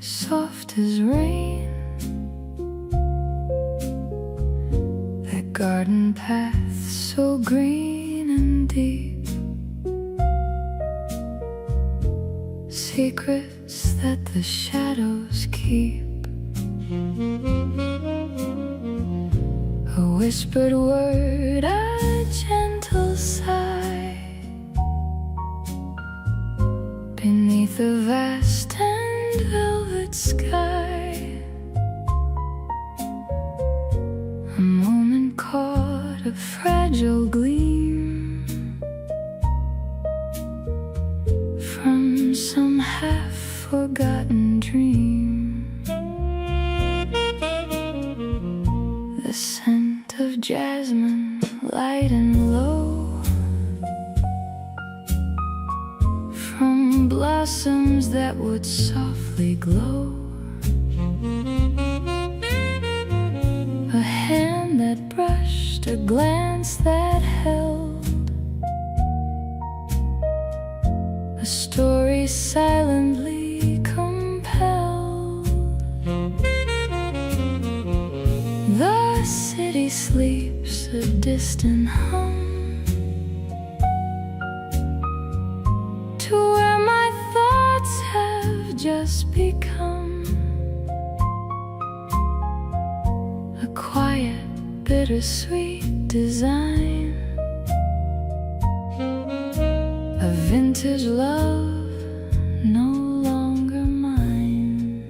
soft as rain. That garden path so green and deep, secrets that the shadows keep. A whispered word, a gentle sigh, beneath a vast and velvet sky. A moment caught a fragile gleam from some half-forgotten dream. The scent of jasmine, light and low, from blossoms that would softly glow. A hand that brushed, a glance that held, a story silently compelled. The city sleeps, a distant hum, to where my thoughts have just become. A quiet, bittersweet design, a vintage love no longer mine.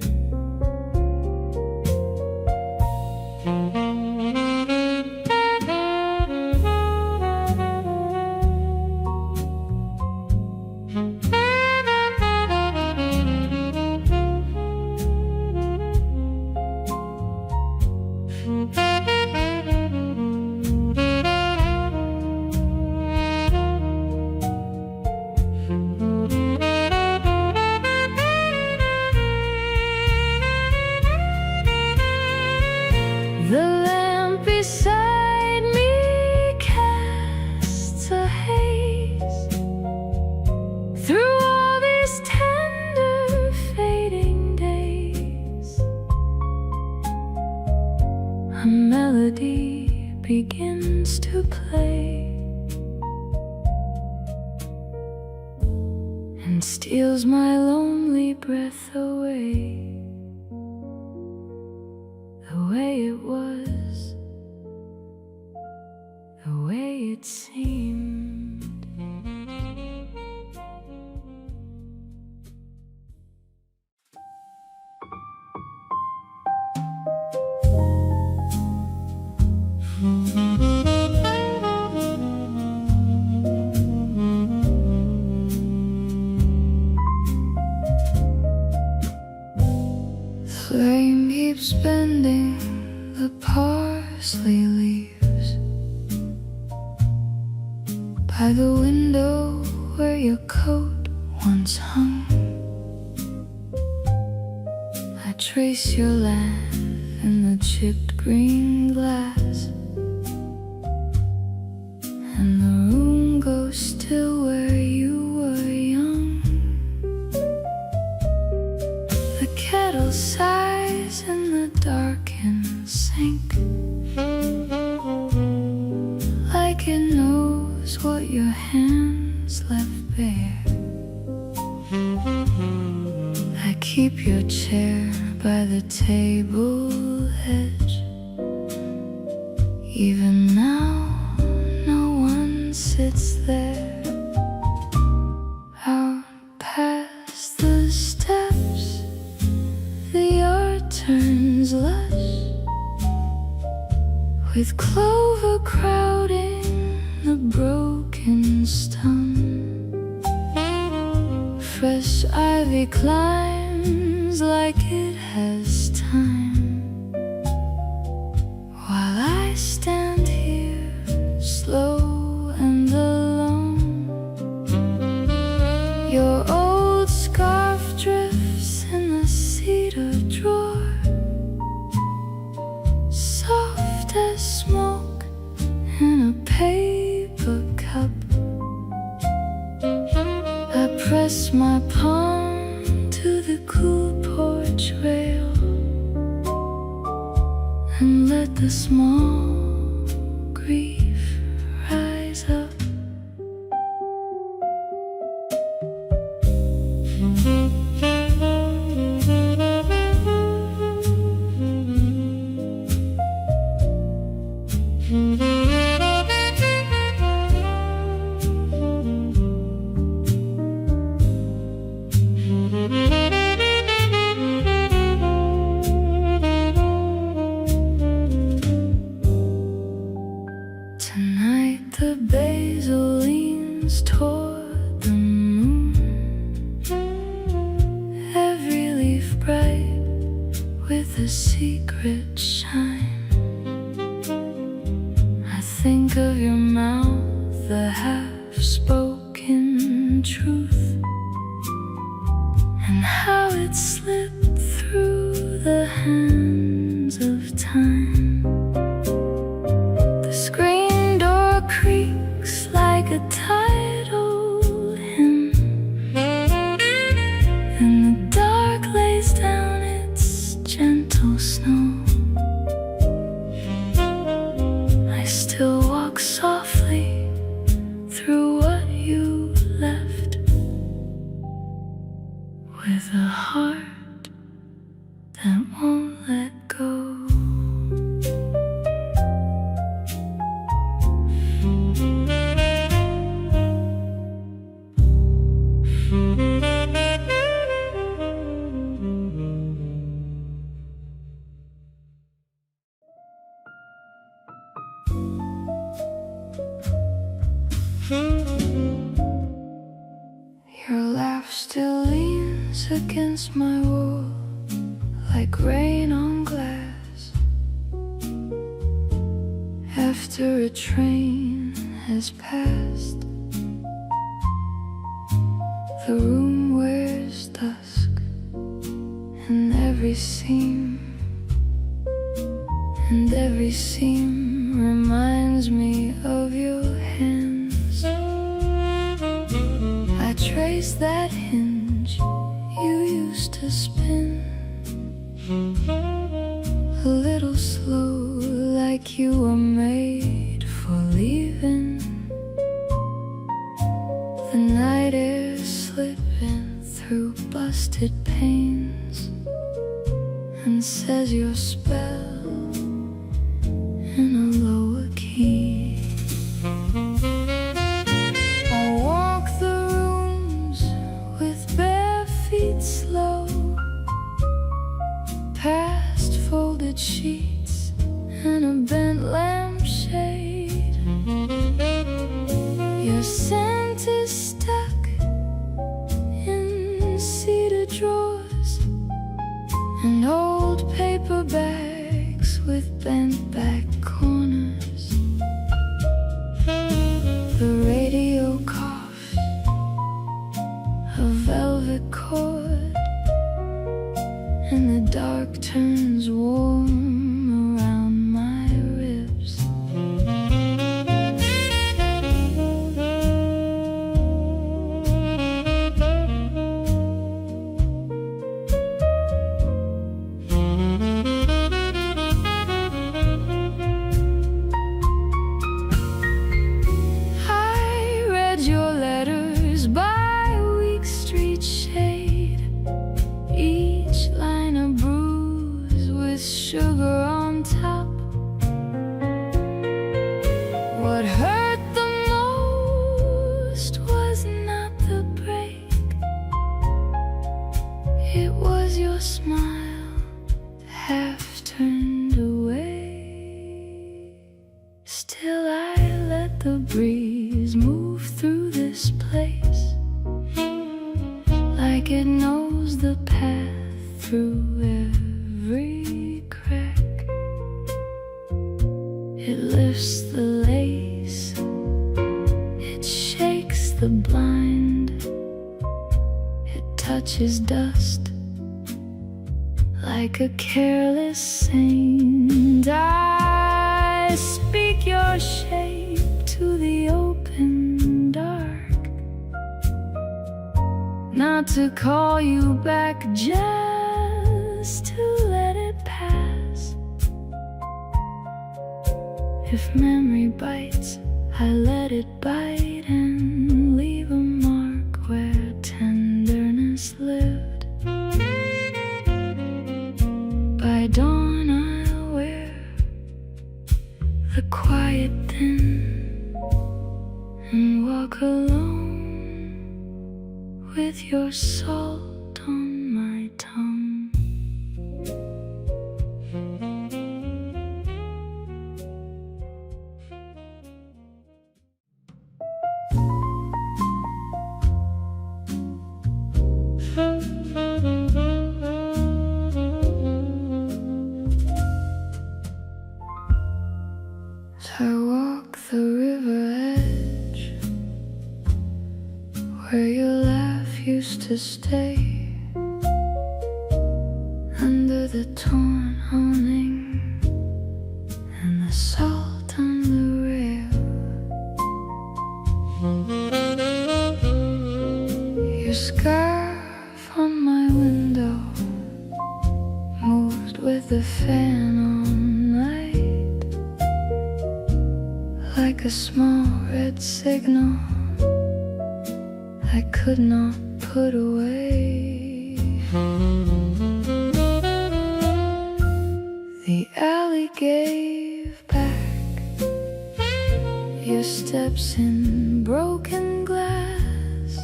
The lamp beside me casts a haze through all these tender fading days. A melody begins to play and steals my lonely breath away. The way it was, the way it seemed. The rain keeps bending the parsley leaves by the window where your coat once hung. I trace your laugh in the chipped green glass, and the room goes still where you were young. The kettle sighs in the darkened sink, like it knows what your hands left bare. I keep your chair by the table edge. Even now, no one sits there. Out past the steps, the yard turns lush, with clover crowding the broken stump. Fresh ivy climbs like it has time, while I stand here slow and alone. Your old scarf drifts in the cedar drawer, soft as smoke in a paper cup. I press my palm to the cool porch let the small grief rise up. Tonight the basil leans toward the moon, every leaf bright with a secret shine. I think of your mouth, the half-spoken truth, and how it slipped through the hands of time. The screen door creaks like a tidal hymn, and the dark lays down its gentle snow. I still walk softly through what you left, with a heart that won't let go. Your laugh still leans against my wall like rain on glass, after a train has passed. The room wears dusk, and every seam reminds me of your hands. I trace that hinge you used to spin, a little slow, like you were made for leaving. The night air slipping through busted panes, and says your spell in a lower key. I walk the rooms with bare feet slow, past folded sheets and a bent lampshade. Your scent is stuck in cedar drawers and old paper bags with bent back corners. The radio coughs a velvet cord, and the dark turns warm around my ribs. I read your letters by Week Street shade, each line a bruise with sugar on top. What hurt the most was not the break, it was your smile half turned away. Still I let the breeze move through this place, like it knows the path through every crack. It lifts the lace, it shakes the blind, it touches dust like a careless saint. I speak your shape to the open dark, not to call you back, just to let it pass. If memory bites, I let it bite and leave a mark where tenderness lived. By dawn I'll wear the quiet thin and walk alone with your salt on my tongue. I walk the river edge where your laugh used to stay, under the torn awning and the salt on the rail. Your scarf on my window moved with the fan all night, like a small red signal I could not put away. The alley gave back, your steps in broken glass,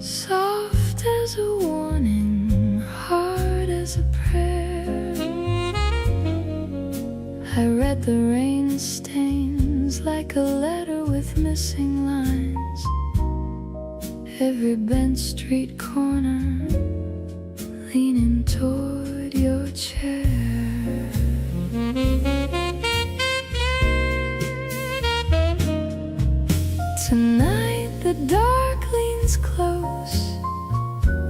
soft as a warning, hard as a prayer. I read the rain stains like a letter with missing lines, every bent street corner leaning toward your chair. Tonight the dark leans close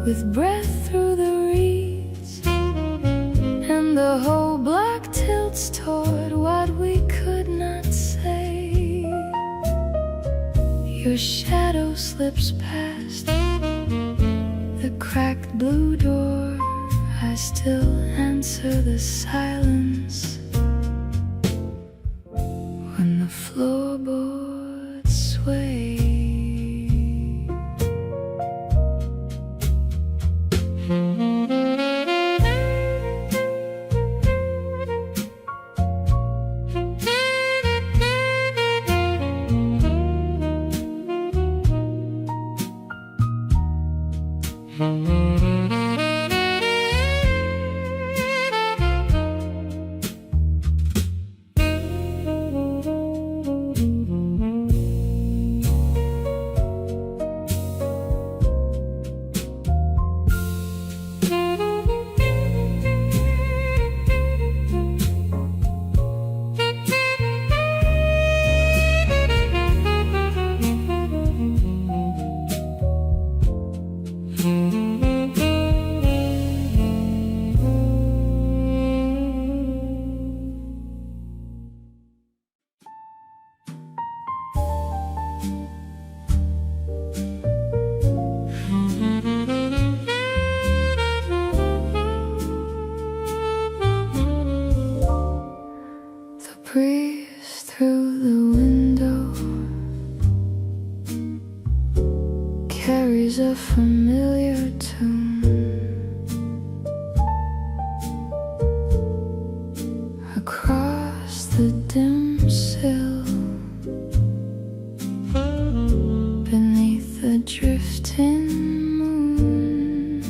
with breath through the reeds, and the whole block tilts toward what we could not say. Your shadow slips past the cracked blue door. I still answer the silence when the floorboards sway. Breeze through the window carries a familiar tune across the dim sill, beneath the drifting moon.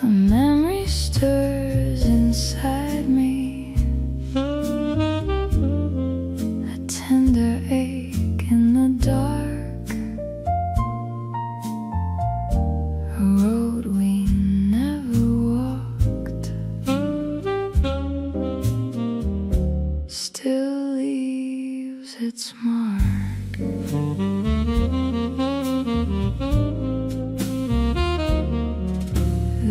A memory stirs inside me, a tender ache in the dark, a road we never walked, still leaves its mark.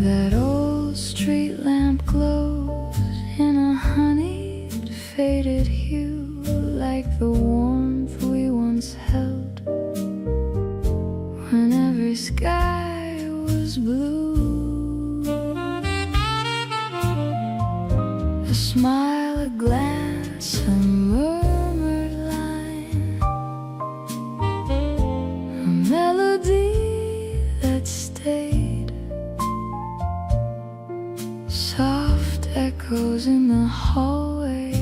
That old street lamp glows in a honeyed, faded hue, like the warmth we once held when every sky was blue. smile, a glance, a murmured line, a melody that stayed, soft echoes in the hallway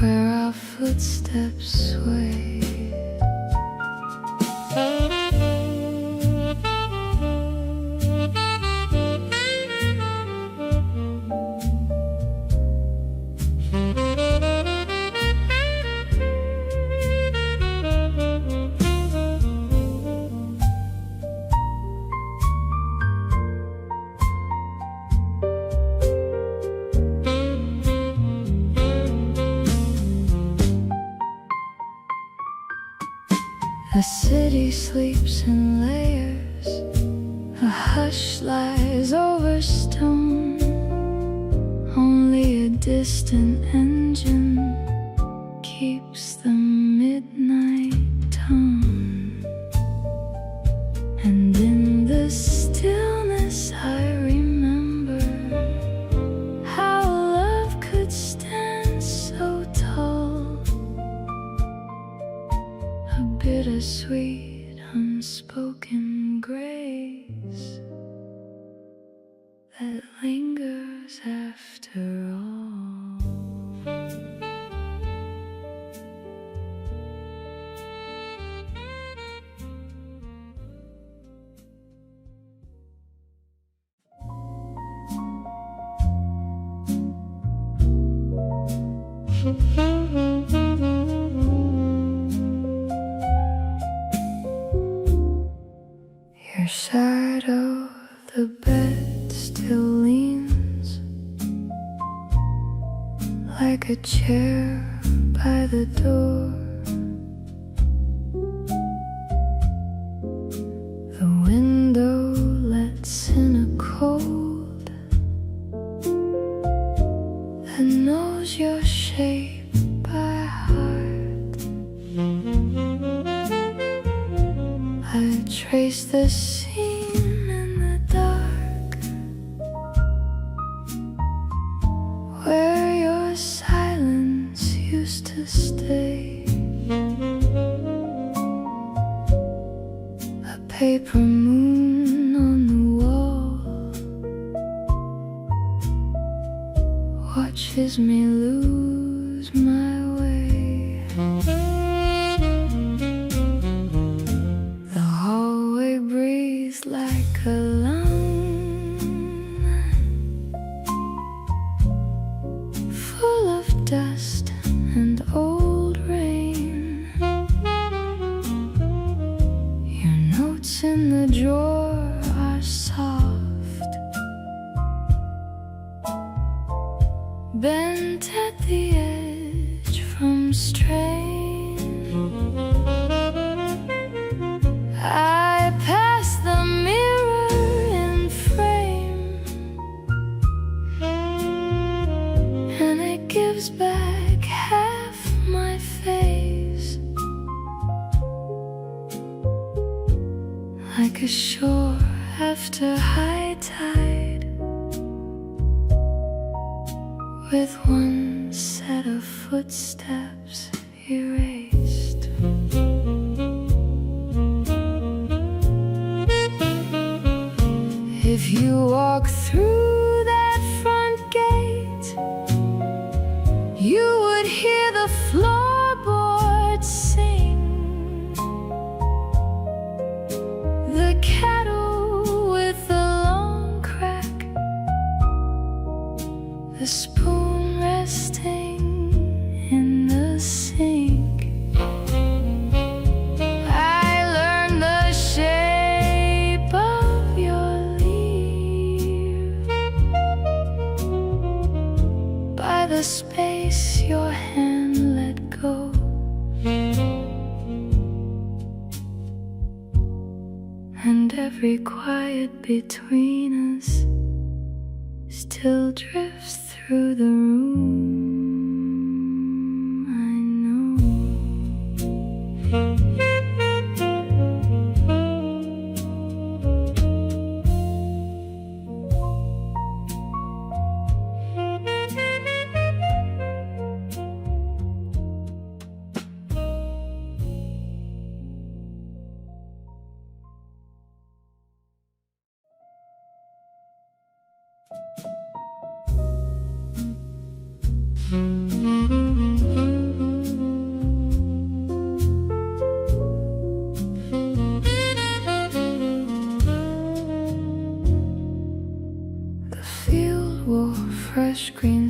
where our footsteps sway. The city sleeps in layers, a hush lies over stone. Only a distant engine keeps the midnight tone. And in the stillness I remember how love could stand so tall, a bittersweet, unspoken grace that lingers after all. Your side of the bed still leans like a chair by the door. The window lets in a cold that knows your shape by heart. I trace the scene in the dark where your silence used to stay. A paper moon on the wall watches me lose my way. The hallway breathes like a lung full of dust and old rain. Your notes in the drawer are soft, bent at the edge from strain. I pass the mirror in frame, and it gives back half my face, like a shore after high tide, with one set of footsteps erased. If you walk through that front gate, you would hear the floorboards sing, the kettle with the long crack, the spoon resting in the sink. I learned the shape of your leaf by the space your hand let go. And every quiet between us still drifts through the room. I know.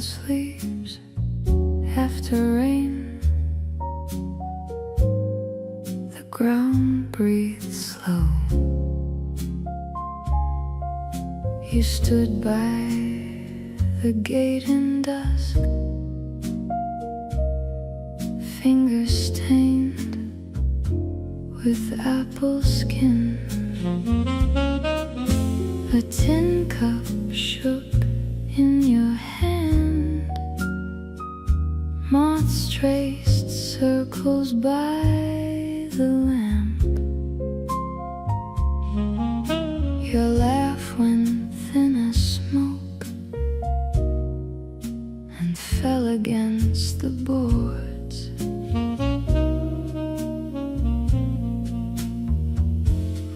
sleeps after rain. The ground breathes slow. You stood by the gate in dusk, fingers stained with apple skin. A tin cup shook in your hand. Moths traced circles by the lamp. Your laugh went thin as smoke and fell against the boards.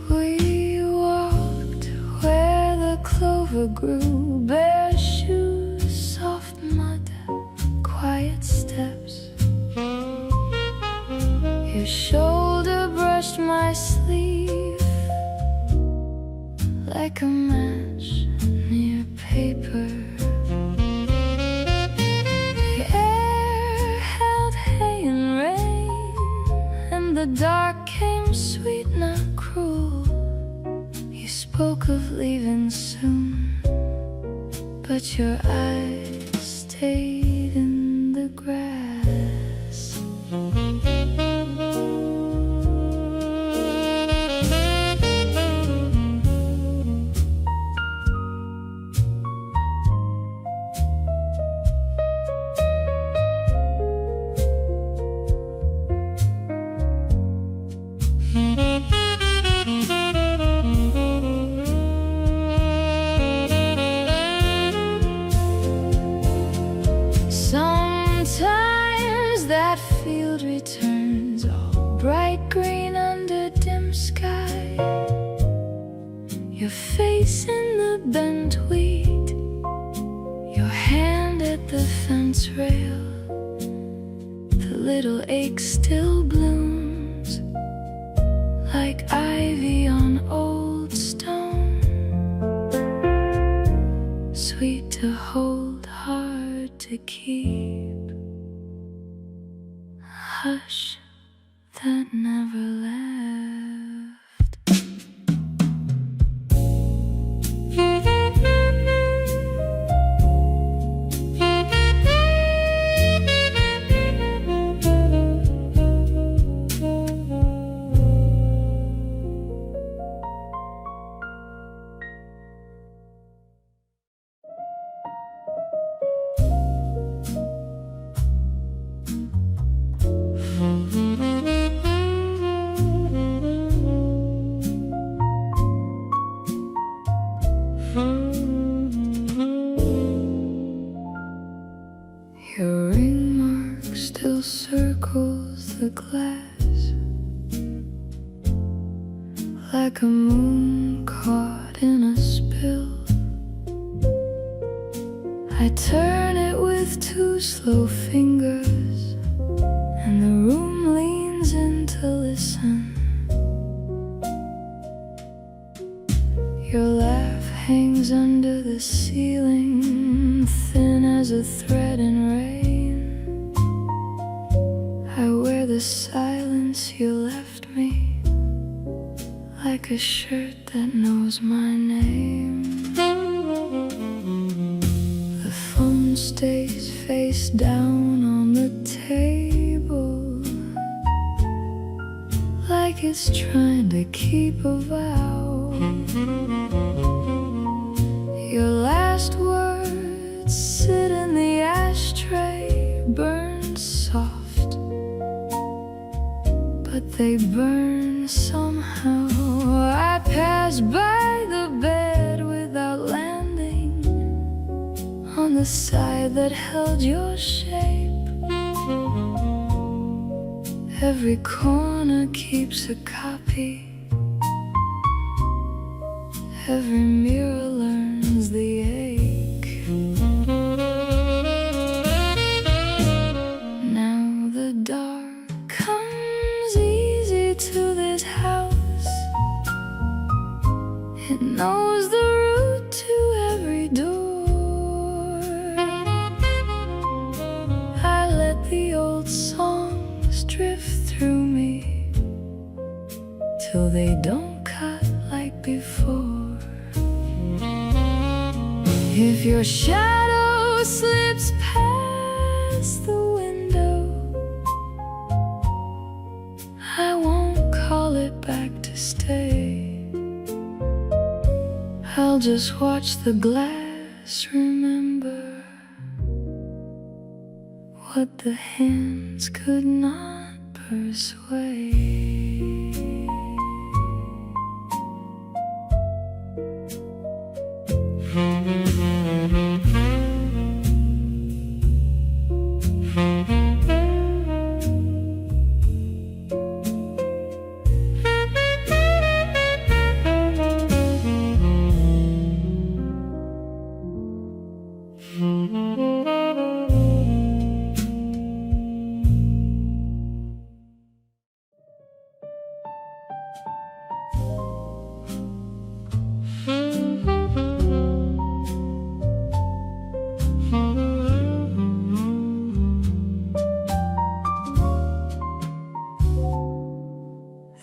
We walked where the clover grew, bare shoes, soft mud, quiet steps. Your shoulder brushed my sleeve like a match near paper. The air held hay and rain, and the dark came sweet, not cruel. You spoke of leaving soon, but your eyes stayed in the grass. Sometimes that field returns, all bright green under dim sky. Your face in the bent wheat, your hand at the fence rail. The little ache still blooms like ivy on old stone, sweet to hold, hard to keep. Hush that never left. Your ring mark still circles the glass like a moon caught in a spill. I turn it with two slow fingers, and the room leans in to listen. Your laugh hangs under the ceiling, thin as a thread in rain. I wear the silence you left me like a shirt that knows my name. The phone stays face down on the table, like it's trying to keep a vow. Your last words sit in the ashtray, burn soft, but they burn somehow. I pass by the bed without landing on the side that held your shape. Every corner keeps a copy, every mirror learns the ache. Now the dark comes easy to this house. It knows the route to every door. old songs drift through me till they don't cut like before. If your shadow slips past the window, I won't call it back to stay. I'll just watch the glass, remember what the hands could not persuade.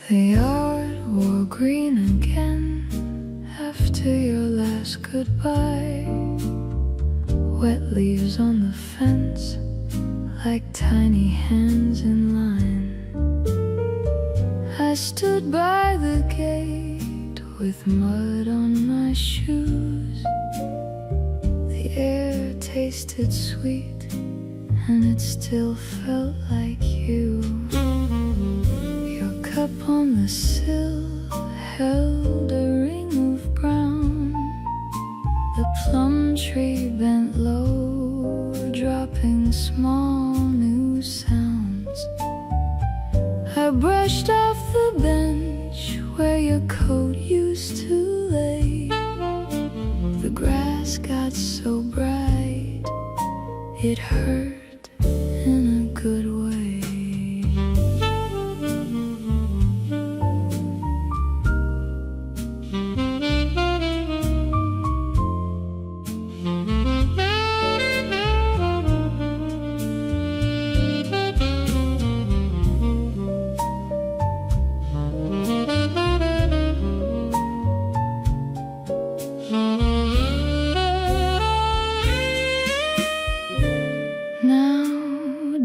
The yard wore green again after your last goodbye. Wet leaves on the fence like tiny hands in line. I stood by the gate with mud on my shoes. The air tasted sweet and it still felt like you. Cup on the sill held a ring of brown. The plum tree bent low, dropping small new sounds. I brushed off the bench where your coat used to lay. The grass got so bright, it hurt in a good way.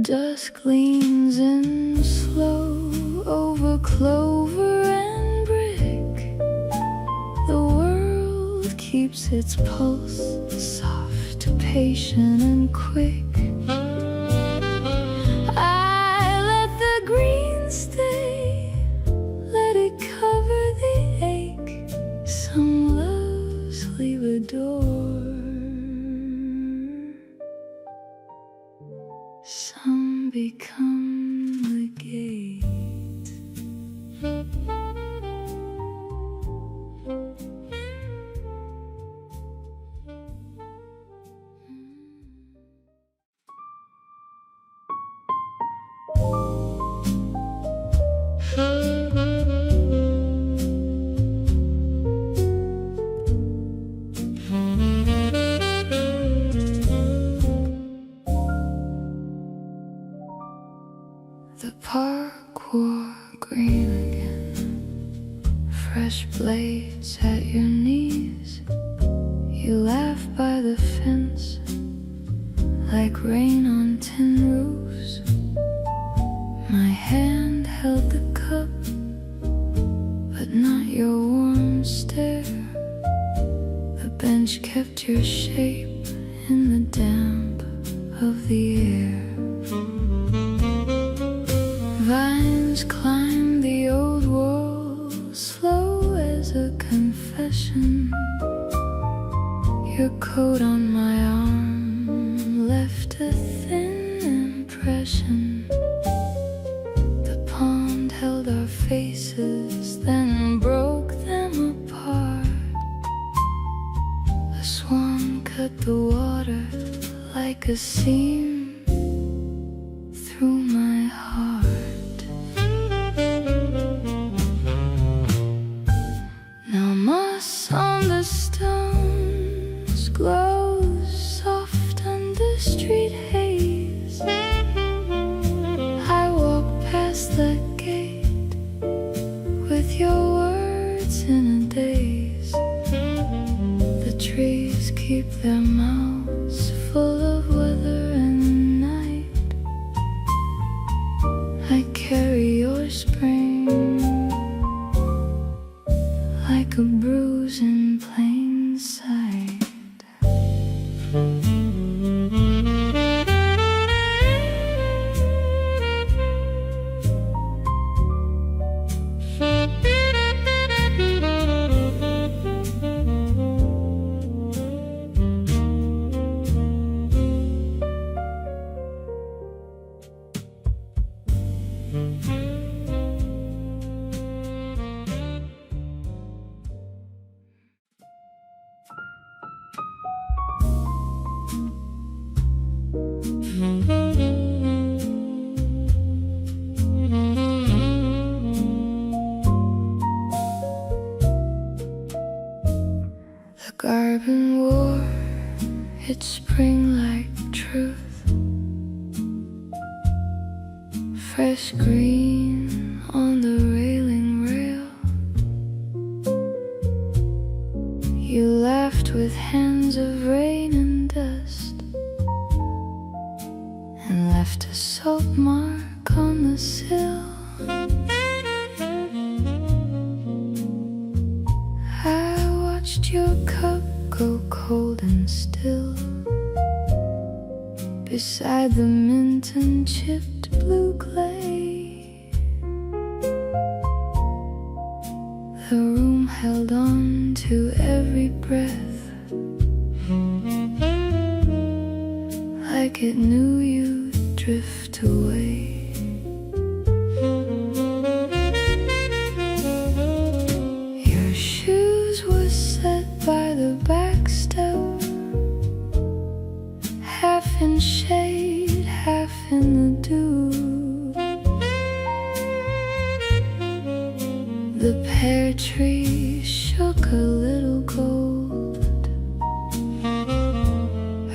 Dusk leans in slow over clover and brick. The world keeps its pulse soft, patient and quick. I let the green stay, let it cover the ache. Some loves leave a door, some become the gate. The park wore green again, fresh blades at your knees. You laugh by the fence like rain on tin roofs. My hand held the cup, but not your warm stare. The bench kept your shape in the damp of the air. Vines climb the old wall, slow as a confession. Your coat on my arm left a thin impression. The pond held our faces, then broke them apart. A swan cut the water like a seam through my heart. Now moss on the stones glows soft under street haze. streets in a daze. The trees keep their mouths full of weather and night. I carry your spring like a bruise in plain sight. The garden wore its spring-like truth, fresh green on the railing rail. You laughed with hands of rain and dust, and left a salt mark on the sill. I watched your cup go cold and still beside the mint and chipped blue clay. The room held on to every breath, like it knew you'd drift away. Your shoes were set by the back step, half in shade, half in the dew. The pear tree shook a little gold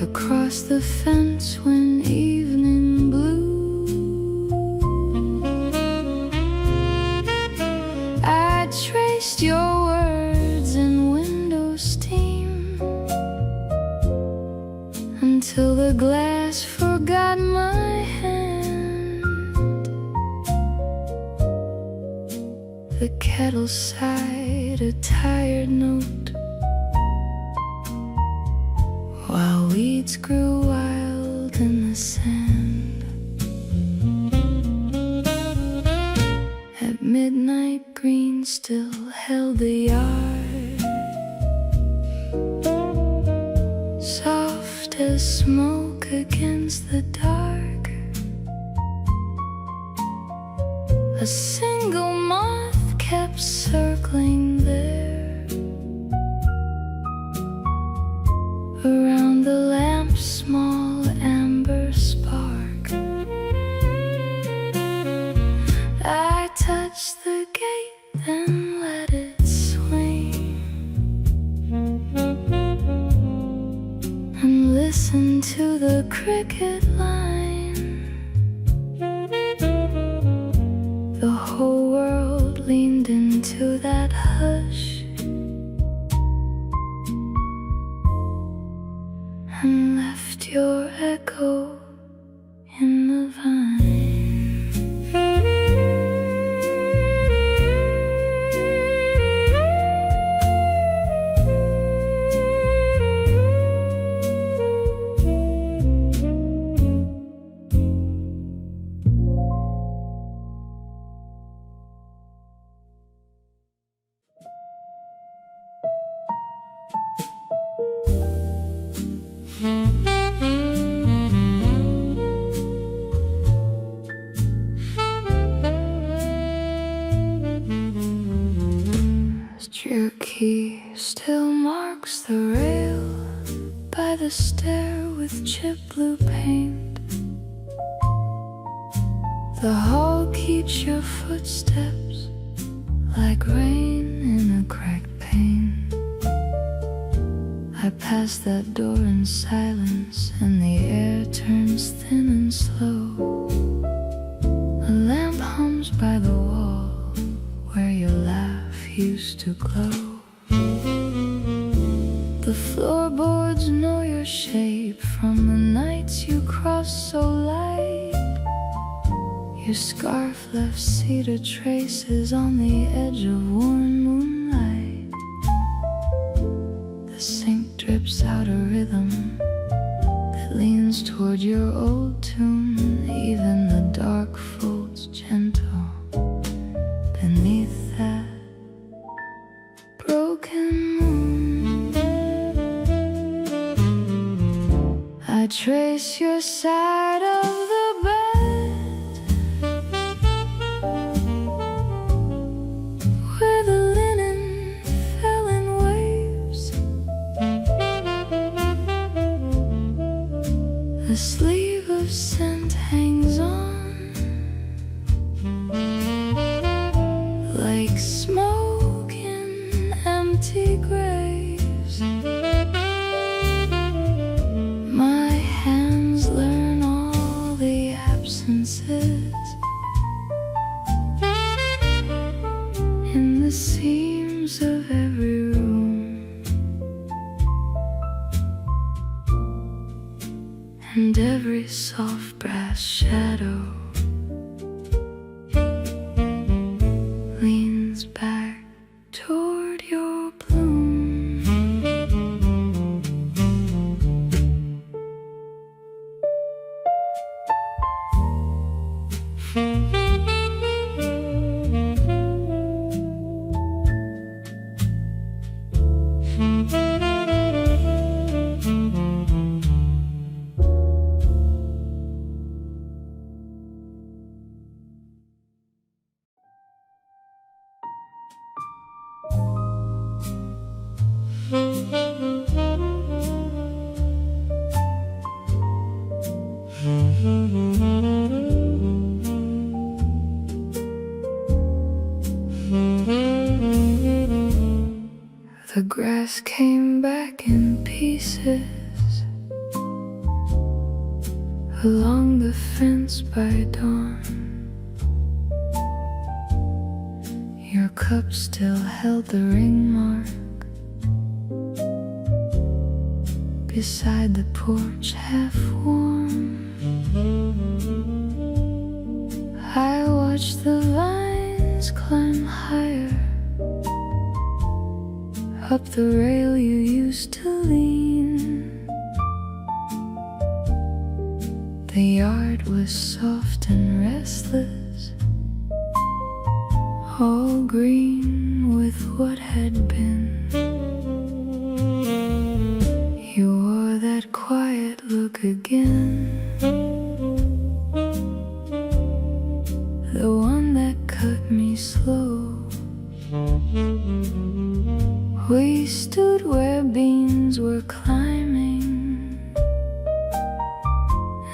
across the fence when evening blew. I traced your words in window steam until the glass forgot my hand. The kettle sighed a tired note while weeds grew wild in the sand. At midnight, green still held the yard, soft as smoke against the dark. A single moth kept circling there around the lamp's small amber spark. I touched the gate, then let it swing, and listened to the cricket line. The whole world leaned into that hush and left your echo in the vine. Your key still marks the rail by the stair with chipped blue paint. The hall keeps your footsteps like rain in a cracked pane. I pass that door in silence, and the air turns thin and slow. A lamp hums by the wall where your laugh used used to glow. The floorboards know your shape from the nights you crossed so light. Your scarf left cedar traces on the edge of warm moonlight. The sink drips out a rhythm that leans toward your old tune. Even the dark folds gentle beneath that broken moon. I trace your side of the bed where the linen fell in waves. The sleeve of scent hangs on like smoke in empty graves. My hands learn all the absences in the seams of every room, and every soft brass shadow leans back toward your bloom. The grass came back in pieces along the fence by dawn. Your cup still held the ring mark beside the porch, half warm. I watched the vines climb higher up the rail you used to lean. The yard was soft and restless, all green with what had been. You wore that quiet look again, the one that cut me slow. We stood where beans were climbing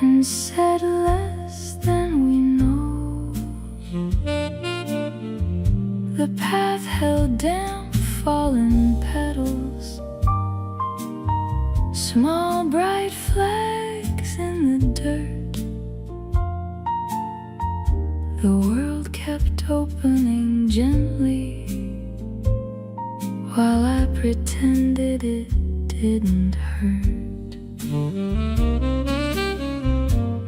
and said less than we know. The path held damp fallen petals, small bright flags in the dirt. The world kept opening gently while I pretended it didn't hurt.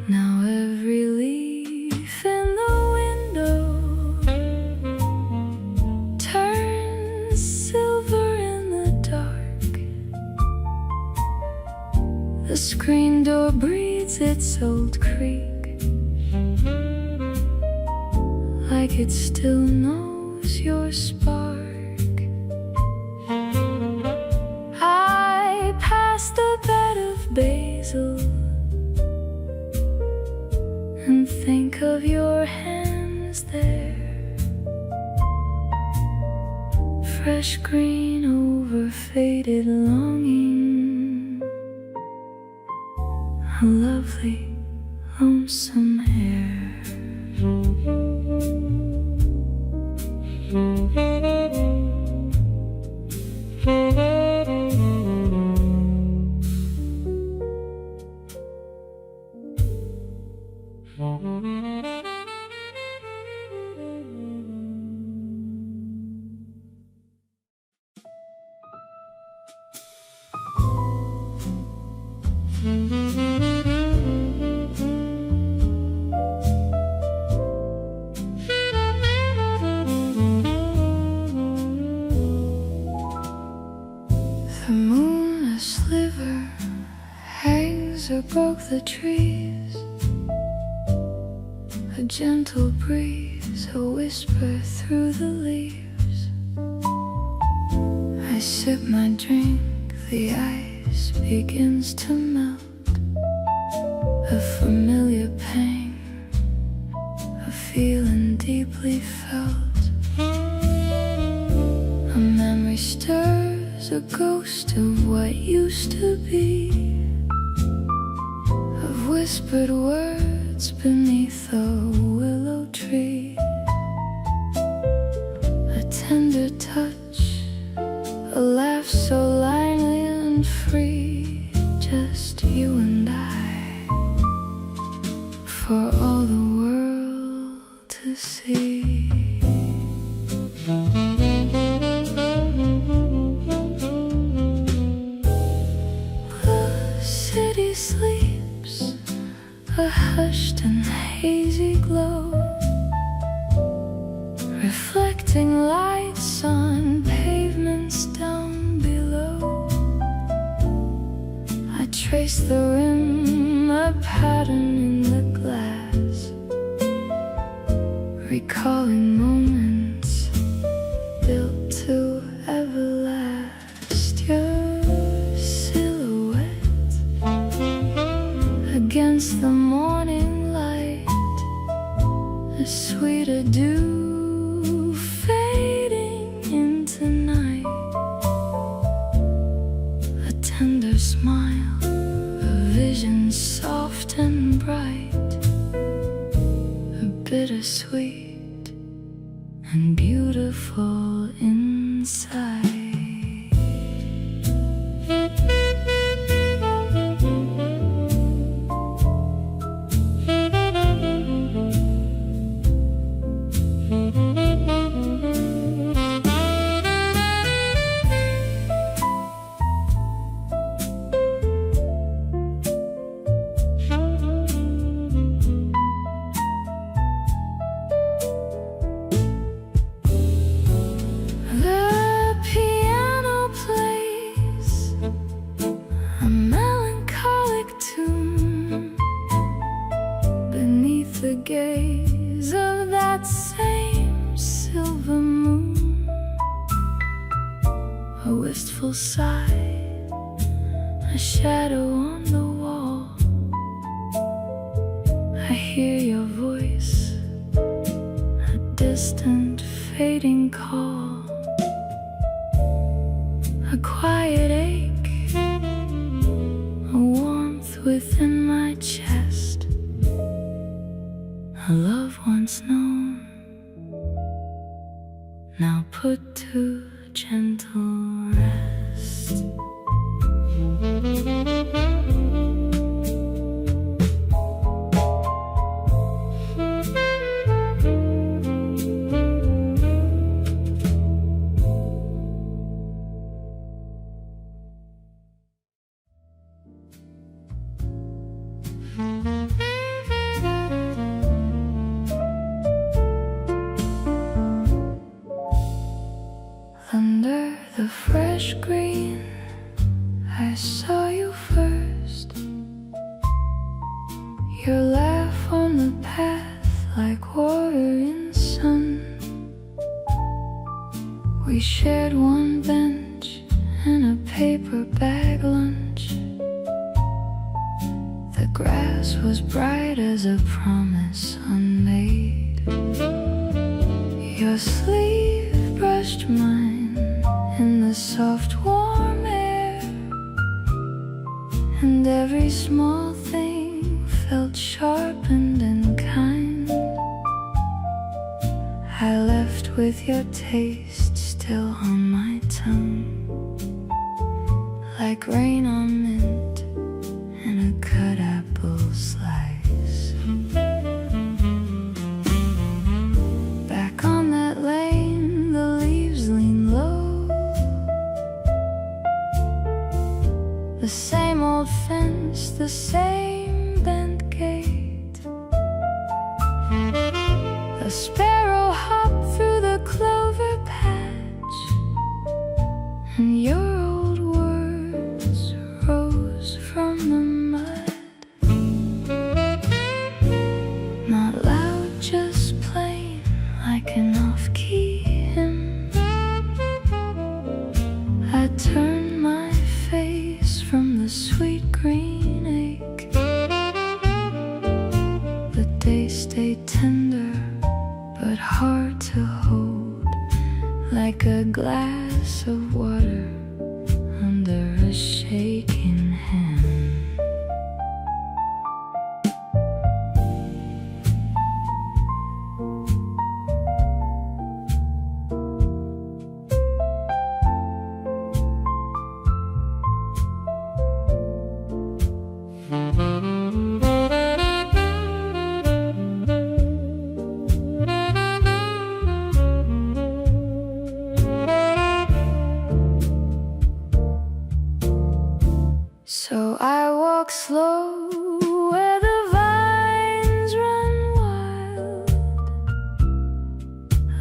Now every leaf in the window turns silver in the dark. The screen door breathes its old creak, like it still knows your spark. Basil and think of your hands there, fresh green over faded longing, a lovely lonesome hair. The moon, a sliver, hangs above the trees. A gentle breeze, a whisper through the leaves. I sip my drink, the ice begins to melt. A familiar pang, a feeling deeply felt. A memory stirs, a ghost of what used to be, of whispered words beneath a willow tree. A tender touch, a laugh so lively and free, just you and I, for all the world to see. The city sleeps, a hushed and hazy glow, reflecting lights on pavements down below. I trace the rim, a pattern in the glass, recalling moments built to everlast. Your silhouette against the morning light, a sweet adieu fading into night. A tender smile, a vision soft and bright, a bittersweet and beautiful inside. The gaze of that same silver moon, a wistful sigh, a shadow on the wall. I hear your voice, a distant fading call, a quiet ache, a warmth within my chest. A love once known, now put to gentle rest. Under the fresh green, I saw you first. Your laugh on the path like water in sun. We shared one bench and a paper bag lunch. The grass was bright as a promise unmade. Your sleeve brushed mine in the soft warm air, and every small thing felt sharpened and kind. I left with your taste still on my tongue, like rain on mint and a cut apple slice. Back on that lane, the leaves lean low, the same old fence against the same bent gate. A sparrow hopped through the clover patch, and your old words rose from the mud. Not loud, just plain, like an off-key hymn. I turned my face from the sweet green ache. The day stayed tender, but hard to hold, like a glass of water under a shaking hand. So I walk slow where the vines run wild,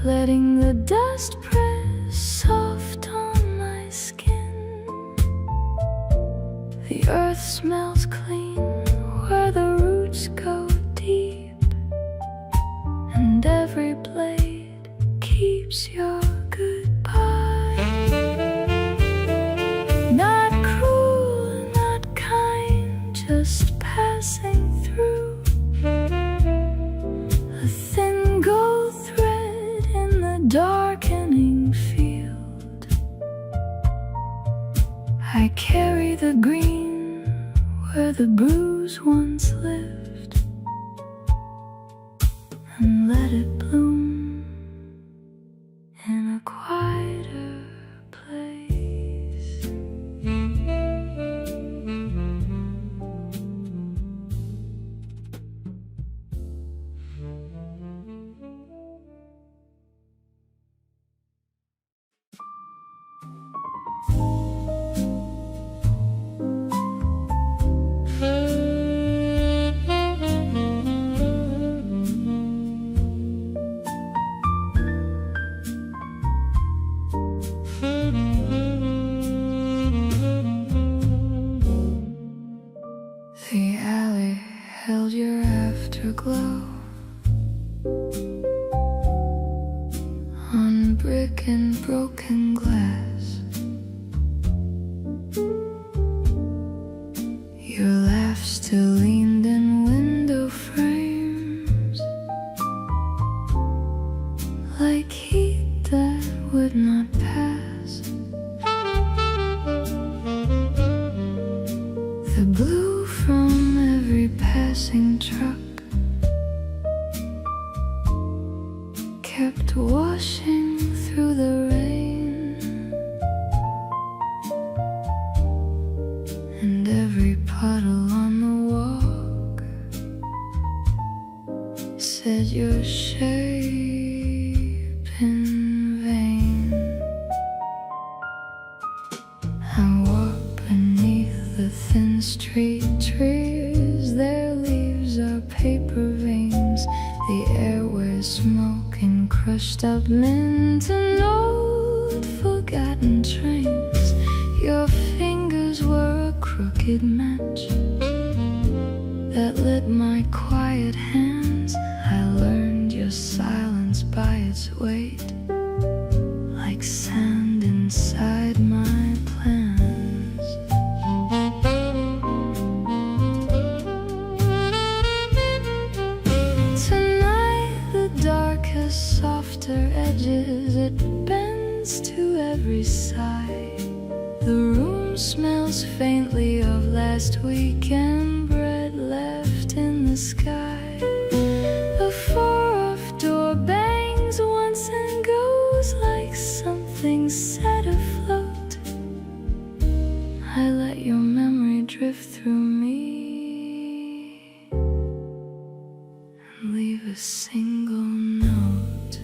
letting the dust press soft on my skin. The earth smells clean where the roots go deep, and every blade keeps your goodbye. Just passing through, a thin gold thread in the darkening field. I carry the green where the bruise once lived, and let it bloom in a quieter place. The alley held your afterglow on brick and broken glass. Your laugh still leaned in window frames, like heat that would not pass. The blue from every passing truck kept washing through the rain, and every puddle on the walk said your shape in vain. I walk beneath the thin street trees, their leaves are paper veins. The air wears smoke and crushed up mint and old forgotten trains. Your fingers were a crooked match that lit my quiet hands. I learned your silence by its weight, like sand inside my plans. Tonight the dark has softer edges, it bends to every side. The room smells faintly of last weekend bread left in the sky. The four-off door bangs once and goes like something set afloat. I let your memory drift through me and leave a single note.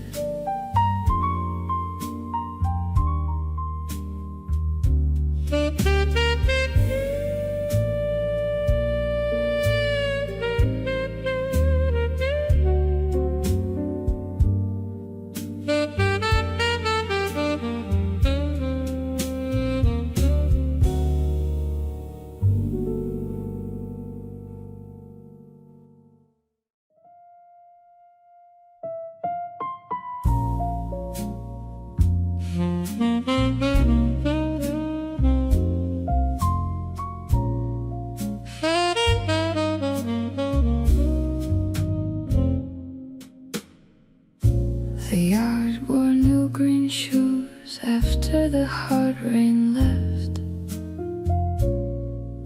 hard rain left.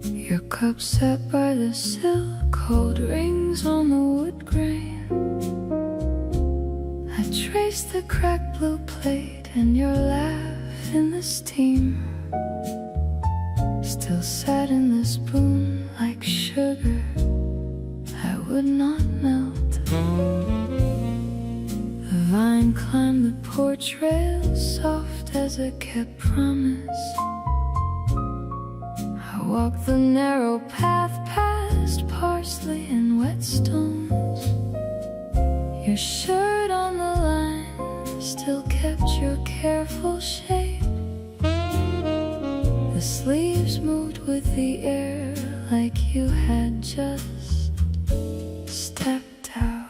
Your cup set by the sill, cold rings on the wood grain. I traced the cracked blue plate and your laugh in the steam. Still sat in the spoon like sugar I would not melt. The vine climbed the porch rail, soft as a kept promise. I walked the narrow path past parsley and whetstones. Your shirt on the line still kept your careful shape. The sleeves moved with the air like you had just stepped out.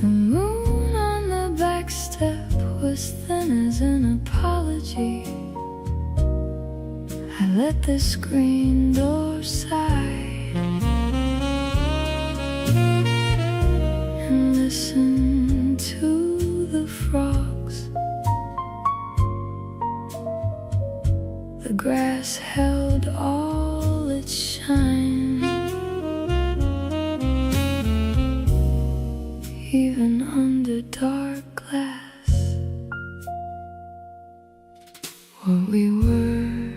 The moon on the back step was thin as an apology. I let the screen door sigh and listen to the frogs. The grass held all its shine, even under dark glass. What we were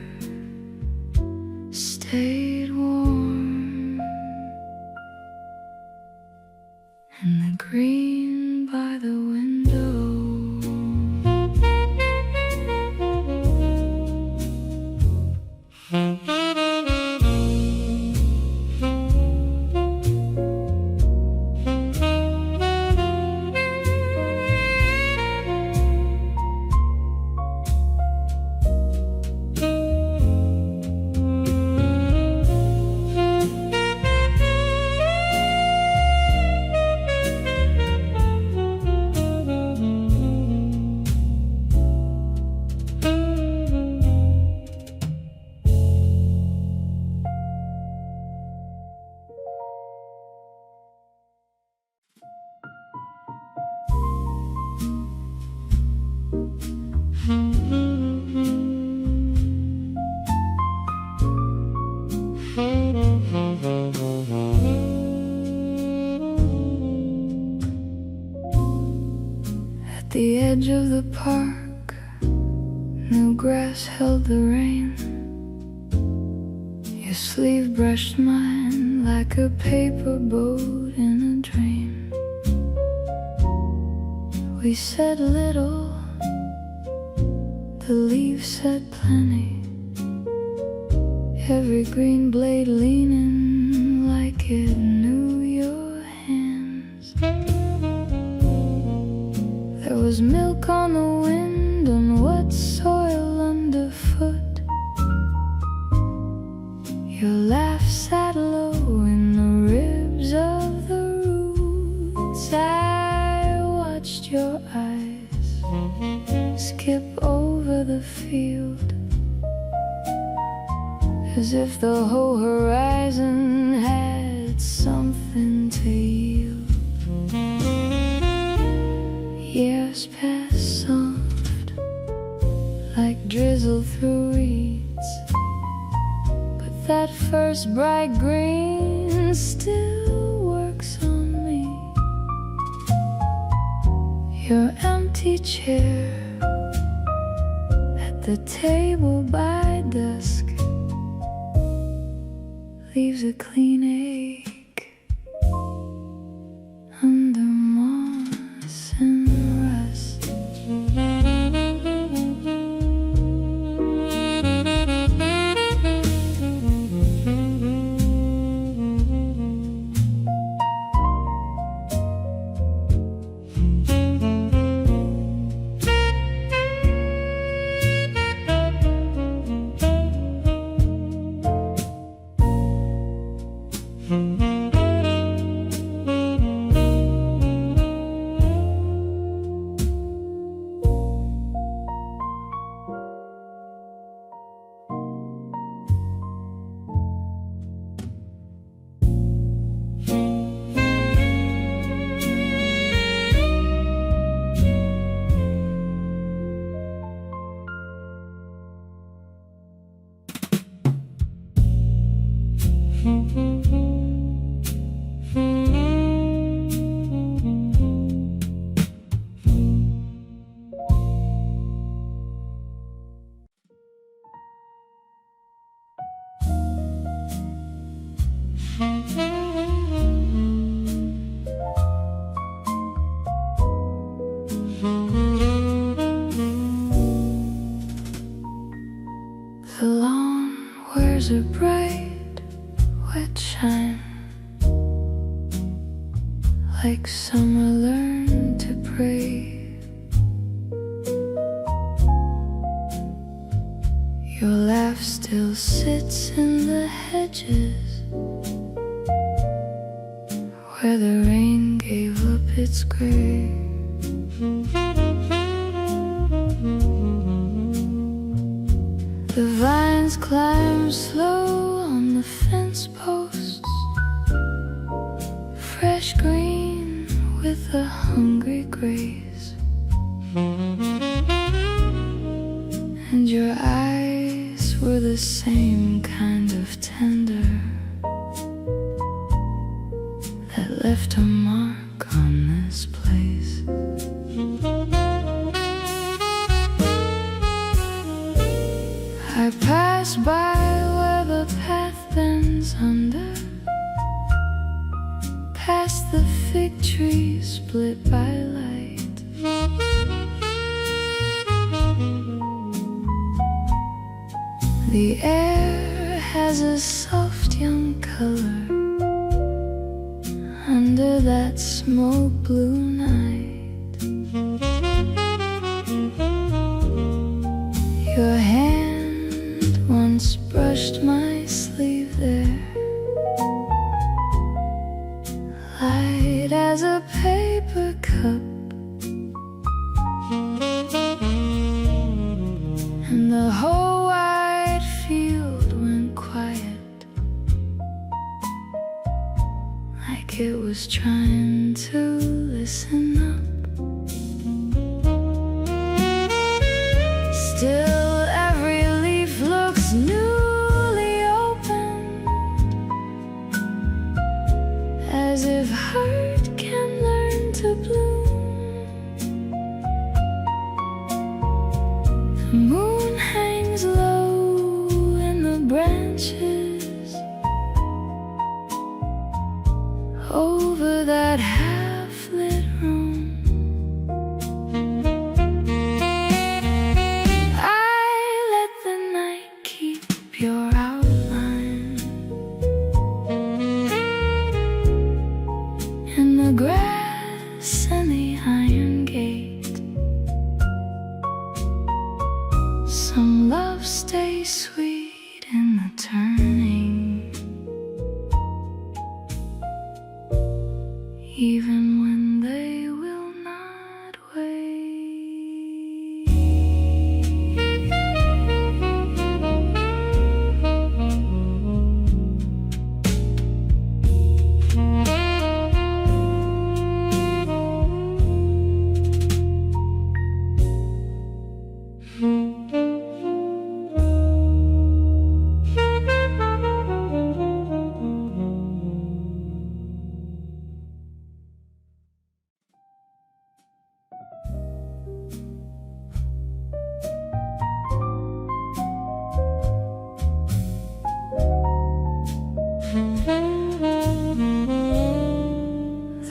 stayed warm, and the green by the window at the edge of the park. New grass held the rain. Your sleeve brushed mine like a paper boat in a dream. We said little, the leaves said plenty. Every green blade leaning like it knew your hands. There was milk on the wind and wet soil underfoot. Your laugh sat low in the ribs of the roots. I watched your eyes skip over the field, as if the whole horizon had something to yield. Years passed soft, like drizzle through reeds, but that first bright green still works on me. Your empty chair at the table by dusk leaves a clean ache under moss and rust. like summer learned to pray. Your laugh still sits in the hedges, where the rain gave up its grave. The vines climb slow on the fence posts, fresh green with a hungry grace. And your eyes were the same kind of tender that left a mark on this place. I pass by where the path bends under, past the fig tree split by light. The air has a soft young color under that smoke blue night. Your hand once brushed my sleeve there, light as a paper cup, and the whole wide field went quiet, like it was trying to listen up. Still every leaf looks newly opened, as if hurt can learn to bloom. The moon hangs low in the branches over that half-lit room. I let the night keep your outline in the grass and the iron gate. Some love stays sweet in the turning, even when they will not wait.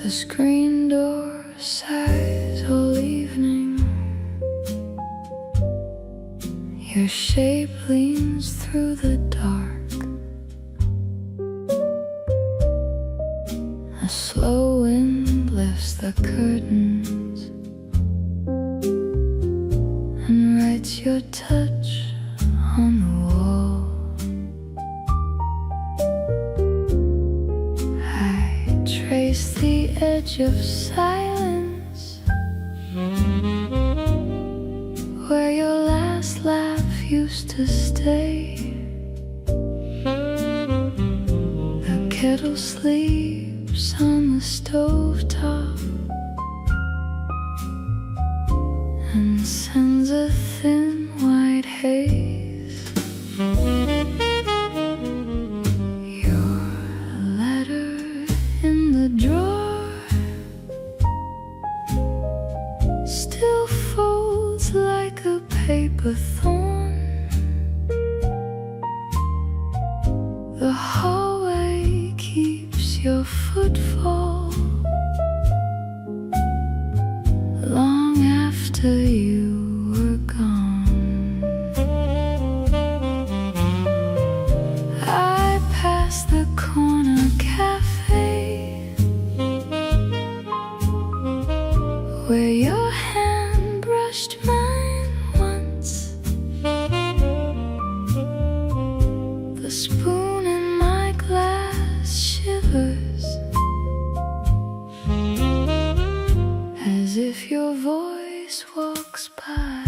The screen door sighs all evening. Your shape leans through the dark. A slow wind lifts the curtains and writes your touch on the wall. Trace the edge of silence where your last laugh used to stay. The kettle sleeps on the stovetop and sends a thin white haze. Your letter in the drawer still folds like a paper thorn. The hallway keeps your footfall long after you were gone. I pass the corner cafe where your hand brushed mine once. The spoon in my glass shivers as if your voice walks by.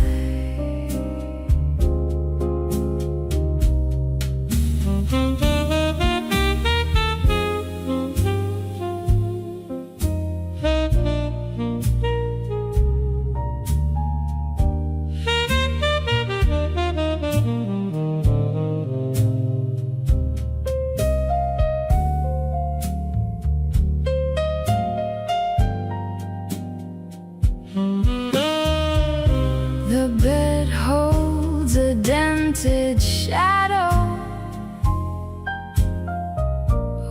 The bed holds a dented shadow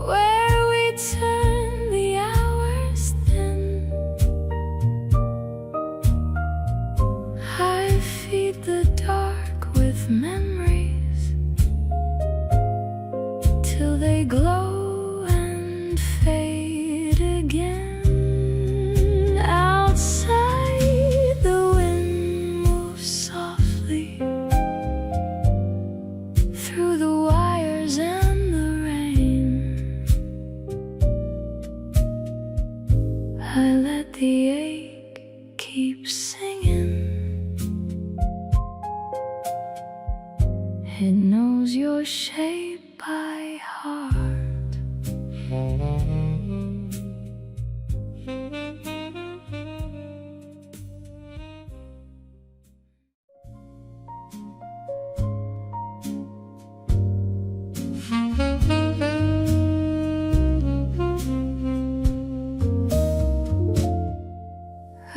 where we turn the hours thin. I feed the dark with memories till they glow and fade again. I let the ache keep singing. It knows your shape by heart.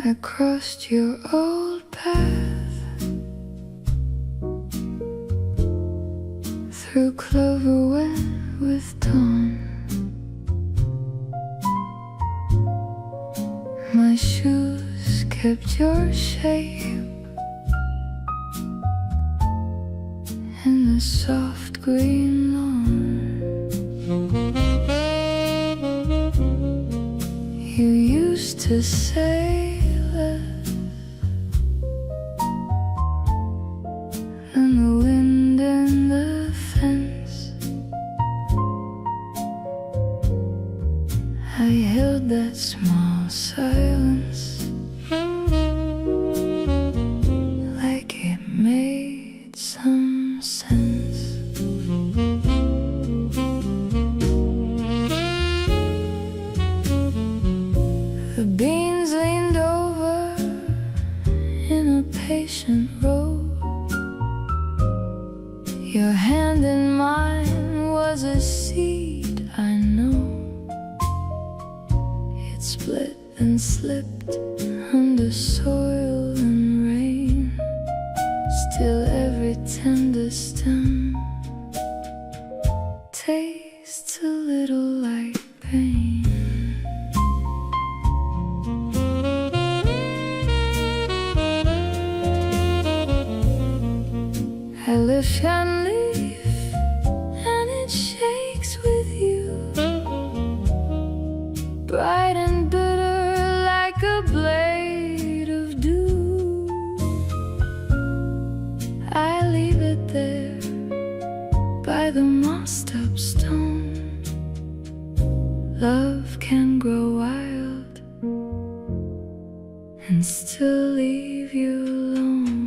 I crossed your old path through clover wet with dawn. My shoes kept your shape in the soft green lawn. You used to say and the wind in the fence. I held that small silence like it made some sense. The beans leaned over in a patient row. Your hand in mine was a seed, I know. It split and slipped under soil and rain. Still every tender stem tastes a little like pain. I lift and leaf, and it shakes with you, bright and bitter like a blade of dew. I leave it there by the mossed up stone. Love can grow wild and still leave you alone.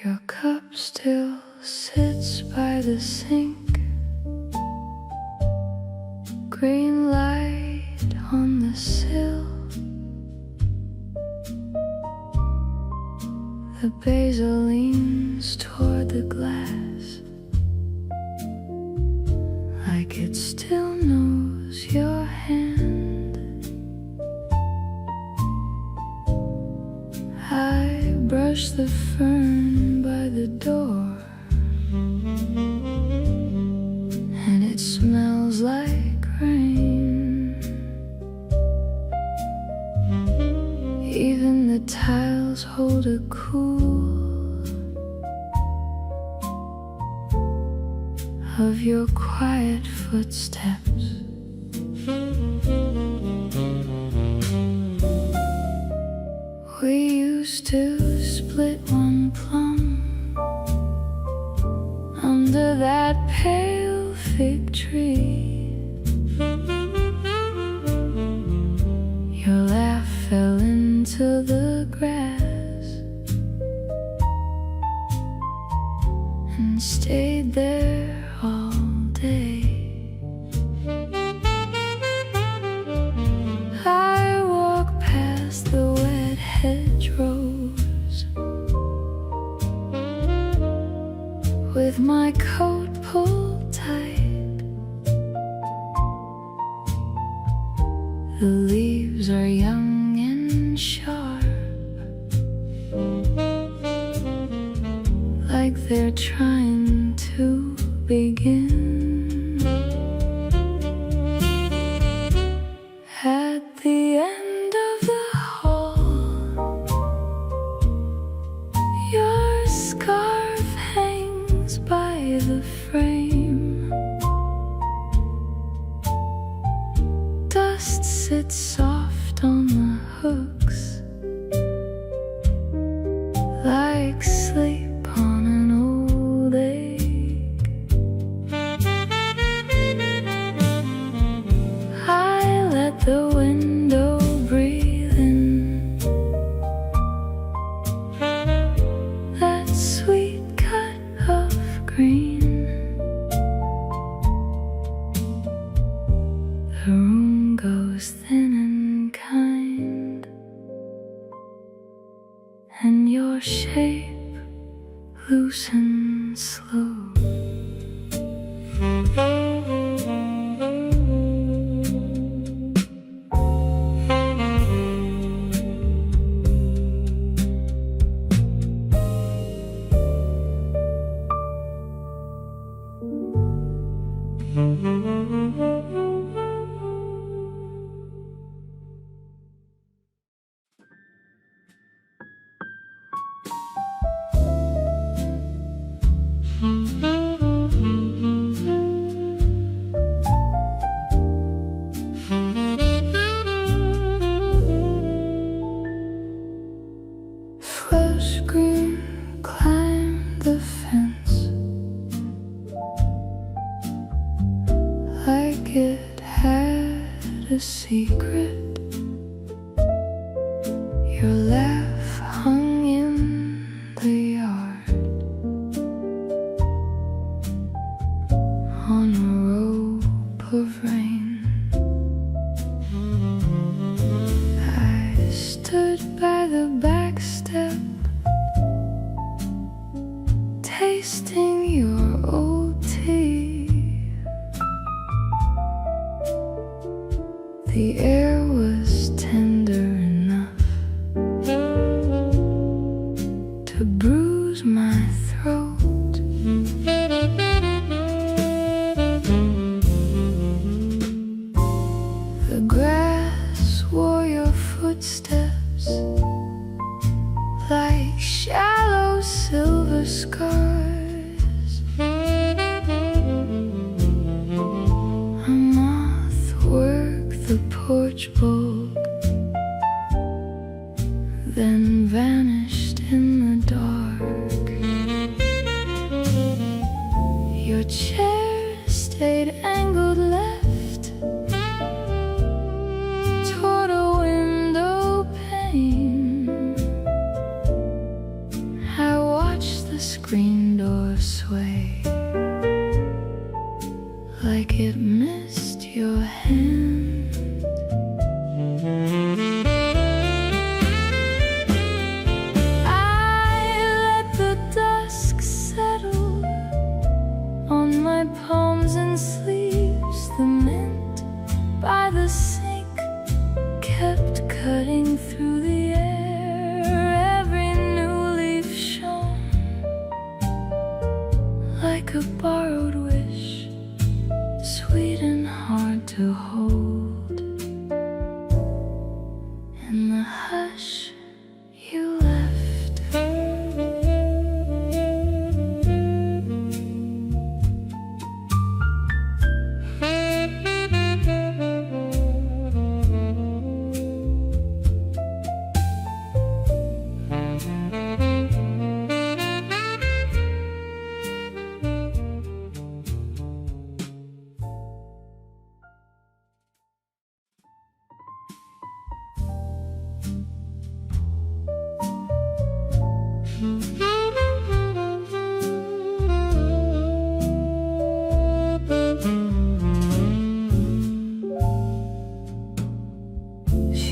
Your cup still sits by the sink, green light on the sill. The basil leans toward the glass, like it still knows your hand. I brush the fern by the door, and it smells like rain. Even the tiles hold a cool of your quiet footsteps. We used to split one plum under that pale fig tree. Your laugh fell into the grass and stayed there all day. I walk past the wet hedgerows with my coat pulled tight. The leaves are young and sharp, like they're trying to begin. At the end of the hall, your scarf hangs by the frame. Dust sits soft on the hooks, like sleep on an old egg. I let the window breathe in that sweet cut of green. The room goes thin and kind, and your shape loosens slow. Fresh green climbed the fence like it had a secret. Your laugh hung in the yard on a rope of rain. I stood by the back step, tasting your old tea. The air was tender enough to bruise my throat. The grass wore your footsteps like shallow silver scars. A moth worked the porch bulb, then vanished in the dark. Your chair stayed angled left toward a window pane. I watched the screen door sway like it missed your hand. I in the hush you left.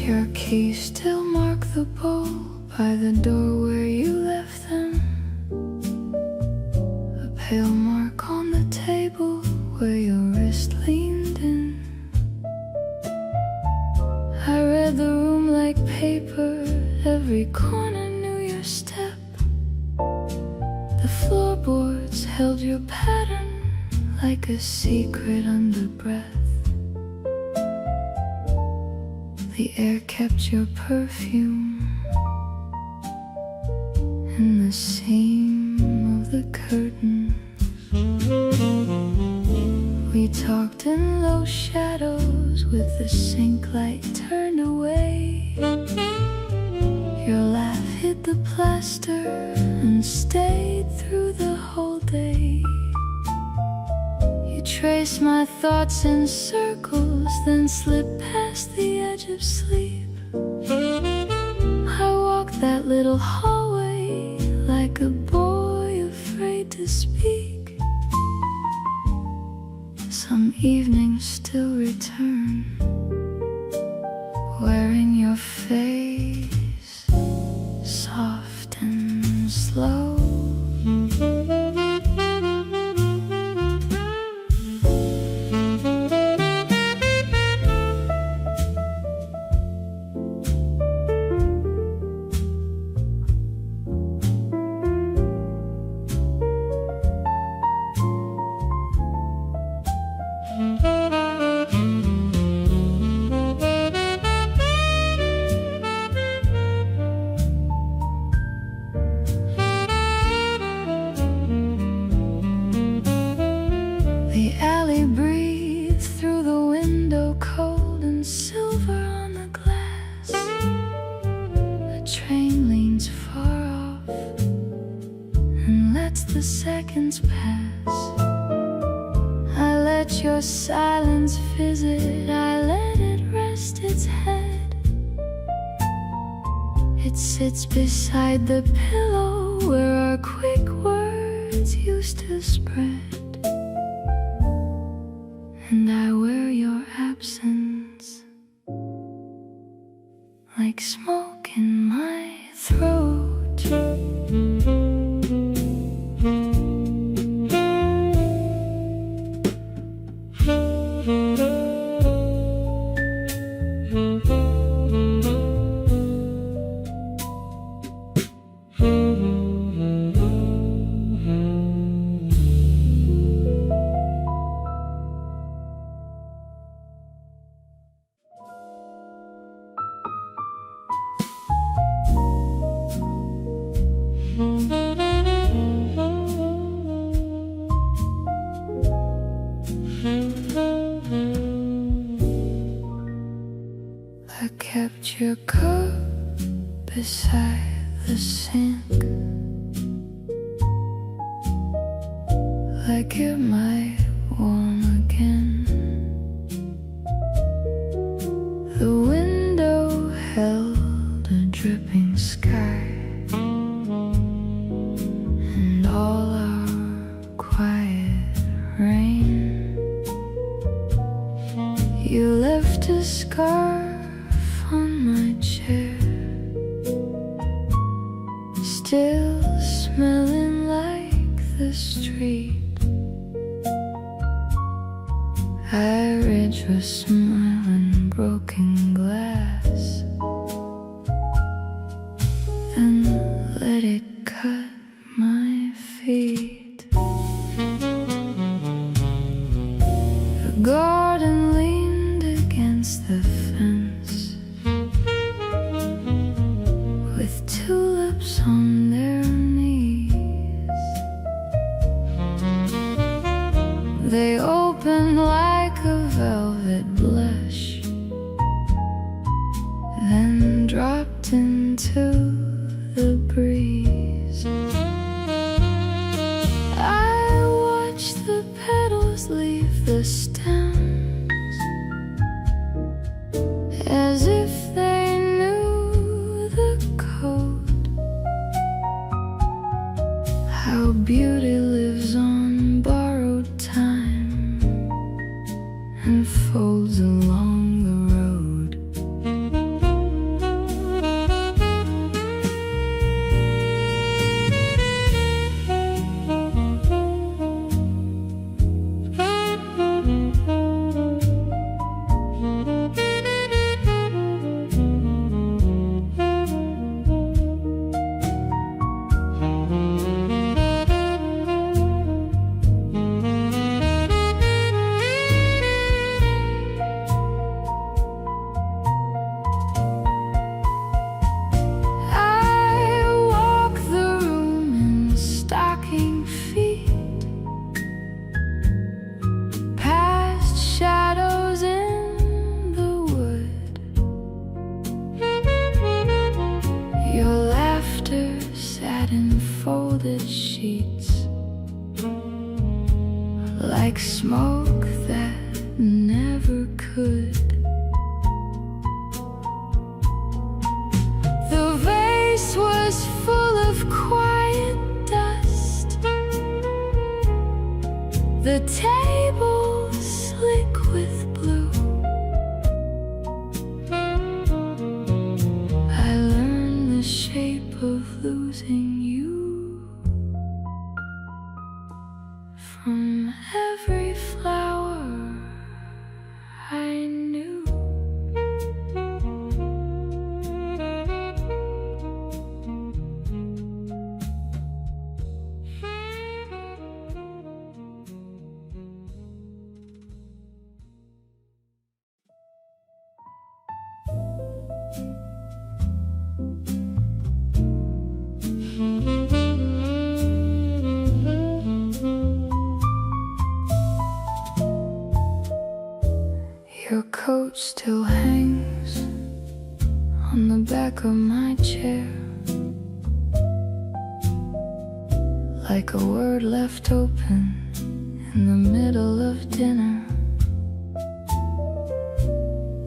Your keys still mark the bowl by the door where you left them. A pale mark on the table where your wrist leaned in. I read the room like paper, every corner knew your step. The floorboards held your pattern like a secret under breath. The air kept your perfume in the seam of the curtain. We talked in low shadows with the sink light turned away. Your laugh hit the plaster and stayed through the whole day. You traced my thoughts in circles, then slipped past the edge of sleep. I walked that little hallway like a boy afraid to speak. Some evenings still return, wearing your face soft and slow. The alley breathes through the window, cold and silver on the glass. A train leans far off and lets the seconds pass. I let your silence visit, I let it rest its head. It sits beside the pillow where our quick words used to spread. And I wear your absence like smoke in my throat. I kept your cup beside the sink, like it might warm again. The window held a dripping sky, and all our quiet rain. You left a scarf on my chair, still smelling like the street. I read your smile in broken glass, then let it cut my feet. The garden leaned against the fence, then dropped into the breeze. I watched the petals leave the stems as if they knew the code. How beauty lives on borrowed time and folds along the road. Folded sheets like smoke that never could. The vase was full of quiet dust, the table slick with blue. I learned the shape of losing you from every flower I knew. Your coat still hangs on the back of my chair, like a word left open in the middle of dinner.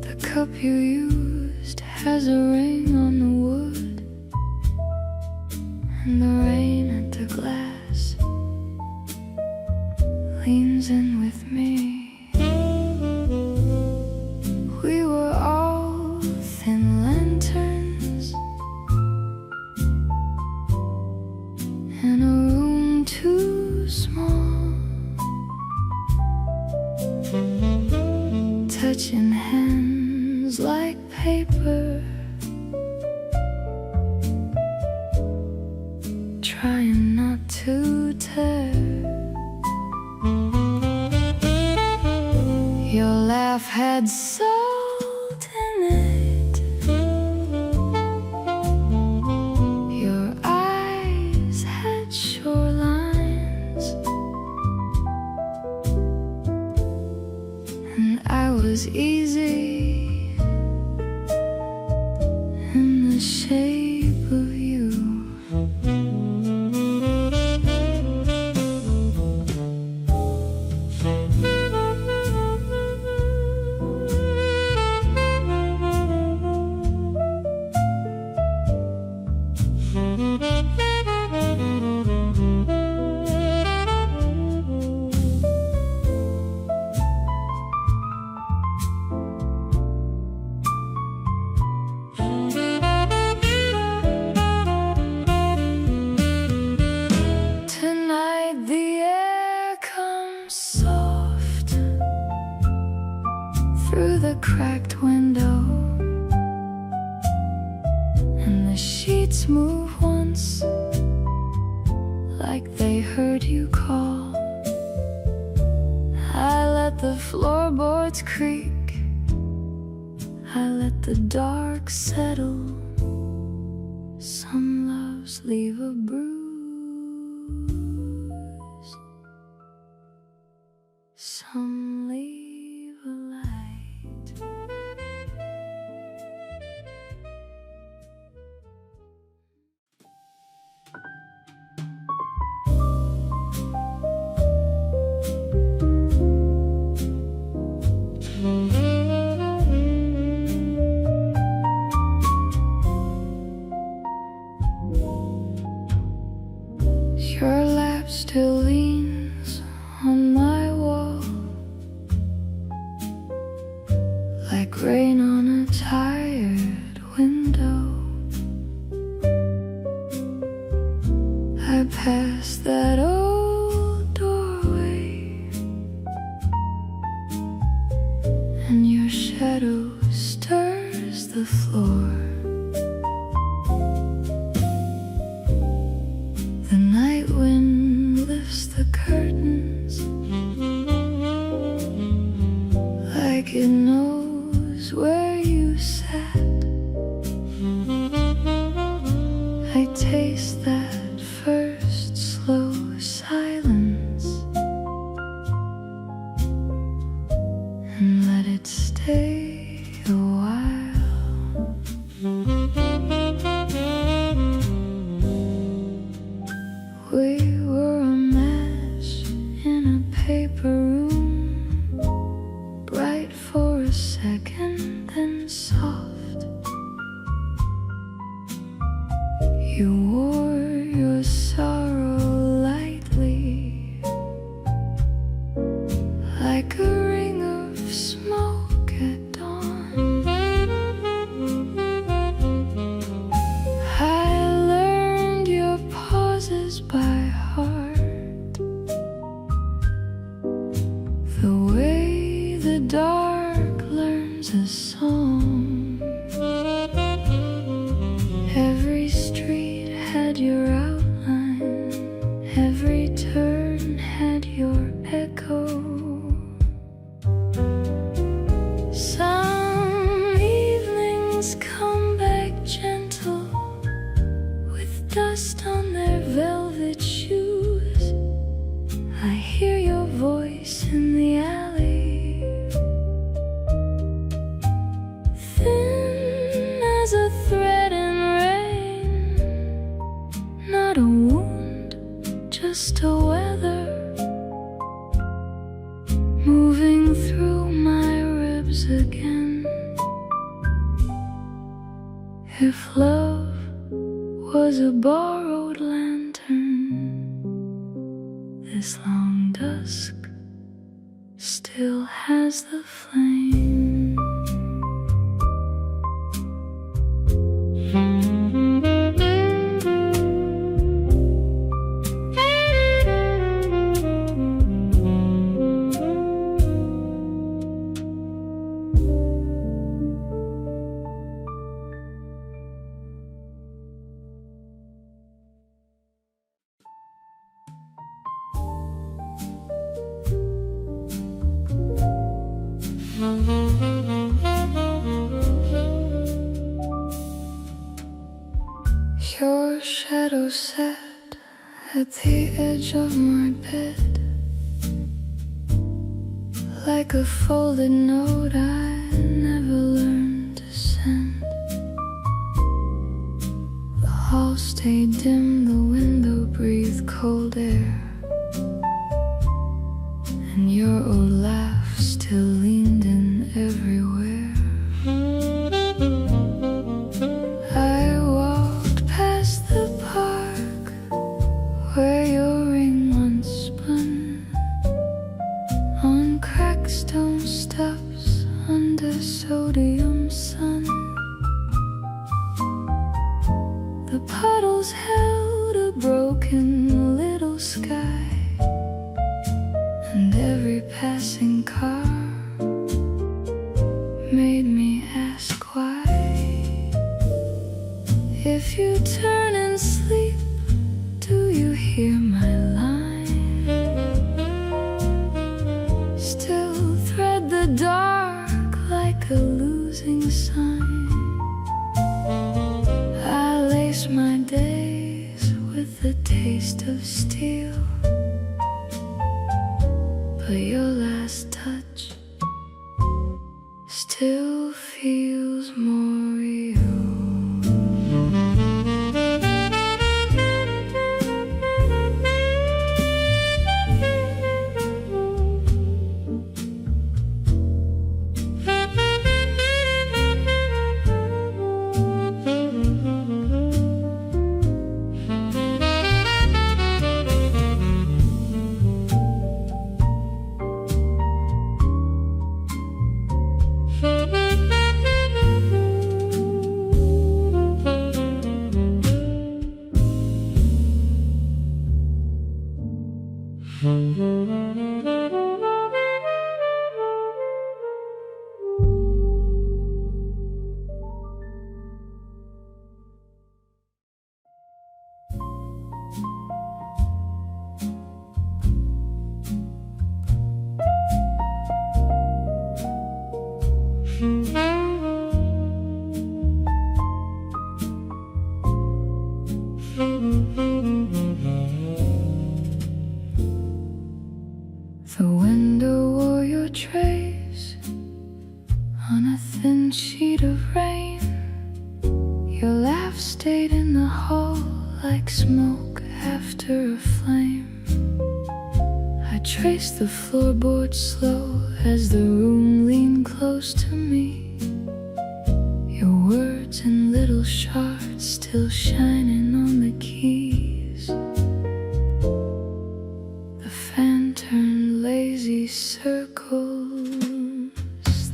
The cup you used has a ring on the wood, and the rain at the glass leans in with me. We were all thin lanterns in a room too small, touching hands like paper, trying not to tear. Your laugh had salt in it, your eyes had shorelines, and I was easy in the shape of you. Through the cracked window, and the sheets move once, like they heard you call. I let the floorboards creak, I let the dark settle. Some loves leave a bruise, some leave a light. taste that first slow silence and let it stay a while. We were a mess in a paper room, bright for a second, then soft. You wore your sorrow lightly, like a ring of smoke at dawn. I learned your pauses by heart, the way the dark learns a song. Every street had your outline, every turn had your echo. Some evenings come back gentle, with dust on their velvet shoes. I hear your voice in the alley, thin as a thread in rain. Not a wound, just a weather moving through my ribs again. If love was a borrowed lantern, this long dusk still has the flame. Your shadow sat at the edge of my bed, like a folded note I never learned to send. The hall stayed dim, the window breathed cold air, and your old laugh still leaned in everywhere. I walked past the park where your ring once spun, on cracked stone steps under sodium sun. The puddles held a broken little sky, and every passing car made me ask why. If you turn and sleep, do you hear my line? Still thread the dark like a losing sign. I lace my days with the taste of steel, but your last touch still feels more real. Your laugh stayed in the hall like smoke after a flame. I traced the floorboards slow as the room leaned close to me. Your words in little shards still shining on the keys. The fan turned lazy circles.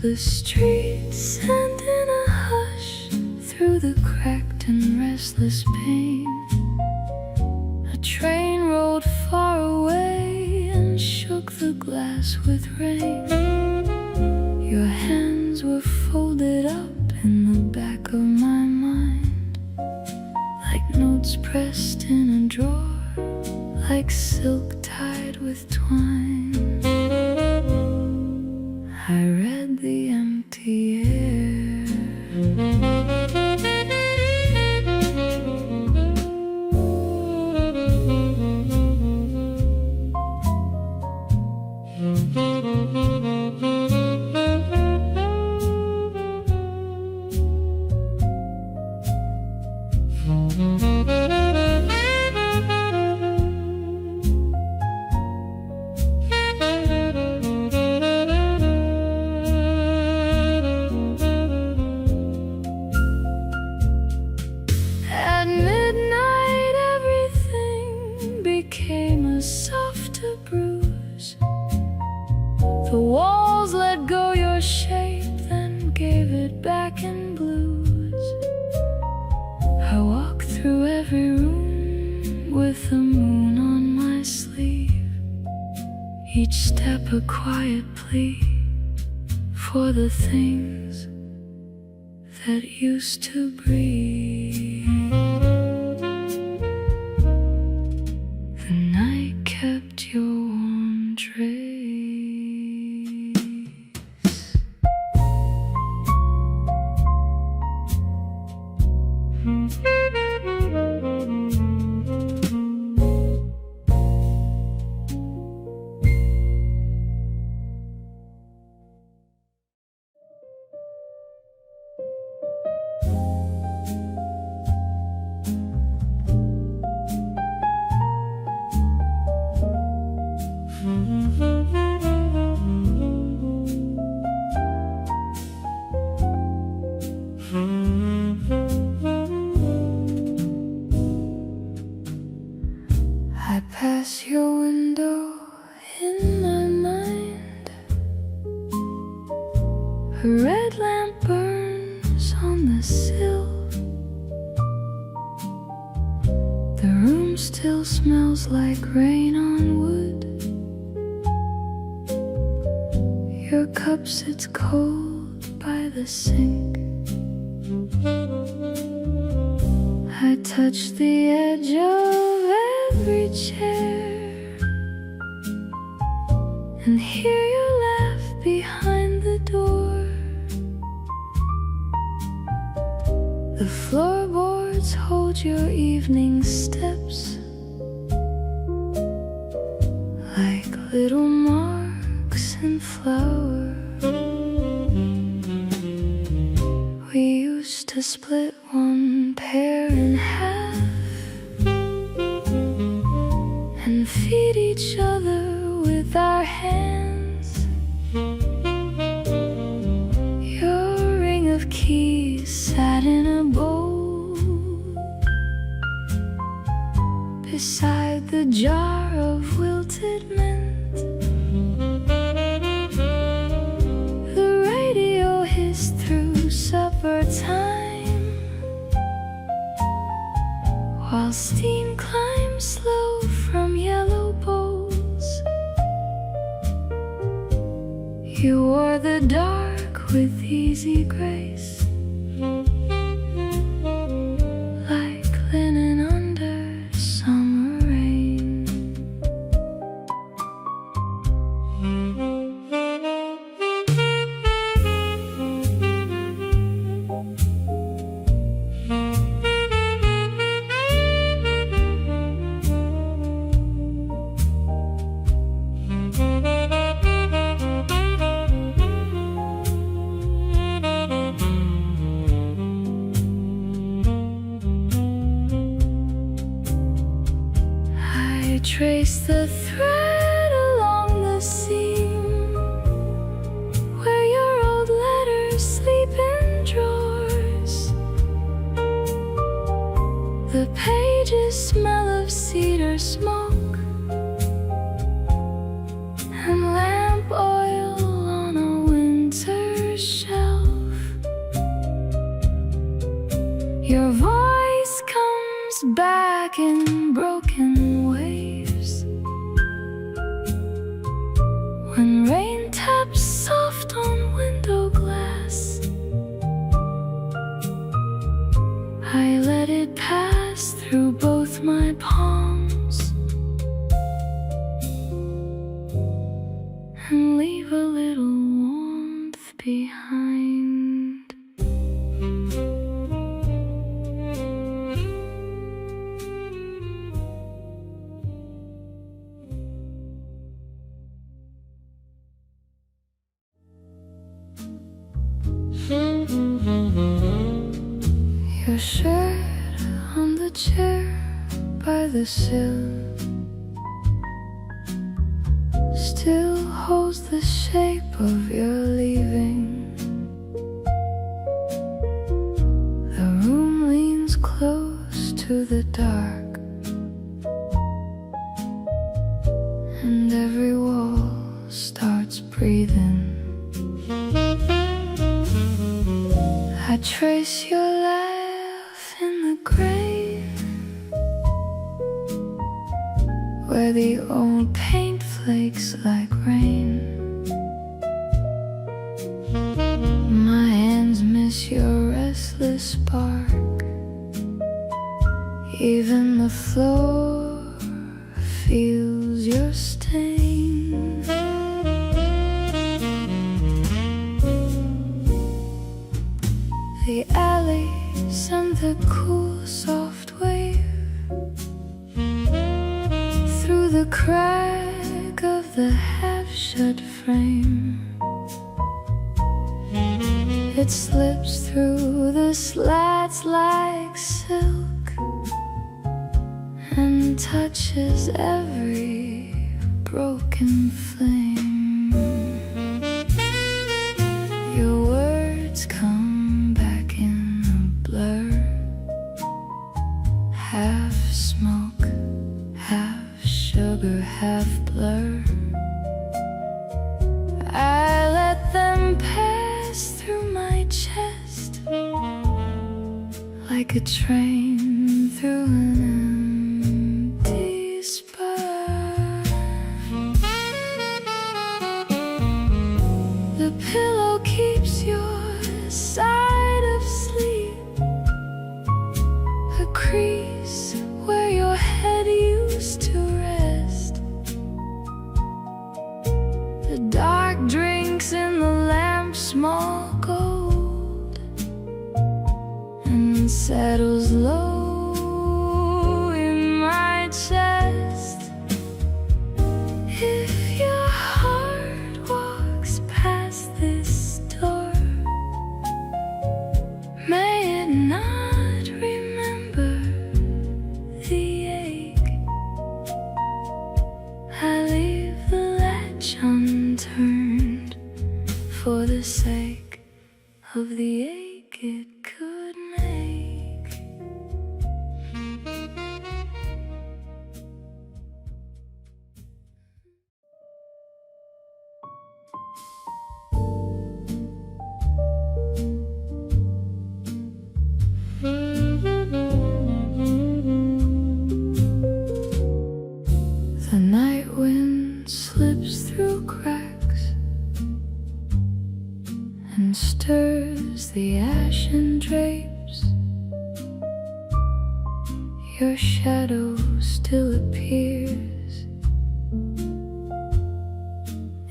The street sent in a hush through the cracked and restless pane. A train rolled far away and shook the glass with rain. Your hands were folded up in the back of my mind, like notes pressed in a drawer, like silk tied with twine. I read the empty air. At midnight everything became a softer bruise. The walls let go your shape, then gave it back in blues. I walked through every room with the moon on my sleeve, each step a quiet plea for the things that used to breathe. The night kept your warm trace. I pass your window in my mind. A red lamp burns on the sill. The room still smells like rain on wood. Your cup sits cold by the sink. I touch the edge of every chair and hear you laugh behind the door. The floorboards hold your evening steps like little marks in flour. We used to split one pair in half and feed each other with our hands. Your ring of keys sat in a bowl beside the jar of wilted mint. The radio hissed through supper time while steam climbed slow from yellow bowls. You wore the dark with easy grace, like linen under summer rain. trace the thread along the seam where your old letters sleep in drawers. The pages smell of cedar smoke and lamp oil on a winter shelf. Your voice comes back in broken waves when rain taps soft on window glass. I let it pass through both my palms and leave a little warmth behind. Your shirt on the chair by the sill still holds the shape of your leaving. The room leans close to the dark, and every wall starts breathing. I trace your laugh in the grave where the old paint flakes like rain. My hands miss your restless spark. Even the floor feels your stain. The alleys and the cool soft wave through the crack of the half-shut frame. It slips through the slats like silk and touches every broken flame. Your words come back in a blur, half smoke, half sugar, half blur. I let them pass through my chest like a train through an empty spur. The pillow keeps your side of sleep, a crease where your head used to rest. The dark drinks in the lamp small gold and settles low in my chest. If your heart walks past this door, may it not remember the ache. I leave the latch unturned for the sake of the ache it could make. The night wind slips through cracks and stirs the ashen drapes. Your shadow still appears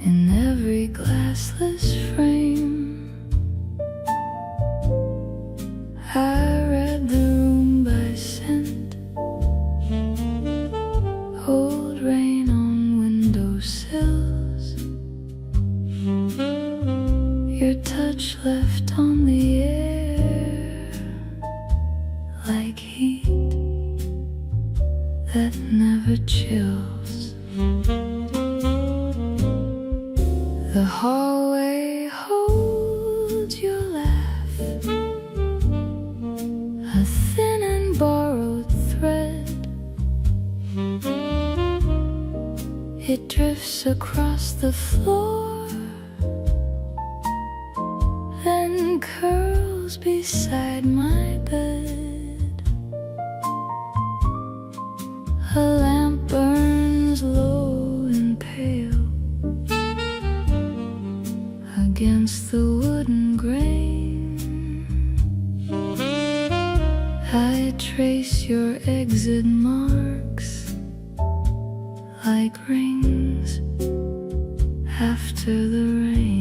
in every glassless frame. I read the room by scent, old rain on windowsills. Your touch left on the air like heat that never chills. The hallway holds your laugh, a thin and borrowed thread. It drifts across the floor, then curls beside my bed. A lamp burns low and pale against the wooden grain. I trace your exit marks like rings after the rain.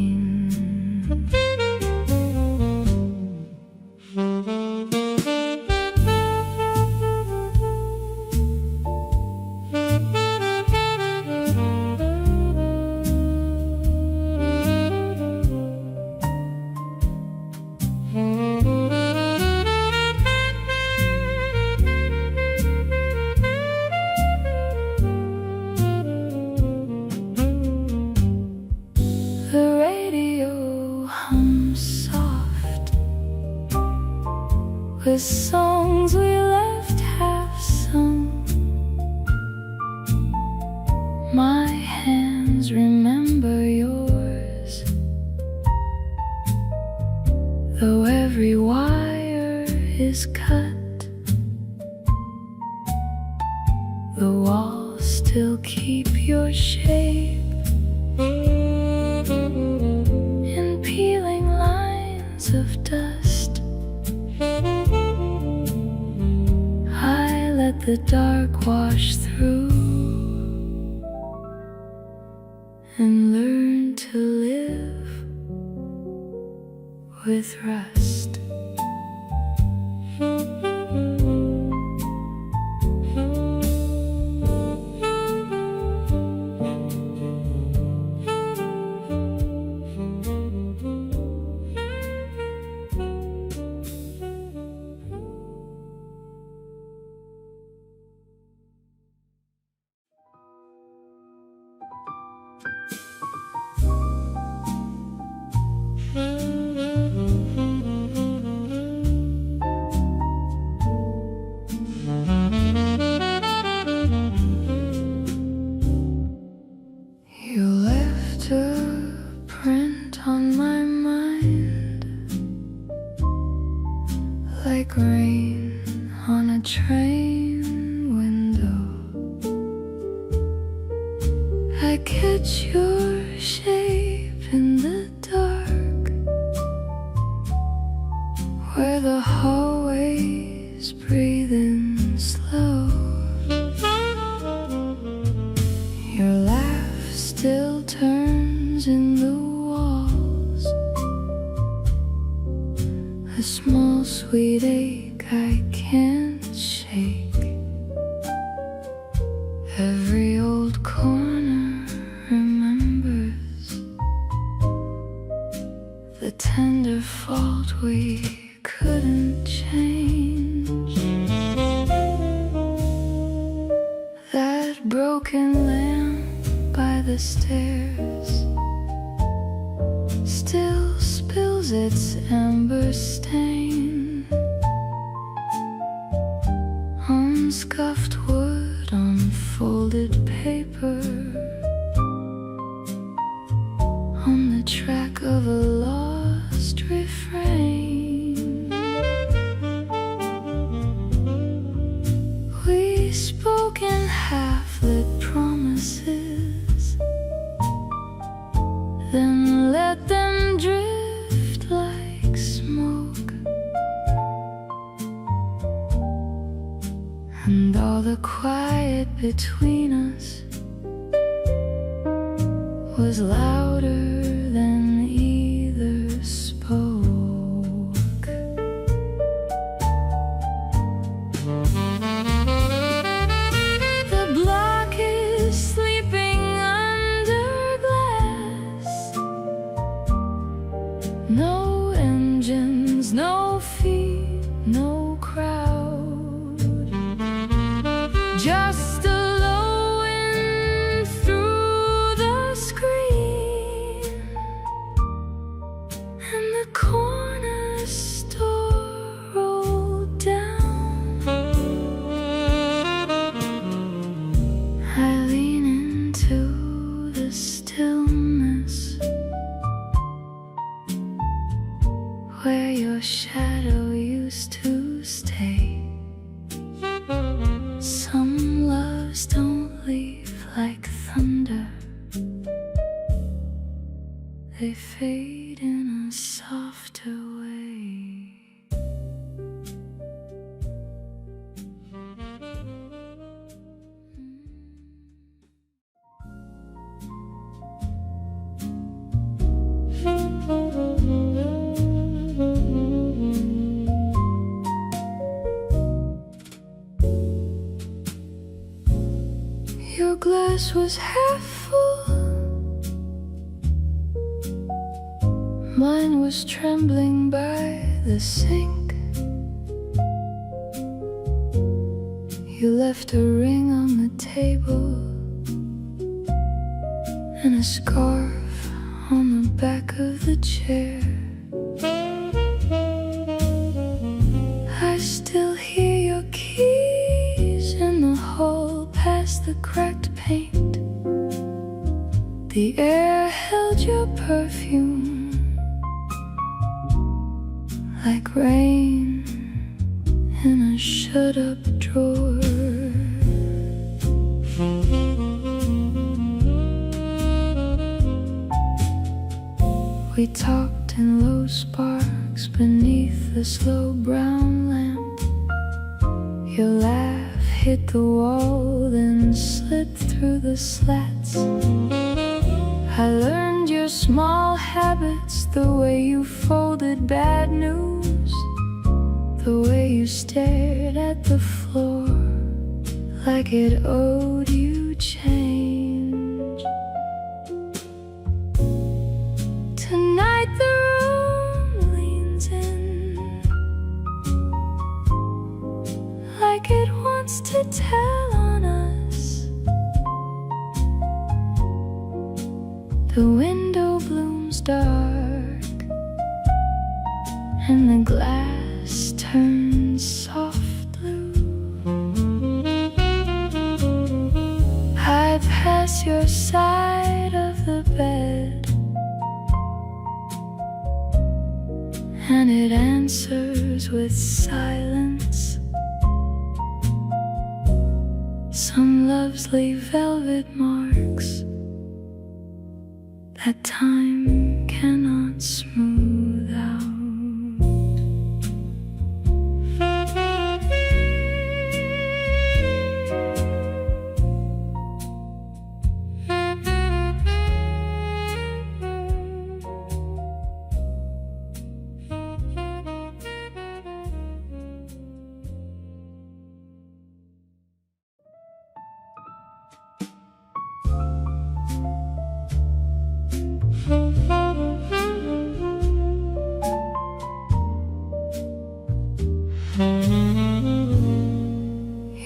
With songs we left half sung, my hands remember yours, though every wire is cut. The walls still keep your shape in peeling lines of dust. Let the dark wash through and learn to live with rust. You left a print on my mind, like rain on a train window. I catch your shape in the dark, where the hallways breathe in slow. Your laugh still turns in the walls, a small sweet ache I can't shake. Every old corner remembers the tender fault we couldn't change. That broken lamp by the stairs still spills its amber stain on scuffed wood, on folded paper, on the track of a lost refrain. We spoke in half-lit promises, then let them drift like smoke. And all the quiet between us was louder than either spoke. The block is sleeping under glass. No engines, no feet, no crowd. Just Your glass was half full, mine was trembling by the sink. You left a ring on the table and a scarf on the back of the chair. I still hear your keys in the hall past the cracked paint. The air held your perfume like rain in a shut-up drawer. We talked in low sparks beneath the slow brown lamp. Your laugh hit the wall, then slipped through the slats. I learned your small habits, the way you folded bad news, the way you stared at the floor like it owed you change. Tonight the room leans in like it wants to tell on us. The window blooms dark and the glass turns soft blue. I pass your side of the bed and it answers with silence. Some loves leave velvet marks that time cannot smooth out.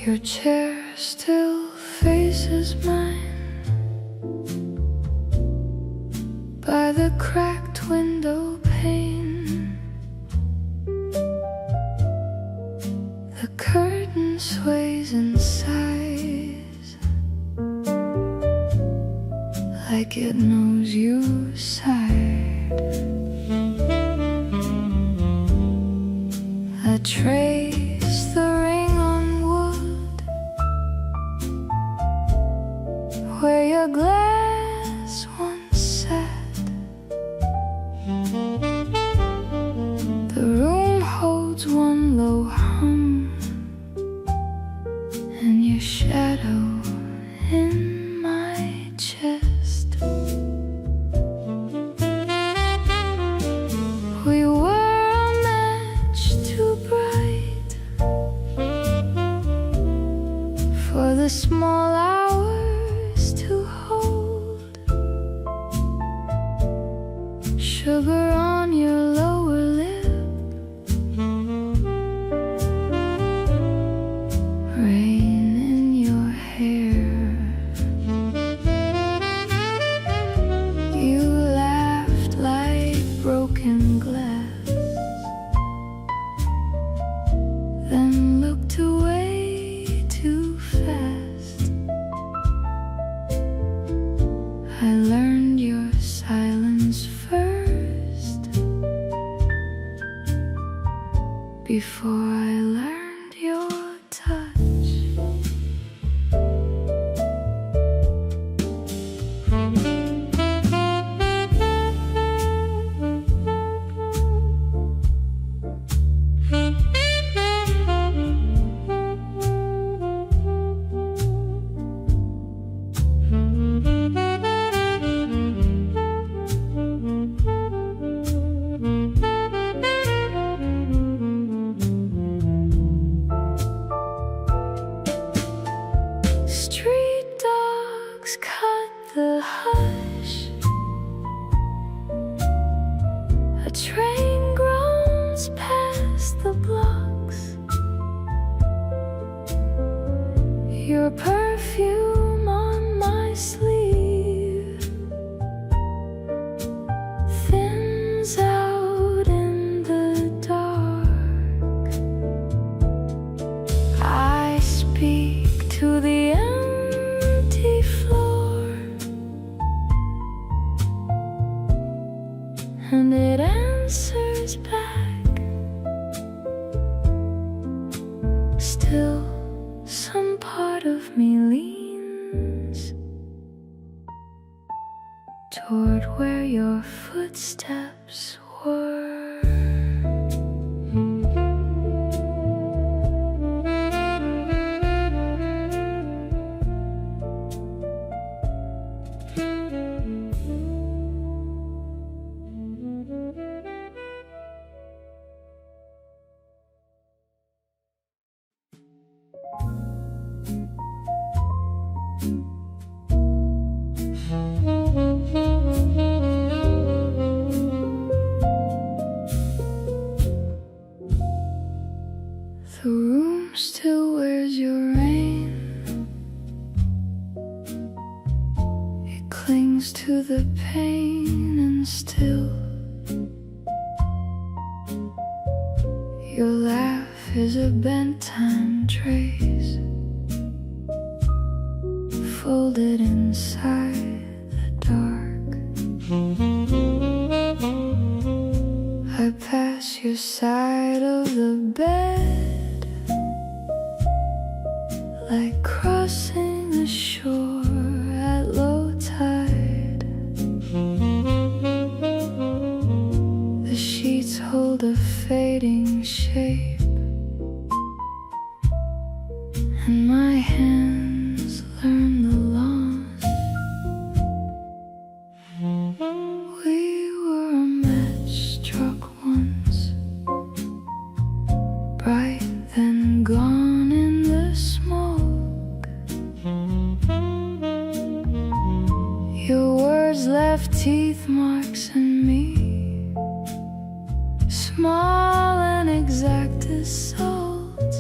Your chair still faces mine by the cracked window pane. The curtain sways and sighs like it knows you sighed. I trace the ring on wood where your glass once sat. The room holds one low hum and your shadow in my chest. We were a match too bright for the small hours to hold. Sugar on your lower lip, rain in your hair. You laughed like broken glass, then looked away too fast. I learned your silence first before I learned your touch. your perfume on my sleeve thins out in the dark. I speak to the empty floor, and it answers back. Still, some part of me leans toward where your footsteps were. The room still wears your rain. It clings to the pain, and still your laugh is a bent time trace folded inside the dark. I pass your side of the bed like crossing the shore at low tide. The sheets hold a fading shape, and my hands learn the loss. We were a match struck once, bright then gone in the smoke. Your words left teeth marks in me, small and exact as salt.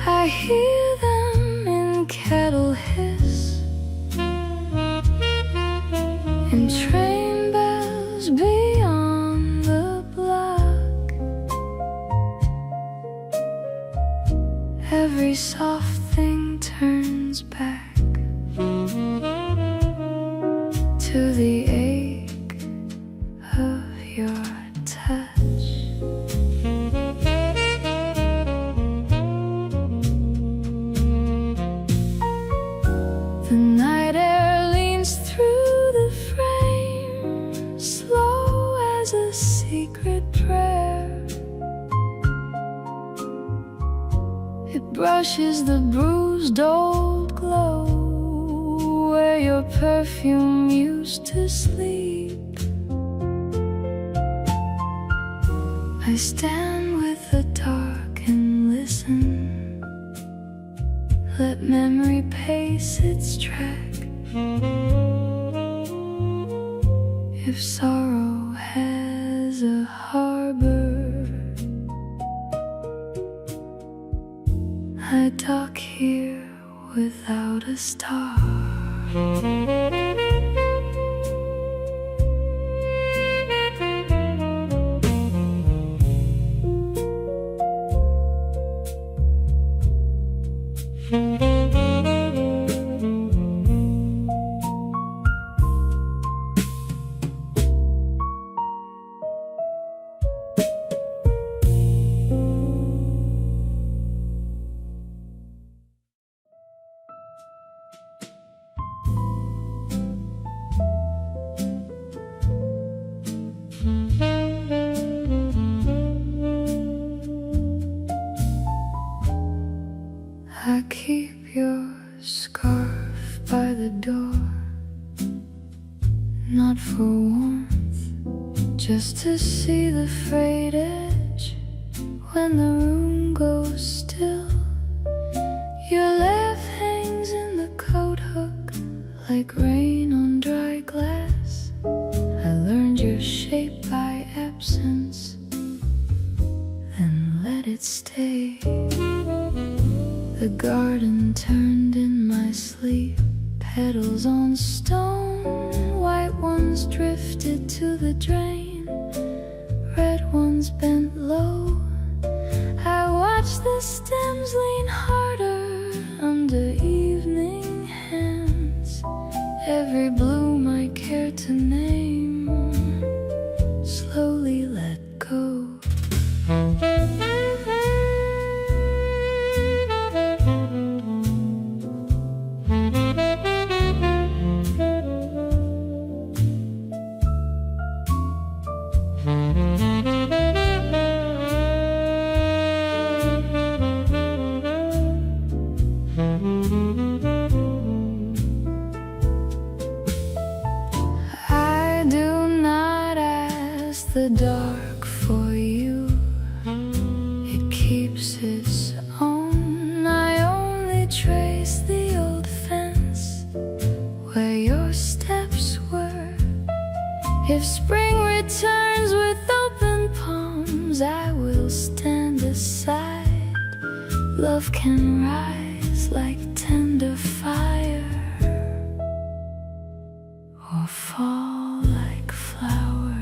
I hear them in kettle hiss, in train bells beyond the block. Every soft thing turns back to the ache of your touch. The night air leans through the frame, slow as a secret prayer. It brushes the bruised old glow where your perfume used to sleep. I stand with the dark and listen, let memory pace its track. If sorrow has a harbor, I dock here without a star. I keep your scarf by the door, not for warmth, just to see the frayed edge when the room goes still. Your laugh hangs in the coat hook like rain on dry glass. I learned your shape by absence, then let it stay. The garden turned in my sleep, petals on stone, white ones drifted to the drain, red ones bent low. I watched the stems lean harder under evening hands. Every bloom I care to name slowly let go. I do not ask the dark for you, it keeps its own. I only trace the old fence where your steps were. If spring returns with open palms, I will stand aside. Love can rise like tender fire or fall like flowers.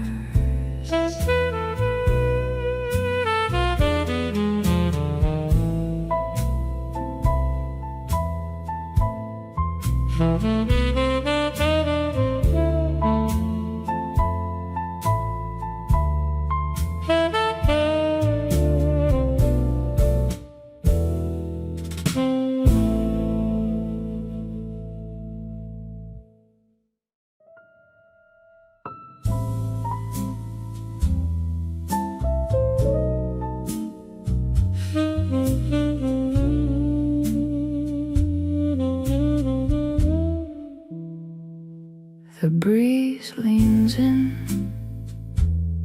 The breeze leans in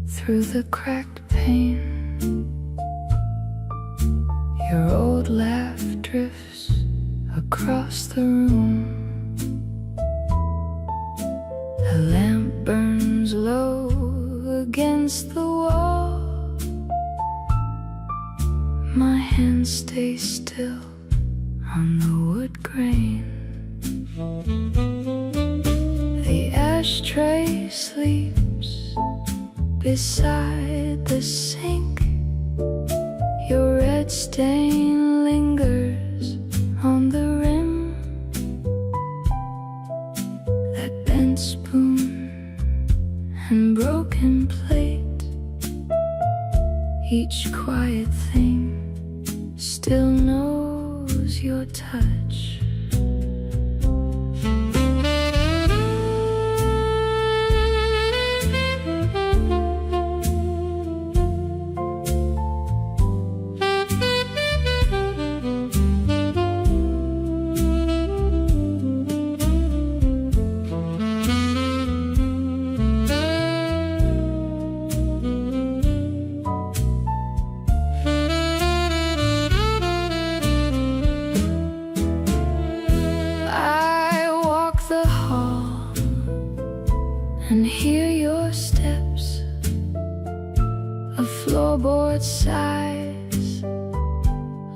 through the cracked pane. Your old laugh drifts across the room. A lamp burns low against the wall. My hands stay still on the wood grain. The ashtray sleeps beside the sink. Your red stain lingers on the rim. That bent spoon and broken plate, each quiet thing still knows your touch. And hear your steps, a floorboard sighs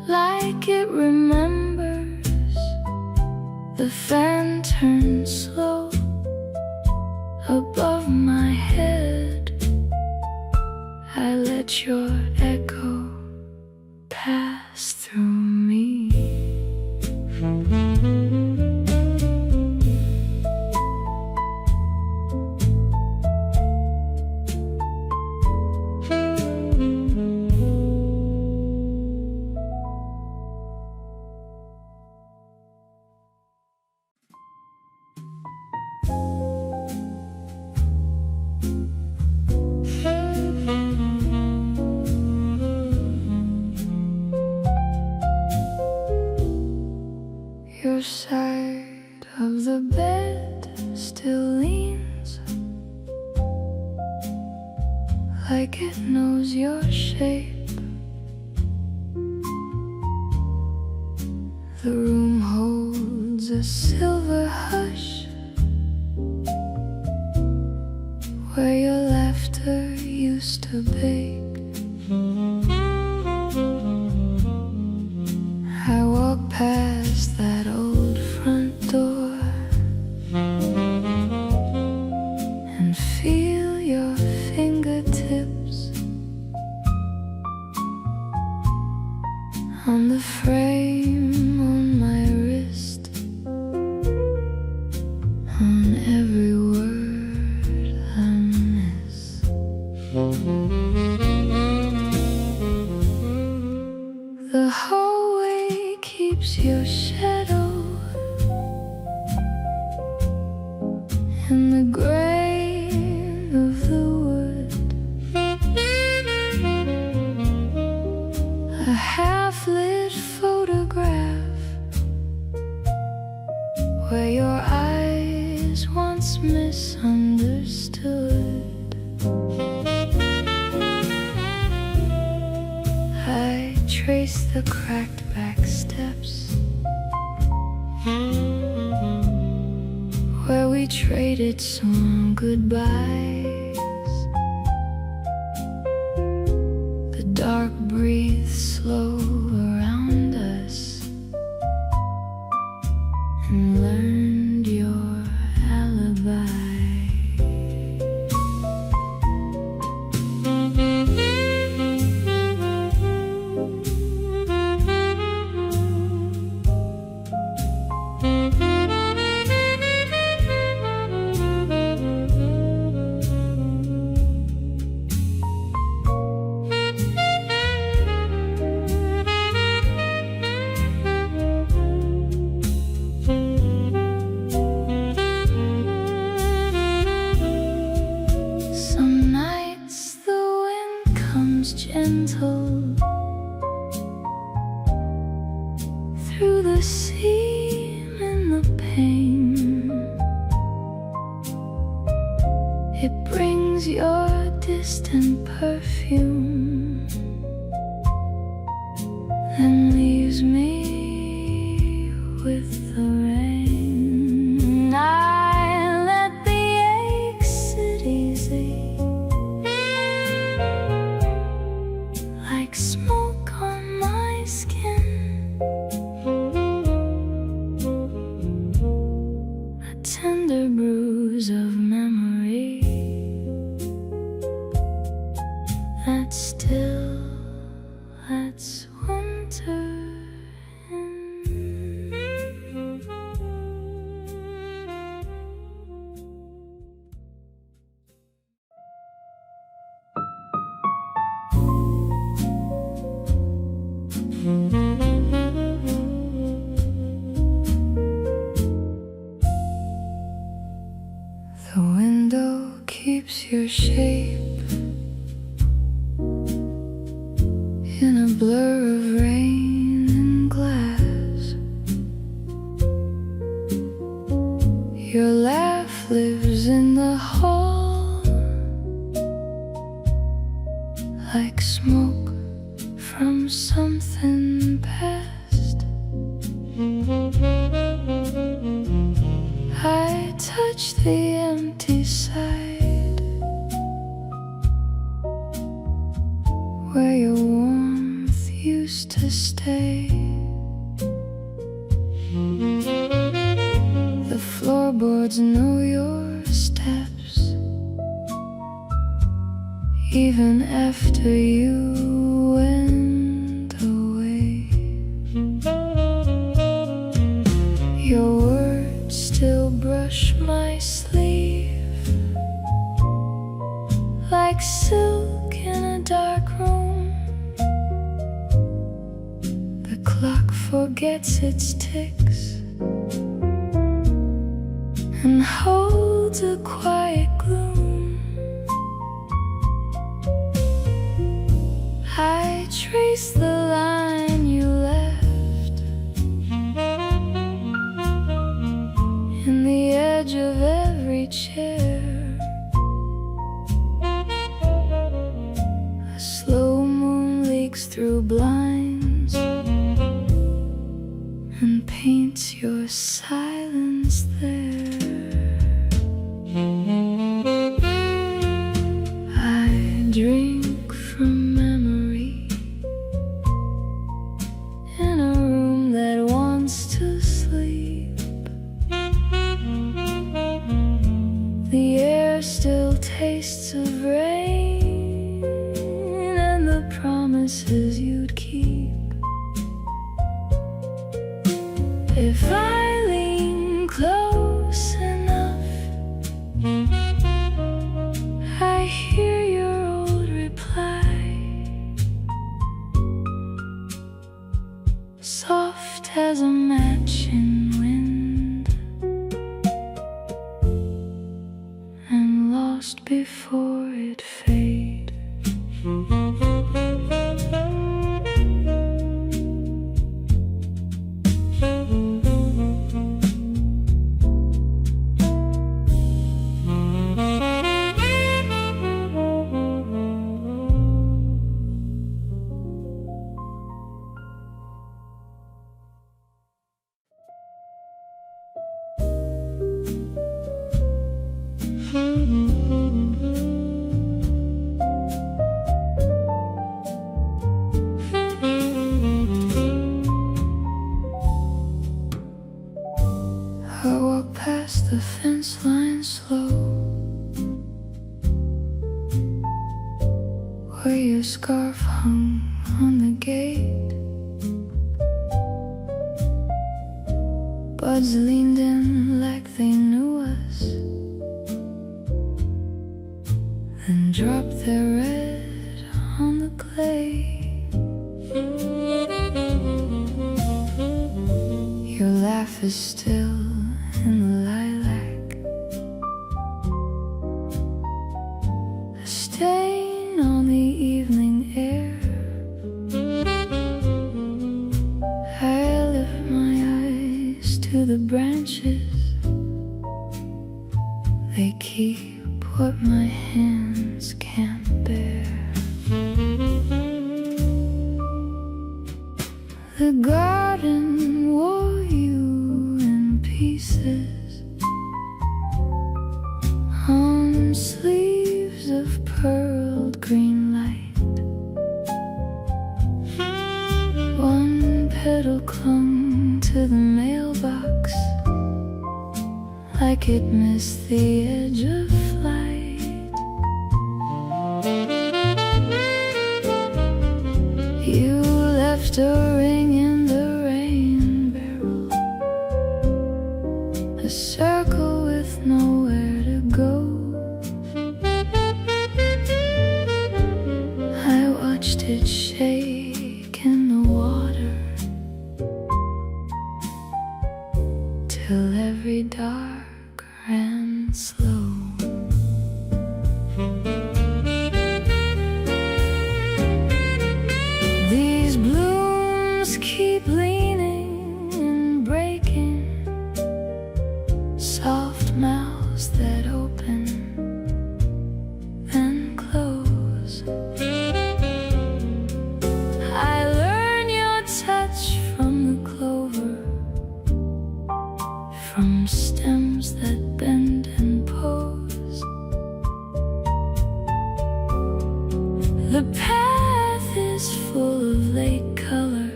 like it remembers. The fan turns slow above my head. I let your echo pass through me. Your side of the bed still leans like it knows your shape. The room holds a silver hush where your laughter used to bake. I walk on the frame on my wrist, on every word I miss. The hallway keeps your shadow in the grain of the wood. A half-lit photograph where your eyes once misunderstood. I trace the cracked back steps where we traded some goodbyes. The dark breathes slow around us and learned your alibi. Gentle through the seam in the pane. It brings your distant perfume, then leaves me with the rain. I let the ache sit easy, like smoke on my skin. A tender bruise of memory that still lets winter in. The window keeps your shape in a blur of rain and glass. Your laugh lives in the hall, like smoke from something past. I touch the empty side where your warmth used to stay. The floorboards know your steps even after you went away. Your words still brush my sleeve like silk in a dark room. The clock forgets its ticks and holds a quiet gloom. I trace the line you left in the edge of every chair. A slow moon leaks through blinds and paints your silence there. I drink from memory in a room that wants to sleep. The air still tastes of rain and the promises you'd keep. If I lean close enough, I hear your old reply, soft as a match in wind, and lost before it fade. I walk past the fence line slow, where your scarf hung on the gate. Buds leaned in like they knew us, then dropped their red on the clay. Your laugh is still in the lilac, a stain on the evening air. I lift my eyes to the branches, they keep what my hands can't bear. The garden wore you in pieces, on sleeves of pearled green light. One petal clung to the mailbox, like it missed the edge of flight. You left a ring in the rain barrel, a circle with nowhere to go. I watched it shake in the water, till every dark ran slow. These blooms keep leaning and breaking, soft mouths that open then close. I learn your touch from the clover, from stems that bend and pose. The path is full of late color,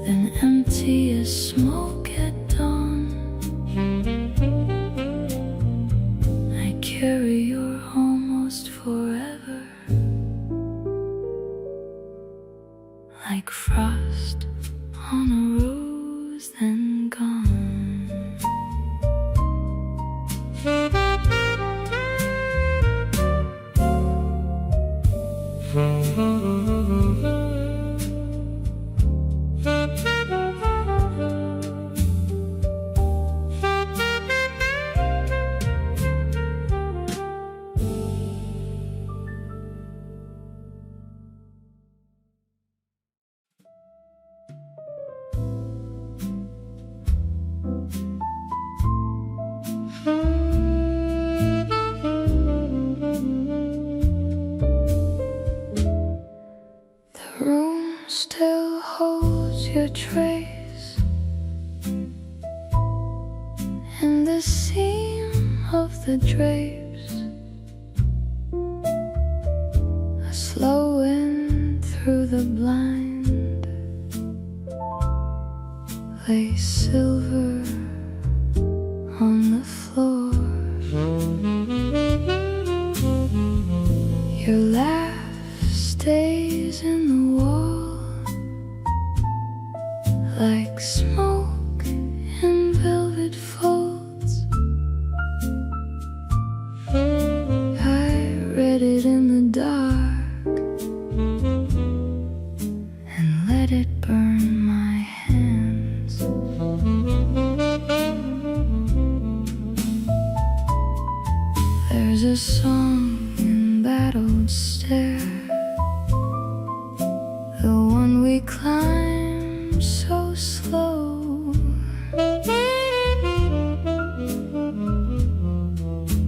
then empty as smoke at dawn. I carry your almost forever, like frost on a rose then gone. The room still holds your trace, and the seam of the drapes, a slow wind through the blind, lay silver on the floor. Your laugh stays in the wall, like smoke in velvet folds. I read it in the dark and let it burn my hands. There's a song in that old stair, the one we climb so slow.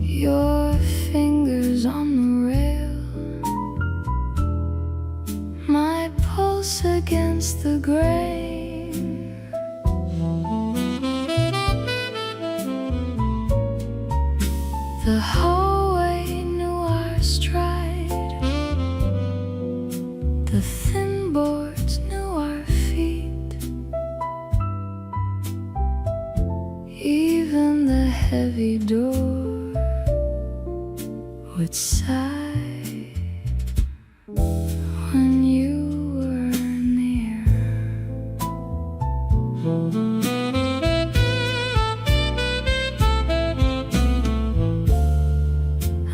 Your fingers on the rail, my pulse against the grain. The hallway knew our stride, the thin boards knew our feet, even the heavy door would sigh when you were near.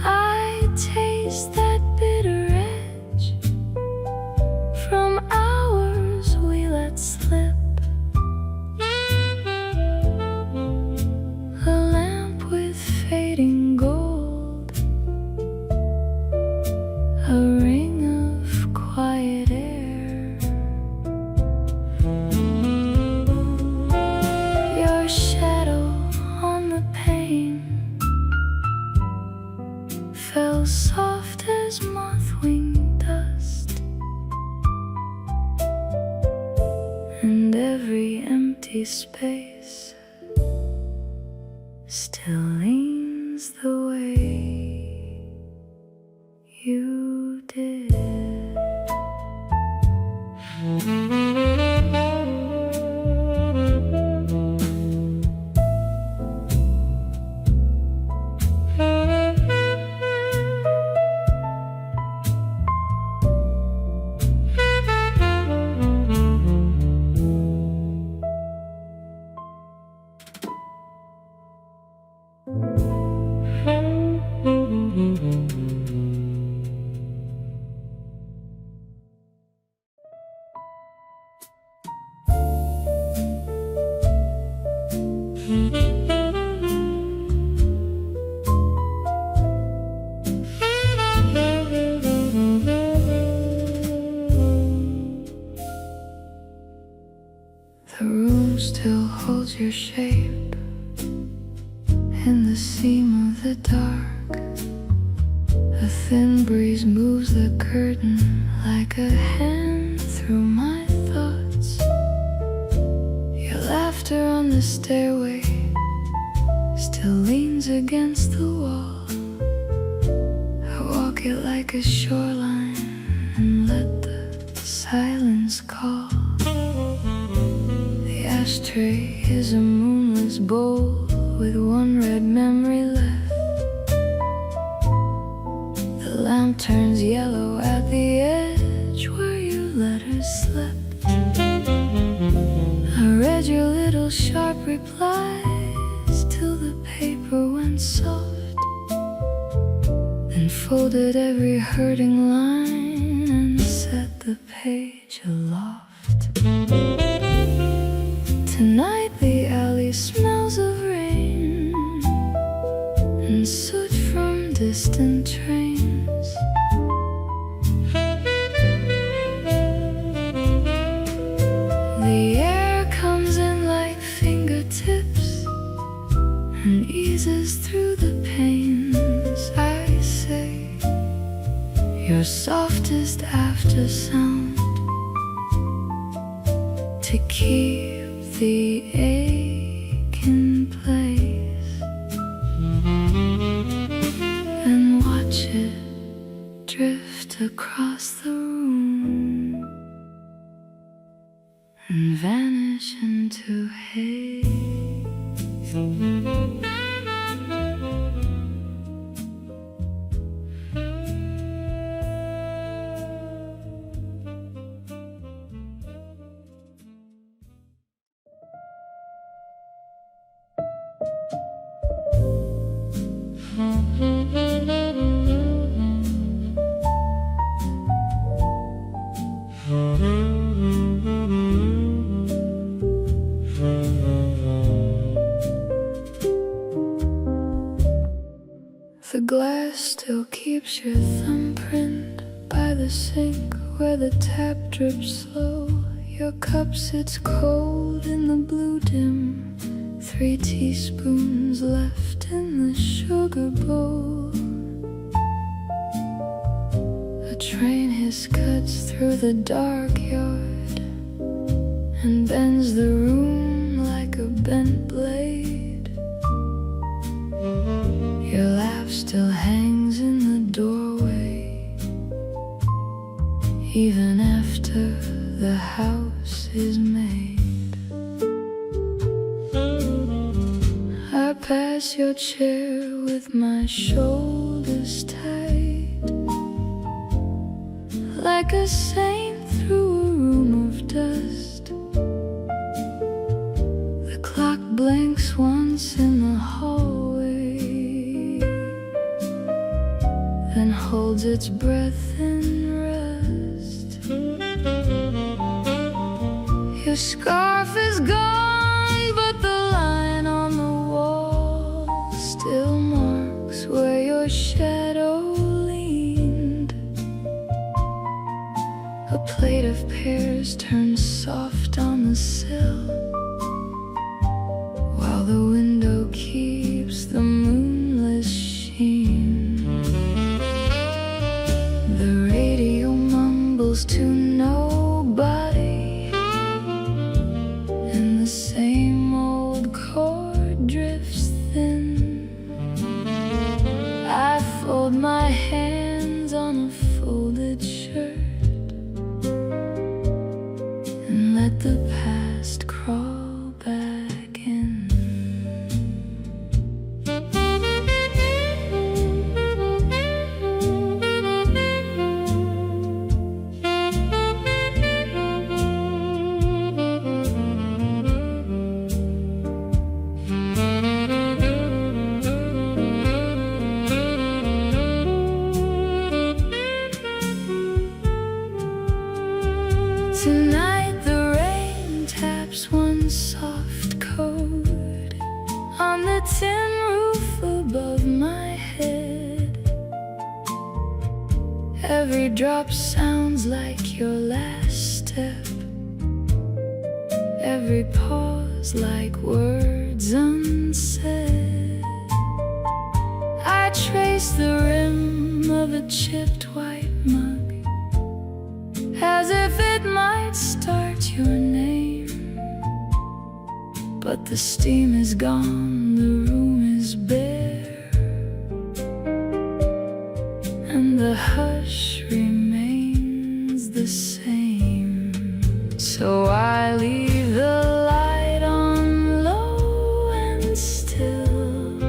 I taste that bitter edge from hours we let slip. A lamp with fading gold, a ring of quiet air. Your shadow on the pane fell soft as moth-wing dust, and every empty space still leans the way you did. The room still holds your shape in the seam of the dark. A thin breeze moves the curtain like a hand through my thoughts. Your laughter on the stairway still leans against the wall. I walk it like a shoreline and let the silence call. The ashtray is a moonless bowl with one red memory left. The lamp turns yellow at the edge where your letters slept. I read your little sharp replies till the paper went soft, then folded every hurting line and set the page aloft. Tonight the alley smells of rain and soot from distant trains. The air comes in like fingertips and eases through the pains. I say your softest after sound to keep the ache in place, and watch it drift across the room and vanish into haze. The glass still keeps your thumbprint by the sink where the tap drips slow. Your cup sits cold in the blue dim, 3 teaspoons left in the sugar bowl. A train hiss cuts through the dark yard and bends the room like a bent blade. Your laugh still hangs in the doorway, even after the house is made. I pass your chair with my shoulders tight, like a saint through a room of dust. The clock blinks once in the hallway, then holds its breath in rest. Your scarf is gone, but the line on the wall still marks where your shadow leaned. A plate of pears turns soft on the sill, while the window keeps the moonless sheen. The radio mumbles to nobody, and the same old chord drifts thin. I fold my hands on a folded shirt and let the past crawl back in. Tonight the rain taps one soft chord on the tin roof above my head. Every drop sounds like your last step, every pause like words unsaid. I trace the rim of a chipped white mug, as if it might start your name. But the steam is gone, the room is bare, and the hush remains the same. So I leave the light on low and still,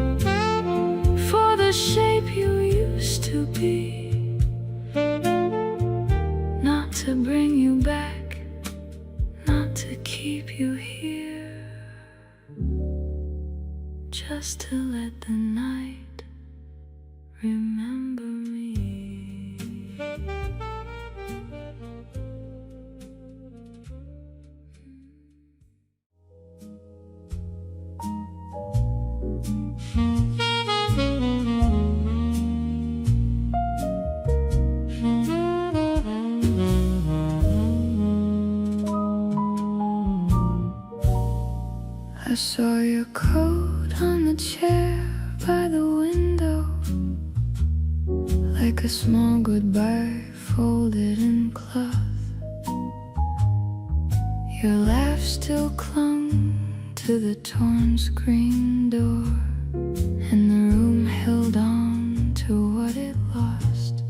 for the shape you used to be, to bring you back, not to keep you here, just to let the night remember me. I saw your coat on the chair by the window, like a small goodbye folded in cloth. Your laugh still clung to the torn screen door, and the room held on to what it lost.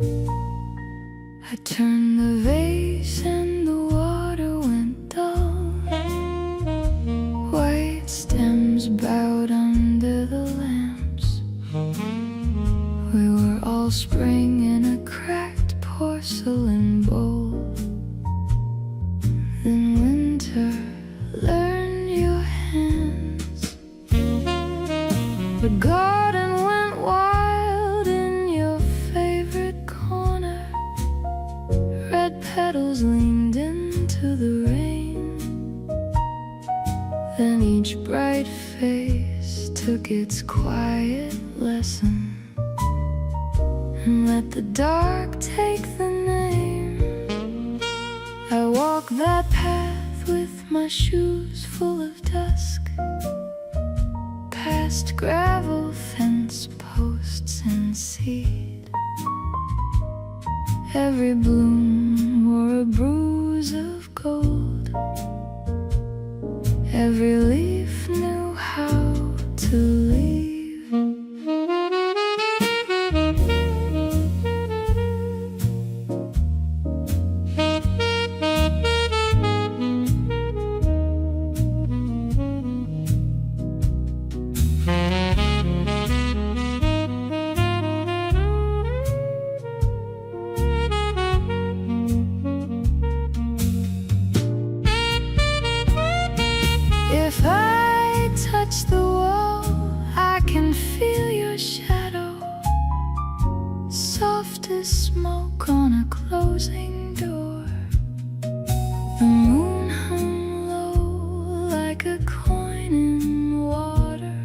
I turned the vase and the water went dull. White stems bowed under the lamps. We were all spring in a cracked porcelain bowl. Then winter learned your hands. The garden went wild in your favorite corner. Red petals leaned in each bright face took its quiet lesson, and let the dark take the name. I walk that path with my shoes full of dusk, past gravel fence posts and seed. Every bloom wore a bruise of gold, every leaf knew how to leave. If I touch the wall, I can feel your shadow, soft as smoke on a closing door. The moon hung low like a coin in water,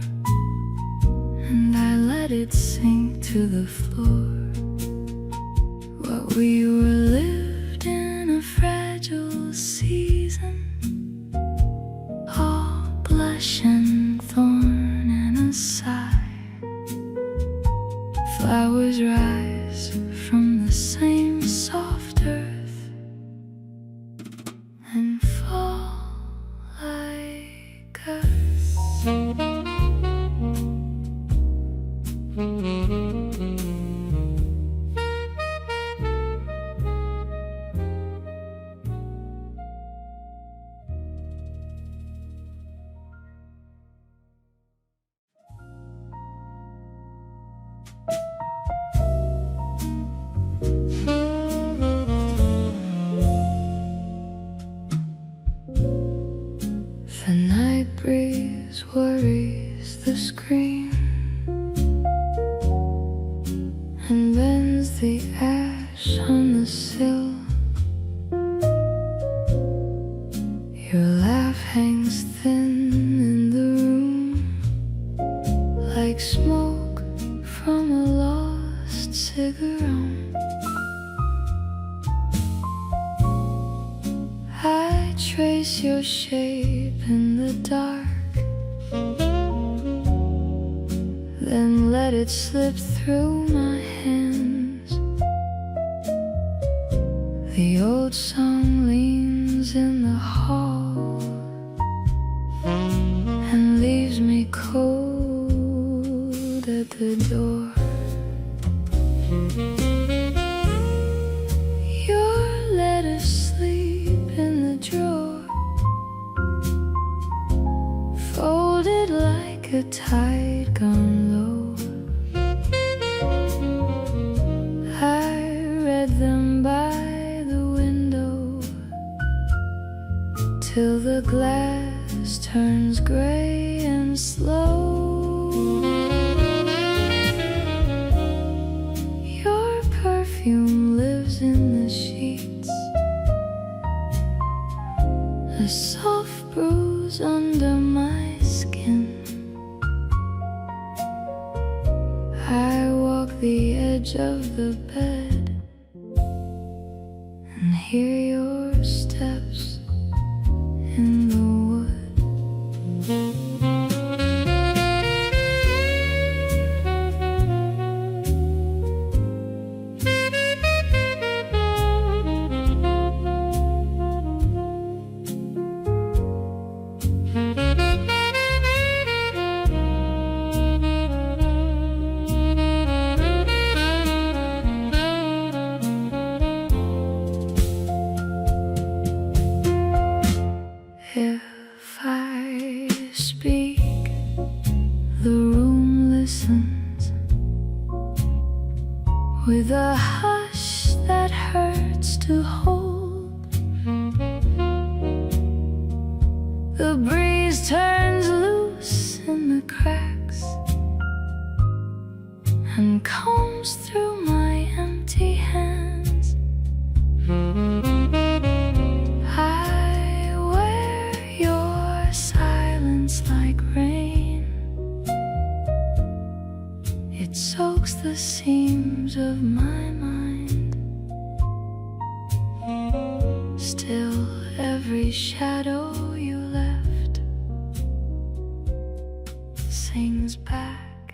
and I let it sink to the floor. What we were lived in a fragile season, blush and thorn and a sigh. Flowers rise from the same soft earth and fall like us. The night breeze worries the screen and bends the ash on the sill. Your laugh hangs thin in the room, like smoke from a lost cigarette. I trace your shape in the dark, then let it slip through my hands. The old song leans in the hall and leaves me cold at the door. Your letters sleep in the drawer, folded like a tide gone low. I read them by the window till the glass turns gray and slow. Your perfume lives in the sheets, a soft bruise under my skin. I walk the edge of the bed and hear your steps in the wood. If I speak, the room listens with a hush that hurts to hold. The breeze turns loose in the cracks and combs through my empty hands. I wear your silence like every shadow you left sings back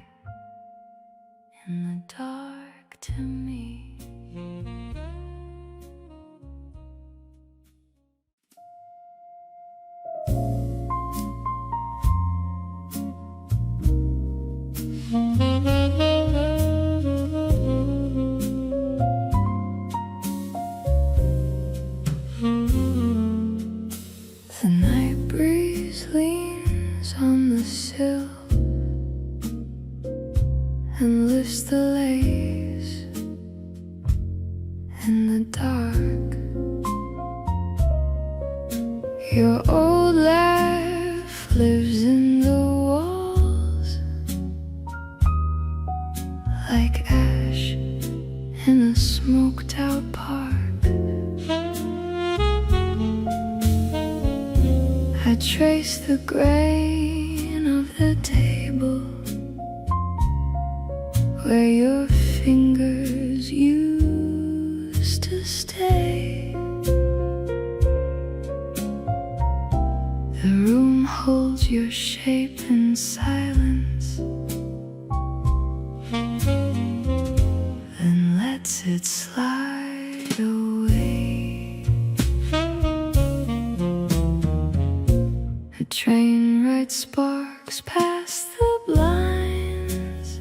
in the dark to me. The night breeze leans on the sill and lifts the lace in the dark. Your old life lives in the walls like ash in a smoked out park. I trace the grain of the table where your fingers used to stay. The room holds your shape in silence, then lets it slide away. A train writes sparks past the blinds,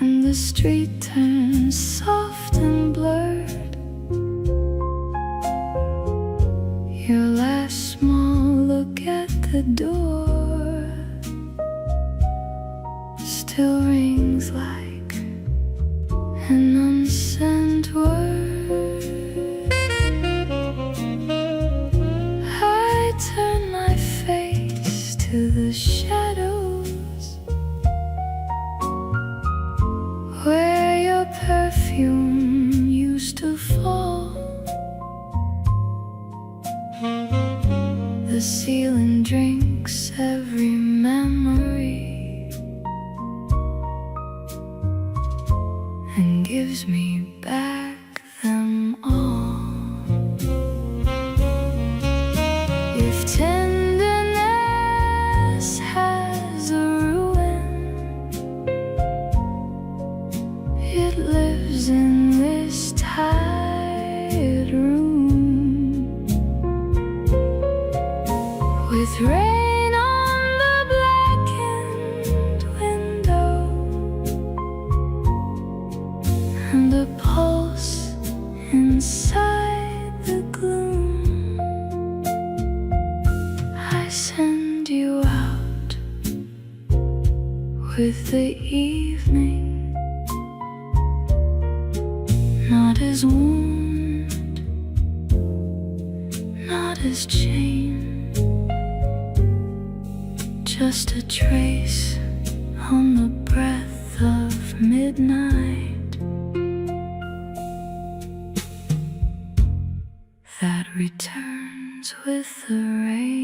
and the street turns soft and blurred. Your last small look at the door still rings like an unsent word. I turn my face to the shadows where your perfume used to fall. The ceiling drinks every memory and gives me back them all. If tenderness has a ruin, it lives in this tired room. With rain on the blackened window and a pulse inside the gloom, I send you out with the evening, not as wound, not as chain, just a trace on the breath of midnight that returns with the rain.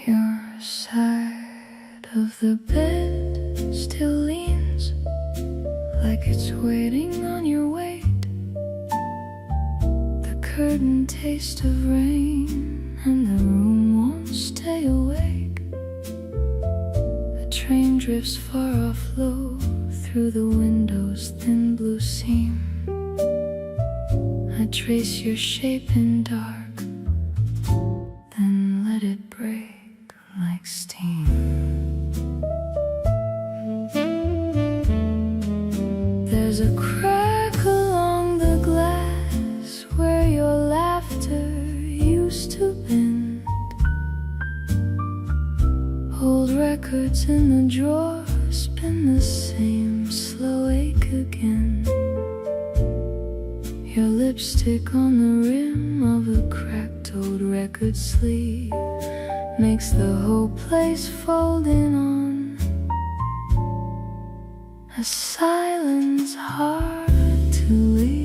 Your side of the bed still leans like it's waiting on your weight. The curtain taste of rain and the room won't stay awake. A train drifts far off low through the window's thin blue seam. I trace your shape in dark, then let it break like steam. There's a crack along the glass where your laughter used to bend. Old records in the drawer spin the same slow ache again. Your lipstick on the rim of a cracked old record sleeve makes the whole place fold in on a silence hard to leave.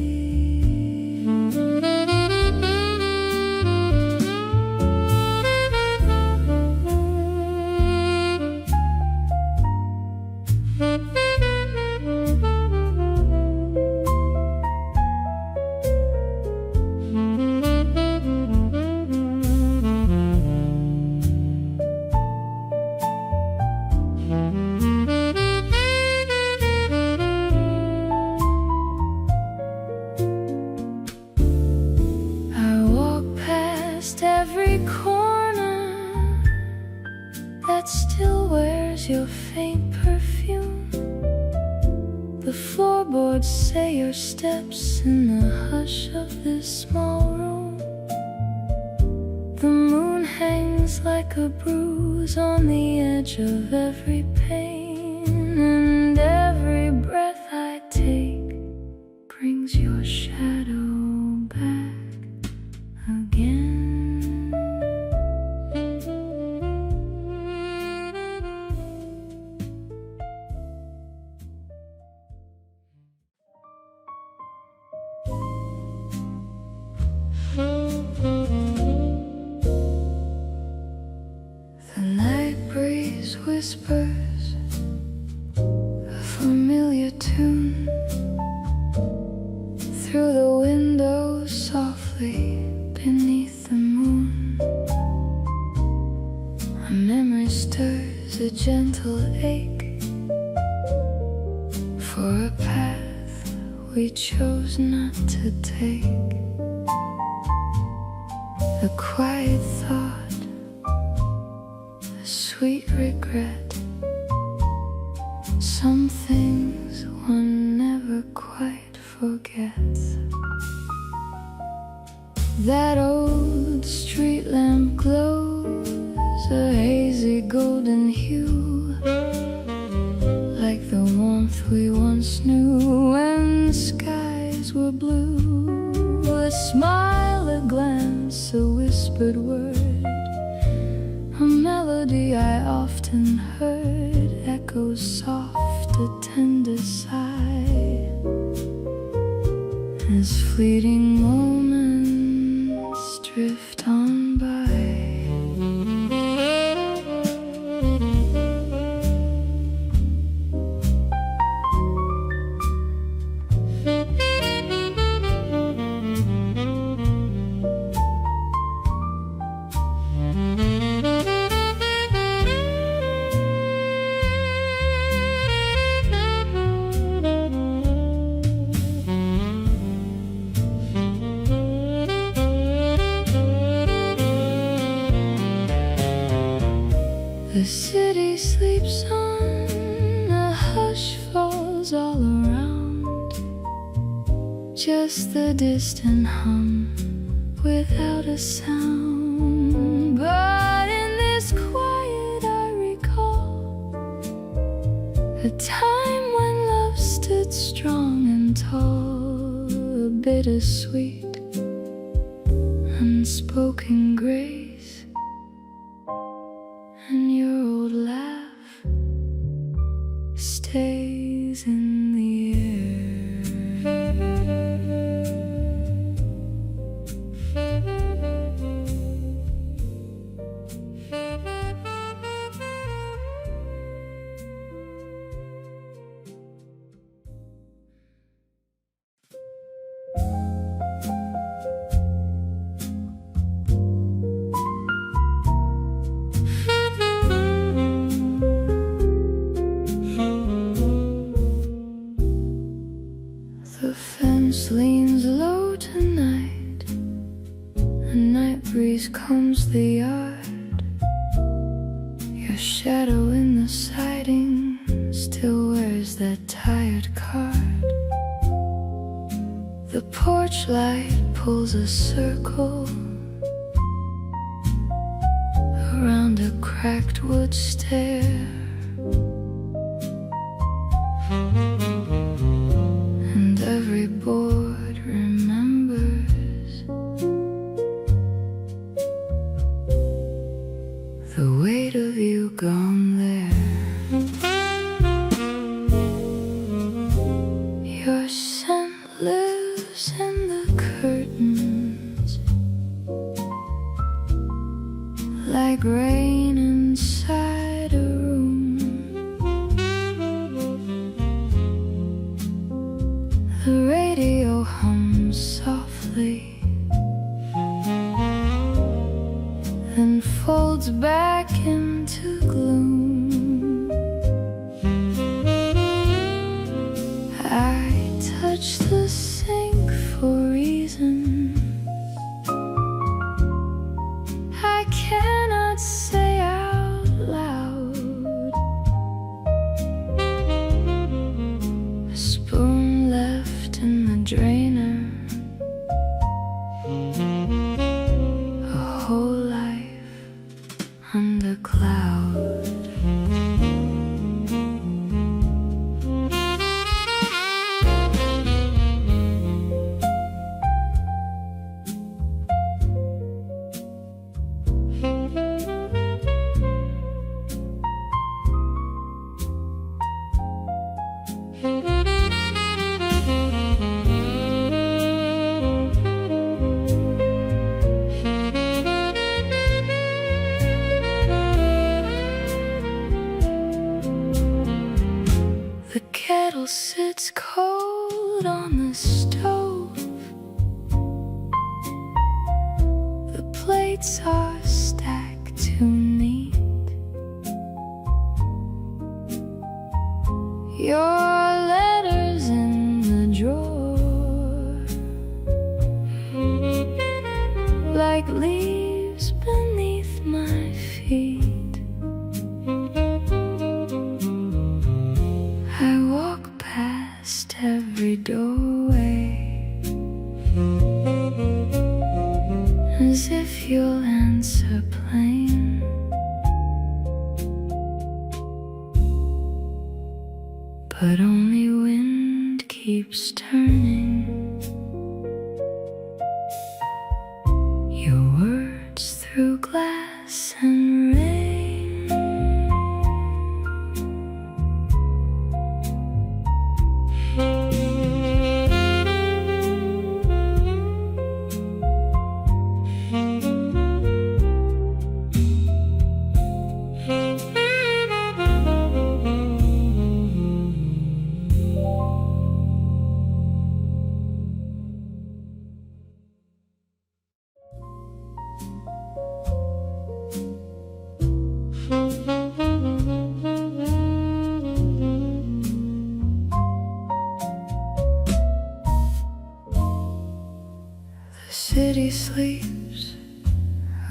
Every corner that still wears your faint perfume. The floorboards say your steps in the hush of this small room. The moon hangs like a bruise on the edge of every pain, and every breath I take brings your shadow back again. The night breeze whispers a familiar tune through the window softly beneath the moon. A memory stirs a gentle ache for a path we chose not to take. A quiet thought, a sweet regret. Some things one never quite forgets. That old street lamp glows a hazy golden hue, like the warmth we once knew when skies were blue. A smile, a glance, a whispered word, a melody I often heard echoes soft, a tender sigh, as fleeting moments drift on by. The city sleeps on, a hush falls all around, just the distant hum without a sound. But in this quiet I recall a time when love stood strong and tall, a bittersweet, unspoken grace, and your old laugh stays in the air. The fence leans low tonight, a night breeze combs the yard. Your shadow in the siding still wears that tired card. The porch light pulls a circle around a cracked wood stair. And every board remembers like rain inside a room. The radio hums softly, then folds back into gloom. I touch the sink for reasons I cannot say out loud. A spoon left in the drainer, a whole life under cloud. The kettle sits cold on the stove. The plates are stacked too neat. Your letters in the drawer, like leaves beneath my feet. I walk past every doorway, as if you'll answer plain. But only wind keeps turning your words through glass and rain. The city sleeps,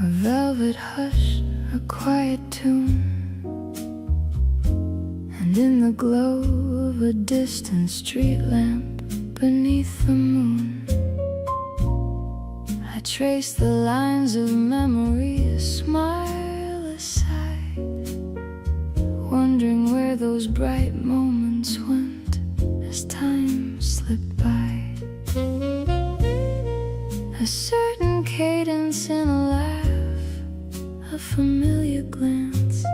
a velvet hush, a quiet tune, and in the glow of a distant street lamp beneath the moon, I trace the lines of memory, a smile aside, wondering where those bright moments went as time slipped by. A certain cadence in a laugh, a familiar glance,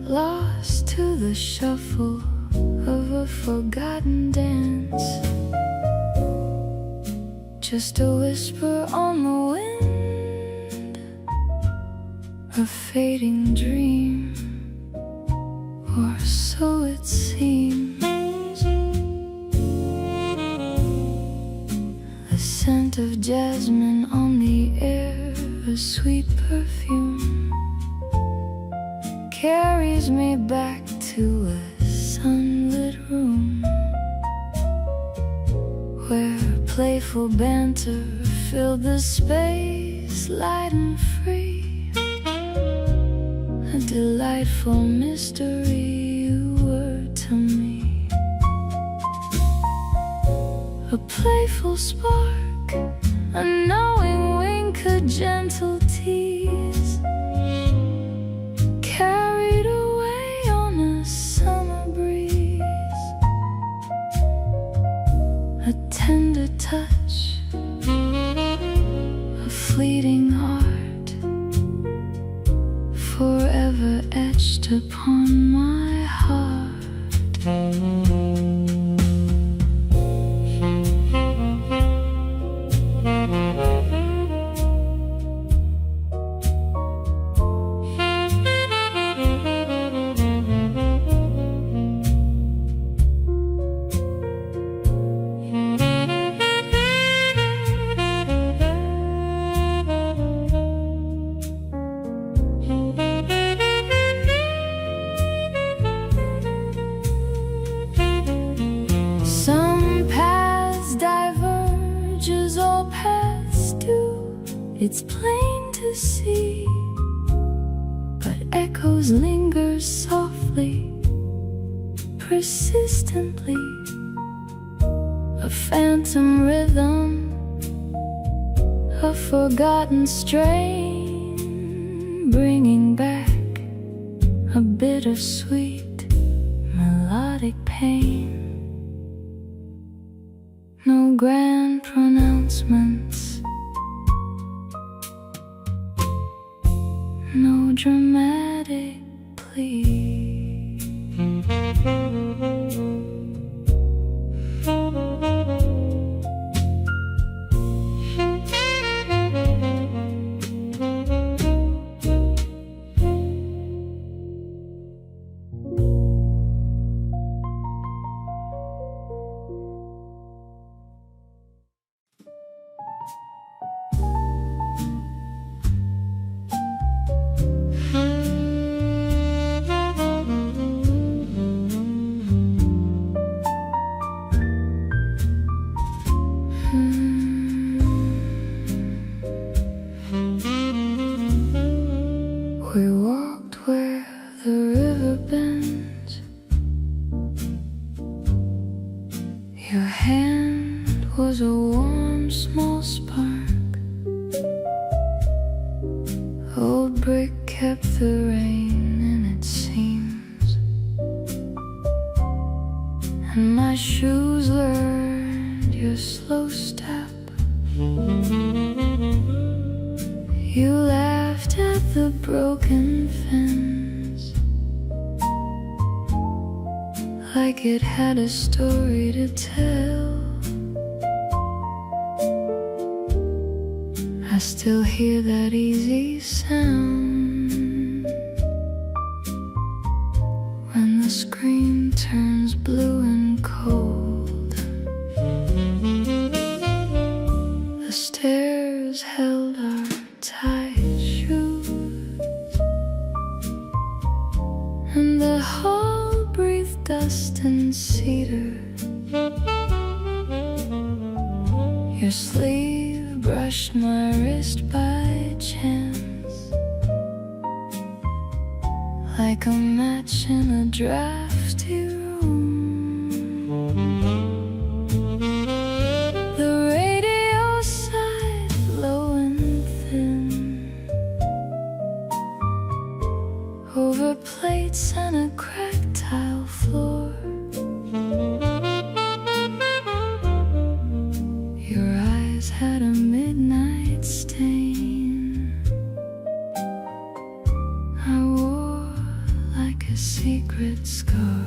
lost to the shuffle of a forgotten dance. Just a whisper on the wind, a fading dream, or so it seems. The scent of jasmine on the air, a sweet perfume, carries me back to a sunlit room, where playful banter filled the space, light and free. A delightful mystery you were to me. A playful spark, a knowing wink, a gentle tease, carried away on a summer breeze. A tender touch, a fleeting heart, forever etched upon my heart. it's plain to see, but echoes linger softly, persistently, a phantom rhythm, a forgotten strain, bringing back a bittersweet melodic pain. No grand pronouncements, no dramatic plea. We walked where the river bends. Your hand was a warm, small spark. Old brick kept the rain in its seams, and my shoes learned your slow step. You laughed at the broken fence, like it had a story to tell. I still hear that easy sound when the screen turns blue and cold. The stairs held our tight shoes, and the hall breathed dust and cedar. Your sleeve brushed my wrist by chance, like a match in a drafty room. The radio sighed low and thin over plates and a cracked tile floor. Your eyes had a midnight stain I wore like a secret scar.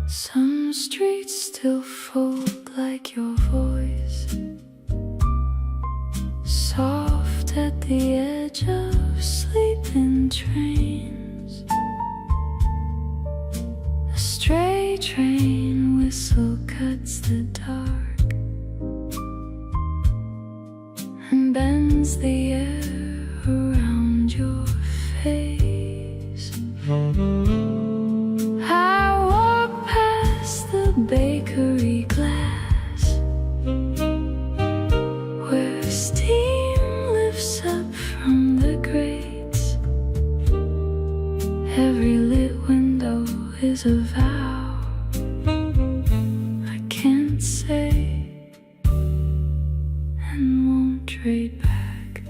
Some streets still fold like your voice, soft at the edge of sleeping trains. A stray train whistle cuts the dark and bends the air around your face. Bakery glass, where steam lifts up from the grates. Every lit window is a vow I can't say and won't trade back.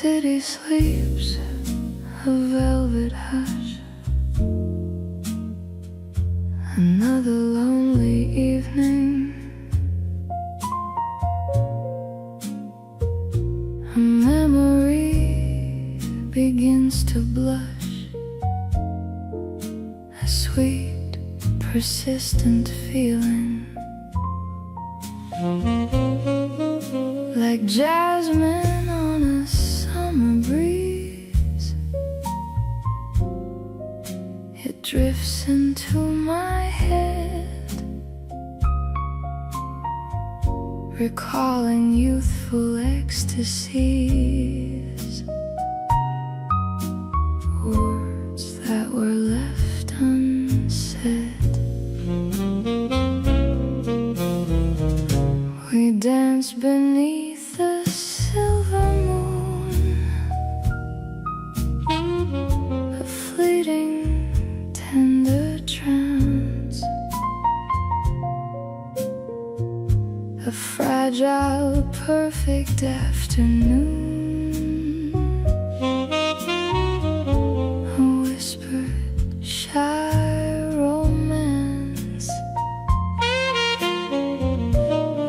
city sleeps, a velvet hush. Another lonely evening, a memory begins to blush, a sweet, persistent feeling, like jasmine on a summer breeze. It drifts into my head, recalling youthful ecstasies, words that were left unsaid. We danced beneath the silver moon, a fleeting, tender trance, a fragile, perfect afternoon, a whispered, shy romance.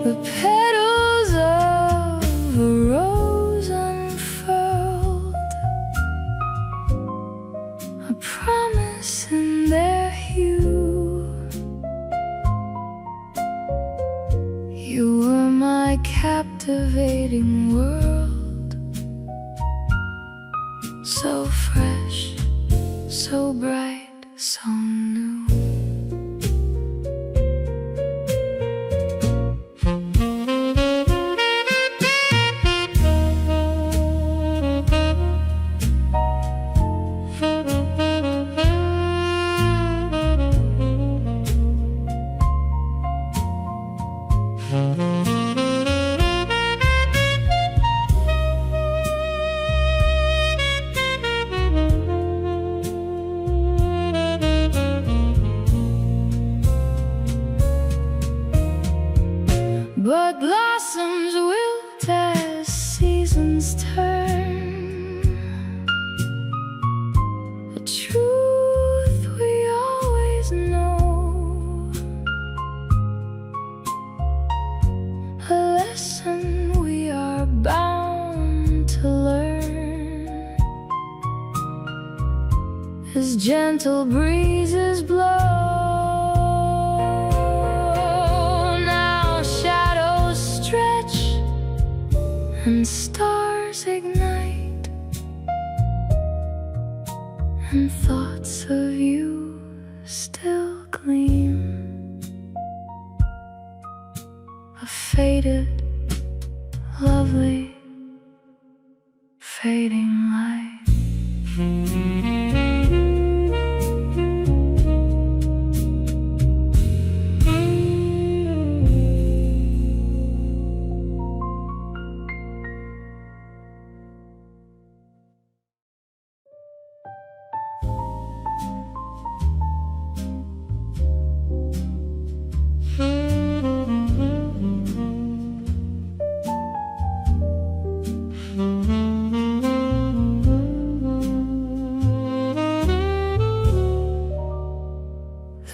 The petals of a rose unfurled, a promise in their hue. You were my captivating world, so fresh, so bright, so new. But blossoms wilt as seasons turn, a truth we always know, a lesson we are bound to learn, as gentle breezes blow. And stars ignite, and thoughts of you still gleam, a faded, lovely, fading light.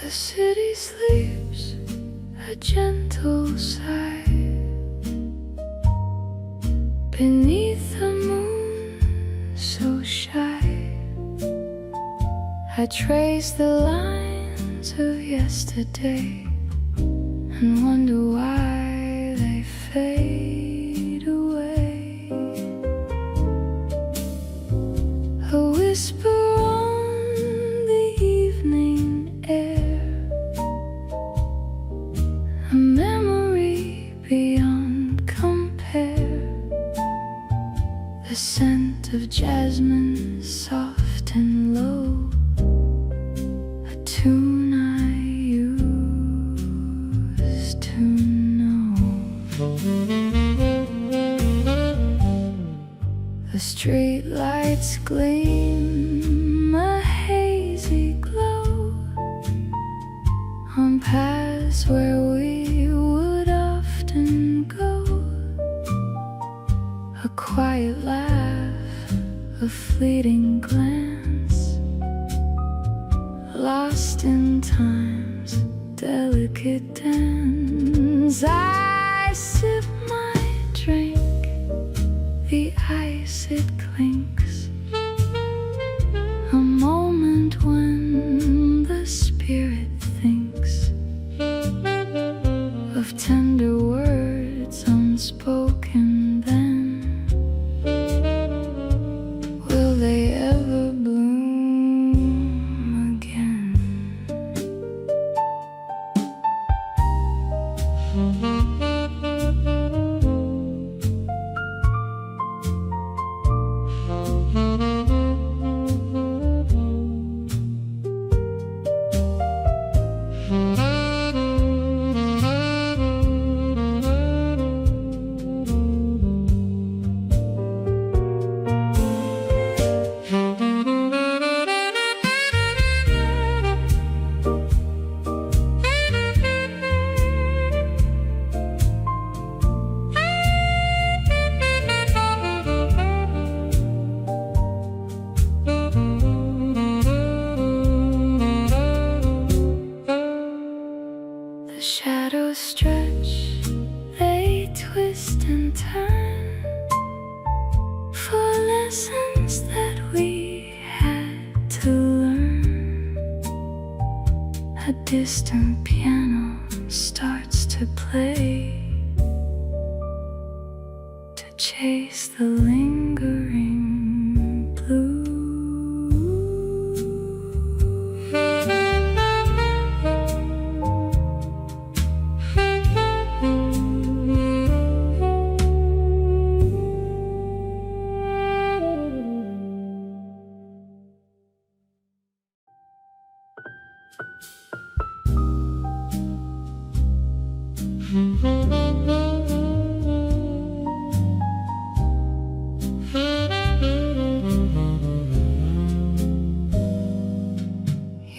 The city sleeps, a gentle sigh, beneath the moon so shy. I trace the lines of yesterday and wonder why they fade away. A whisper on the evening air, a memory beyond compare, the scent of jasmine soft and low, a tune I used to know. The street lights gleam, a hazy glow, on paths where we would often go, a quiet laugh fleeting glance, lost in time's delicate dance. I sip my drink, the ice it clinks, a moment when the spirit thinks of tender words unspoken then. Will they ever bloom again? The shadows stretch, they twist and turn for lessons that we had to learn. A distant piano starts to play, to chase the lingering blue.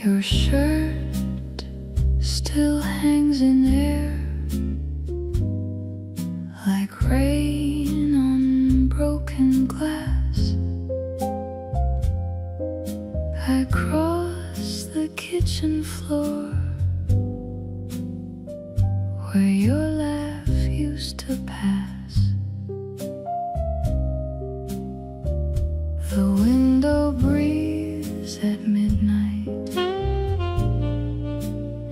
Your shirt still hangs in air like rain on broken glass. I cross the kitchen floor where your laugh used to pass. The window breathes at midnight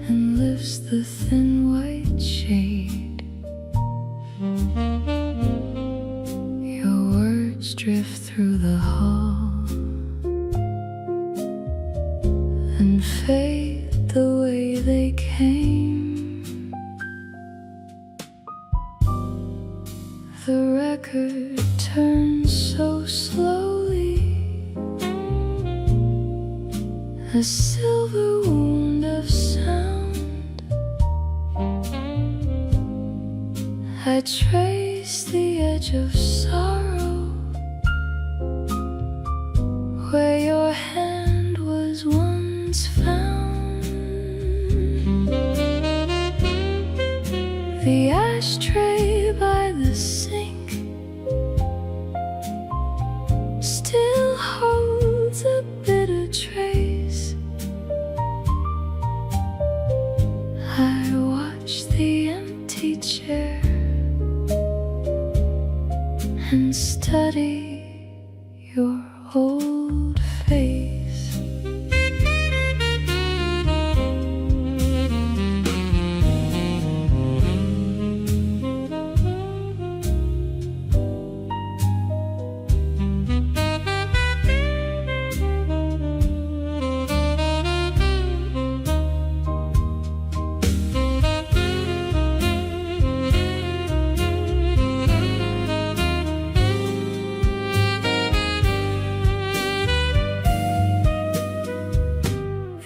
and lifts the thin white shade. Your words drift through the hall and fade the way they came. The record turns so slowly, a silver wound of sound. I trace the edge of sorrow where your hand was once found. The ashtray by the sink still holds a bitter trace. I watch the empty chair and study your old face.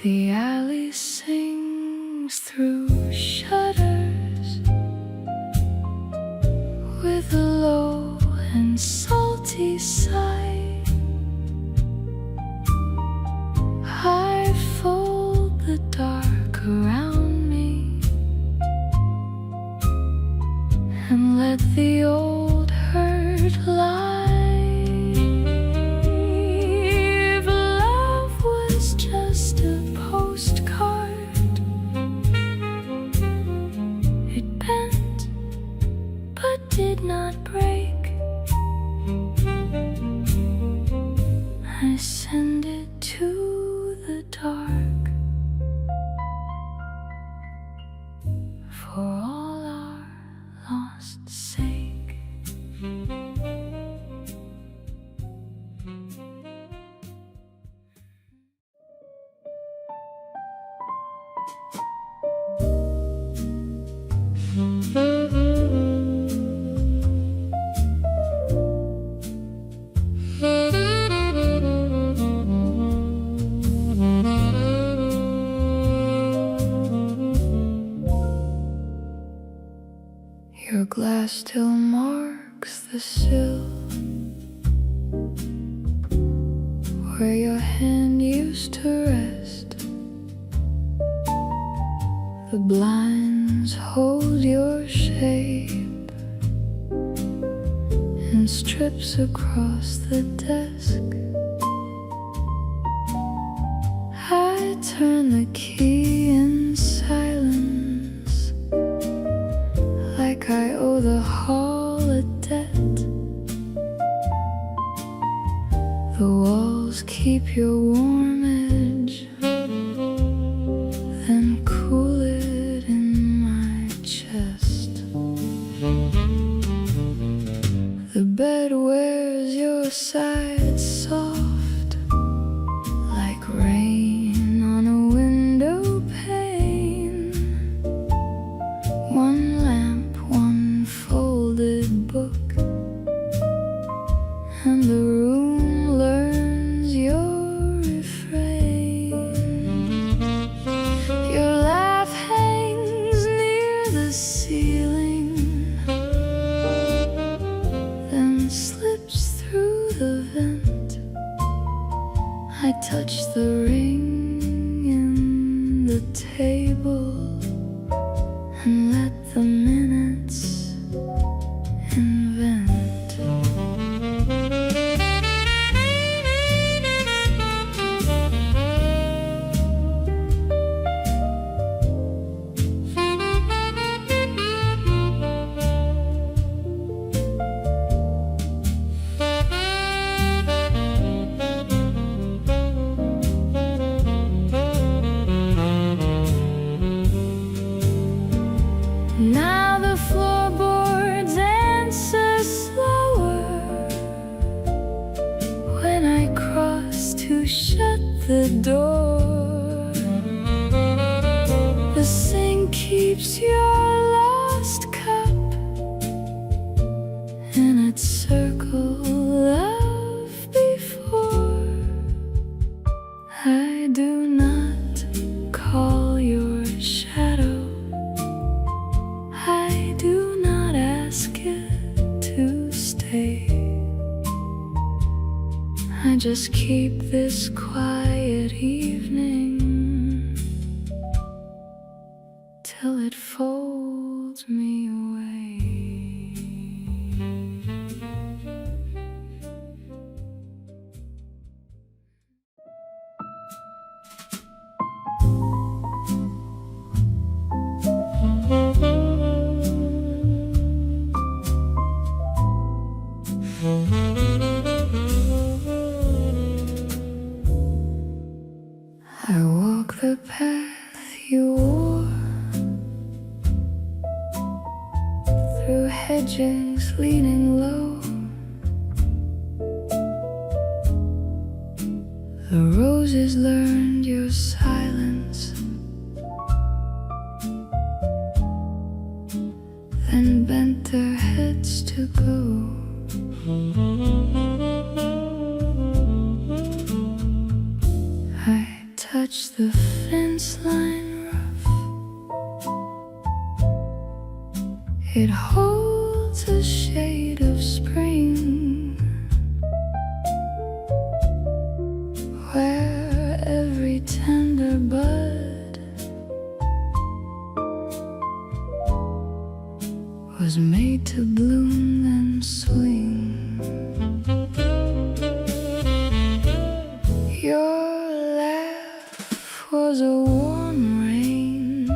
The alley sings through shutters with a low and salty sigh. I fold the dark around me and let the old hurt lie. did not break. I send it to the dark for all our lost sake. Your glass still marks the sill where your hand used to rest. The blinds hold your shape in strips across the desk. I turn the key in silence, like I owe the hall a debt. The walls keep your warm edge, then cool it in my chest. The bed wears your sides soft, like rain on a window pane. One lamp, one folded book, and the room learns your refrain. Your laugh hangs near the ceiling, then slips through the vent. I touch the ring in the table and let the minutes invent. Now the floorboards answer slower when I cross to shut the door. The sink keeps your lost cup in its circle of before. I do not call your shadow, I do not ask it to stay. I just keep this quiet evening till it folds me away. I walk the path you wore, through hedges leaning low. The roses learned your silence, then bent their heads to go. I touch the fence line rough, it holds a shade of spring, where every tender bud was made to bloom and swing. Your laugh was a warm rain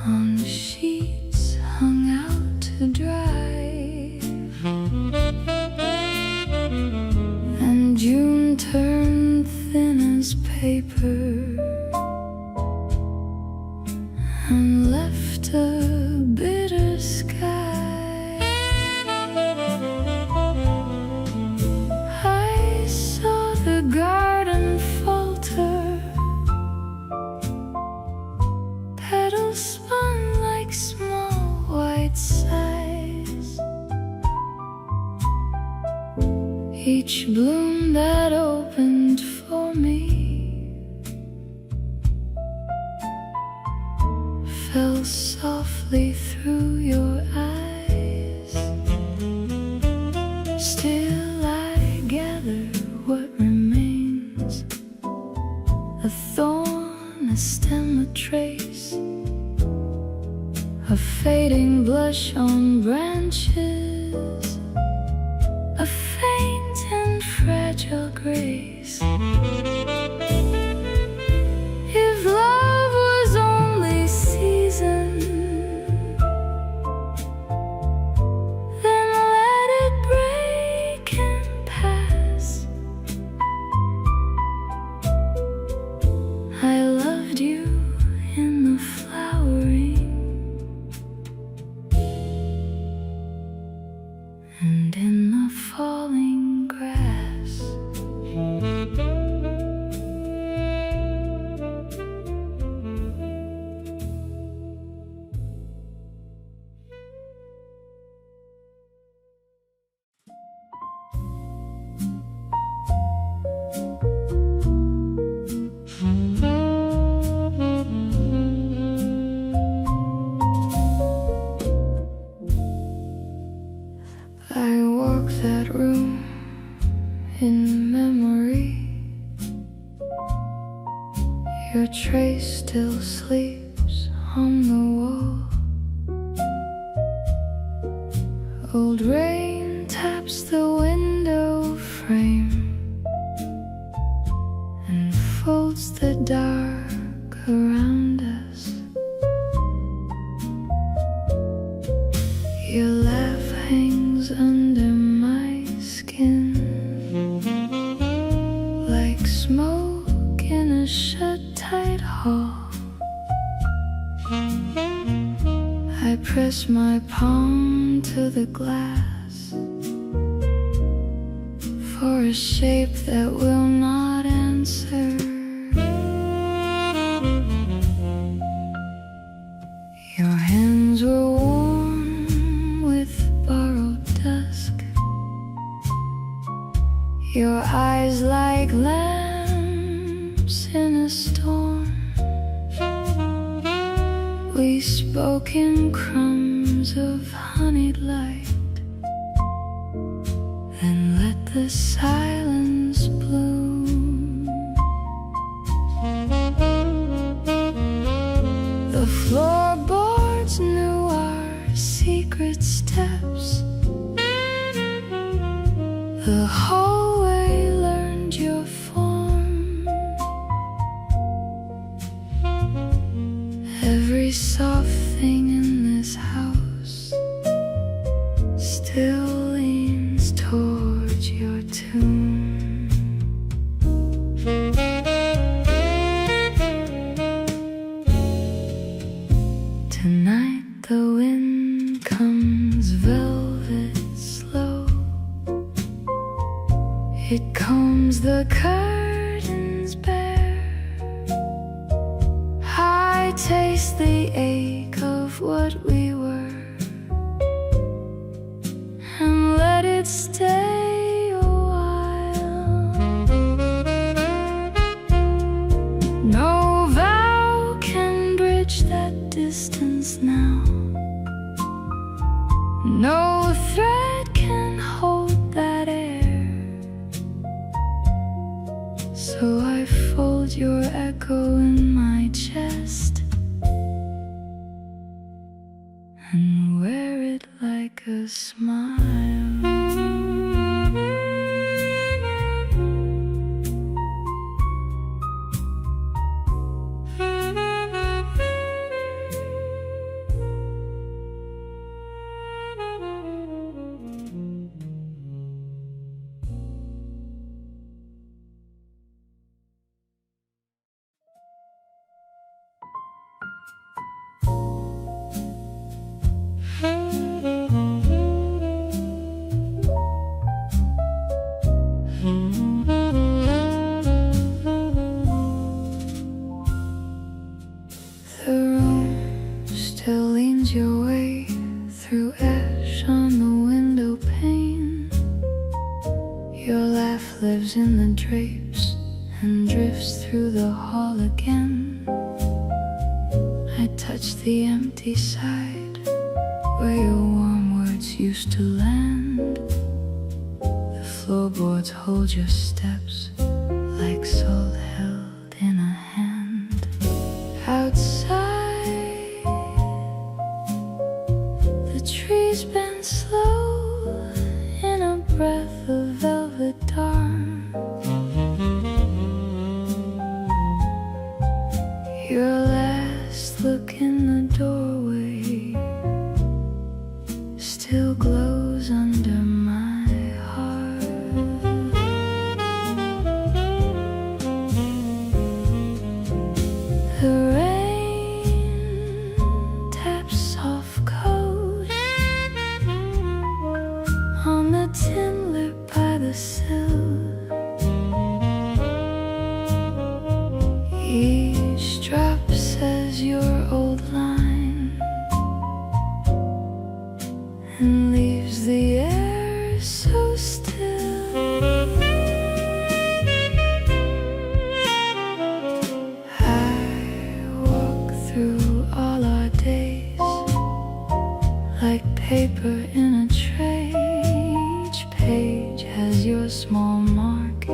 on sheets hung its size. Each bloom that opened for me fell softly through your eyes. Still I gather what remains, a thorn, a stem, a trace, a fading blush on branches, a faint and fragile grace. If love was only season, then let it break and pass. I loved you in the flowering and in the falling grass. I walk that room in memory. Your trace still sleeps on the wall. Old rain taps the window frame and folds the dark around us. Your laugh hangs under my skin like smoke in a shut-tight hall. I press my palm to the glass for a shape that will not answer. Your hands were warm with borrowed dusk, your eyes like lamps in a storm. We spoke in crumbs of honeyed light, then let the silence bloom. The floorboards knew our secret steps, the hallway learned your form. Every soft thing in this house still leans towards your tomb. Tonight the wind comes velvet slow. It combs the curtains bare. I taste the ache of what we were and let it stay a while. No vow can bridge that distance now. No thread can hold that air. So I fold your echo in my chest and wear it like a smile. through ash on the window pane. Your laugh lives in the drapes and drifts through the hall again. I touch the empty side where your warm words used to land. The floorboards hold your steps like soul held in a hand. Outside, the trees bend slow in a breath of velvet dark. Your last look in the doorway still glows under my heart. The rain taps soft coat on the tin lip by the sill. Each drop says your old line and leaves the air so still. I walk through all our days like paper in a tray. Each page has your small mark,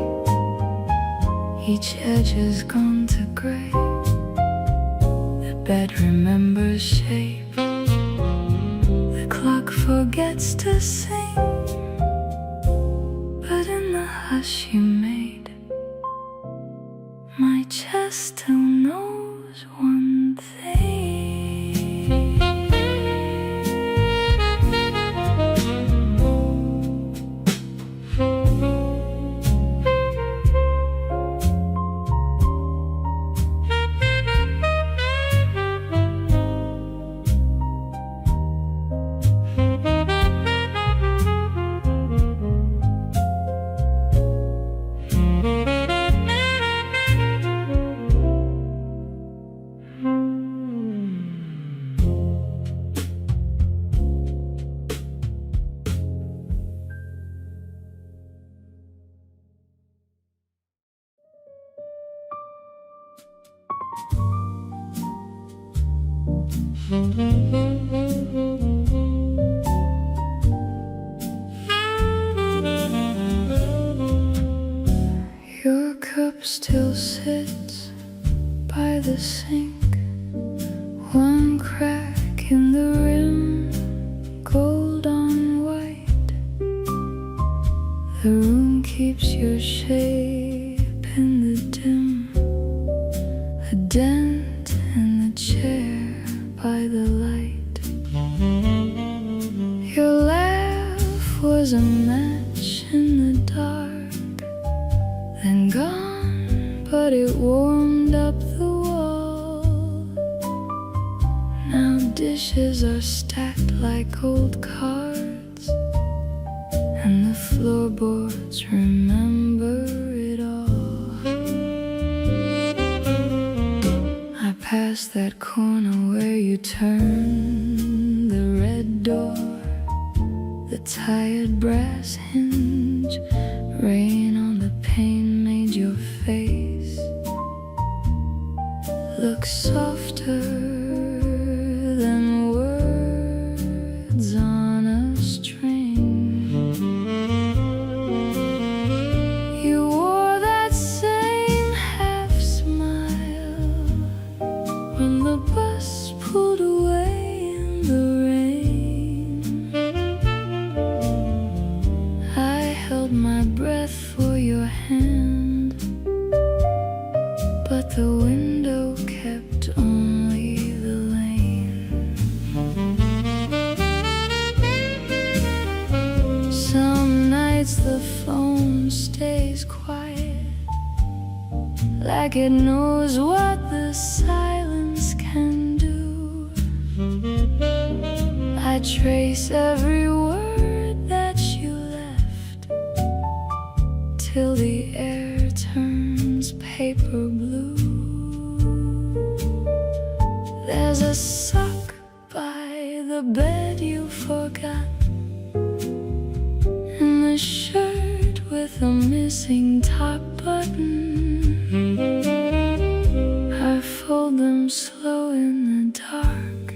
each edge has gone to gray. The bed remembers shape, the clock forgets to sing, but in the hush you made, my chest still knows one thing. Your cup still sits by the sink, one crack in the rim, gold on white. The room keeps your shape in the dim, a dent in the chair by the light. Your laugh was a match in the dark, then gone, but it warmed up the wall. Now dishes are stacked like old cards, and the floorboards remember it all. I passed that corner where you turned the red door, the tired brass hinge, rain on the pane made your face look softer than words on a string. You wore that same half smile when the bus pulled away in the rain. I held my breath for your hand, but the window kept only the lane. Some nights the phone stays quiet, like it knows what the silence can do. I trace every word that you left till the air turns paper blue. There's a sock by the the bed you forgot, and the shirt with a missing top button. I fold them slow in the dark,